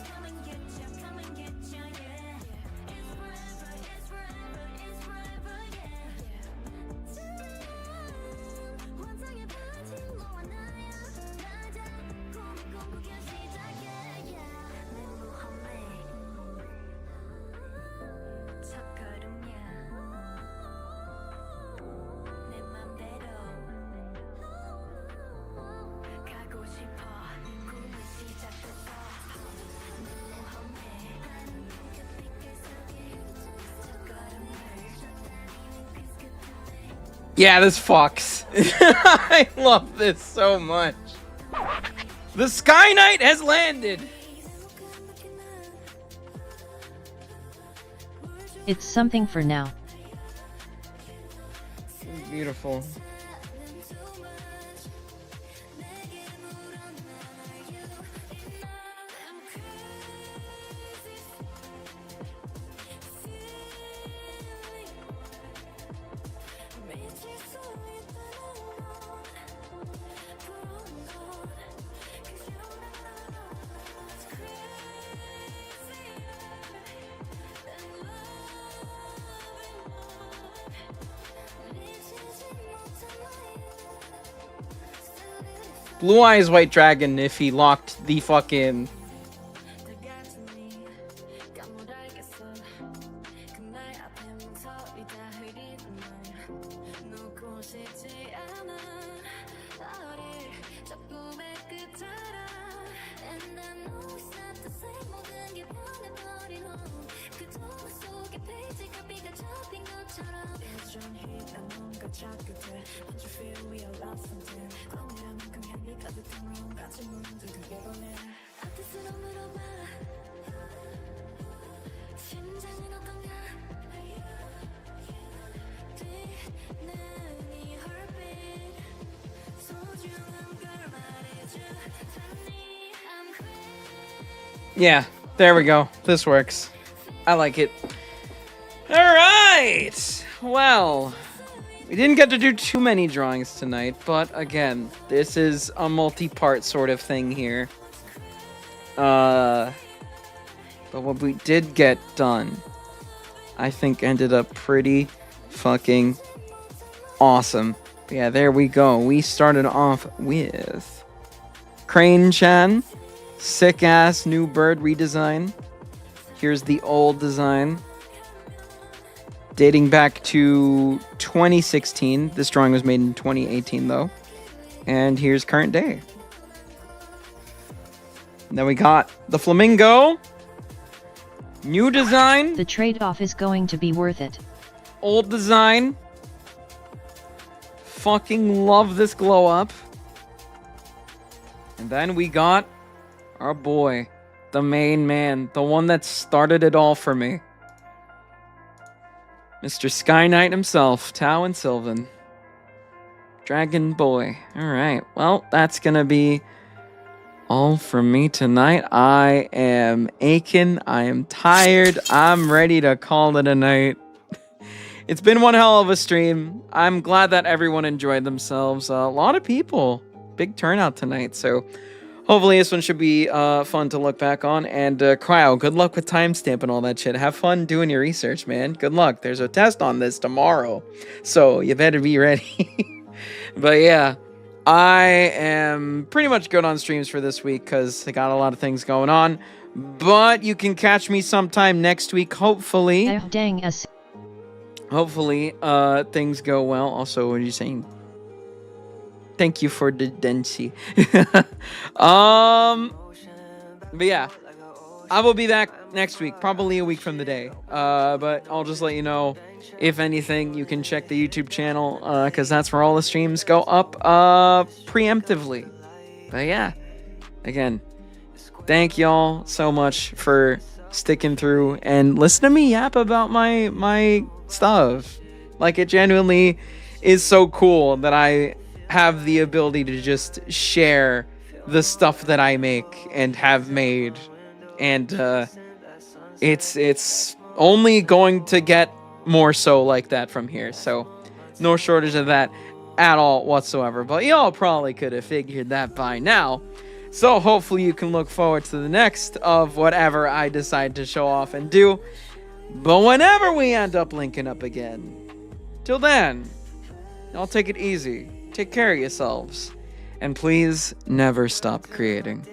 Come and get you, come and get you, yeah It's forever, it's forever, it's forever, yeah 지금 환상에 빠진 너와 나야 날 잡고 꿈꾸기 시작해 yeah 내 모험에 첫걸음이야 내 맘대로 가고 싶어 꿈이 시작됐어 내 모험에 파란 핑크빛깔 속에 첫걸음을 쫓아다니는 quiz 같은데 Yeah, this fucks. I love this so much. The Sky Knight has landed. It's something for now. Beautiful. Blue Eyes White Dragon if he locked the fucking Yeah, there we go. This works. I like it. Alright! Well, we didn't get to do too many drawings tonight, but again, this is a multi-part sort of thing here. But what we did get done, I think ended up pretty fucking awesome. But yeah, there we go. We started off with Crane-chan. Sick-ass new bird redesign. Here's the old design. Dating back to 2016. This drawing was made in 2018, though. And here's current day. Then we got the flamingo. New design, The trade-off is going to be worth it. old design. Fucking love this glow up. And then we got our boy, the main man, the one that started it all for me. Mr. Sky Knight himself, 𝙁𝙍𝙄𝙀𝙉𝙿. Dragon boy. Alright, well, that's gonna be all from me tonight. I am aching, I am tired, I'm ready to call it a night. It's been one hell of a stream. I'm glad that everyone enjoyed themselves. A lot of people. Big turnout tonight, so hopefully this one should be fun to look back on. And Cryo, good luck with timestamp and all that shit. Have fun doing your research, man. Good luck. There's a test on this tomorrow, so you better be ready. But yeah, I am pretty much good on streams for this week because I got a lot of things going on. But you can catch me sometime next week, hopefully. Dang as. Hopefully, things go well. Also, what are you saying? Thank you for the density. But yeah, I will be back next week, probably a week from the day. But I'll just let you know, if anything, you can check the YouTube channel, because that's where all the streams go up, preemptively. But yeah, again, thank y'all so much for sticking through and listen to me yap about my stuff. Like, it genuinely is so cool that I have the ability to just share the stuff that I make and have made, and it's only going to get more so like that from here, so no shortage of that at all whatsoever. But y'all probably could have figured that by now, so hopefully you can look forward to the next of whatever I decide to show off and do. But whenever we end up linking up again, till then, y'all take it easy, take care of yourselves, and please never stop creating.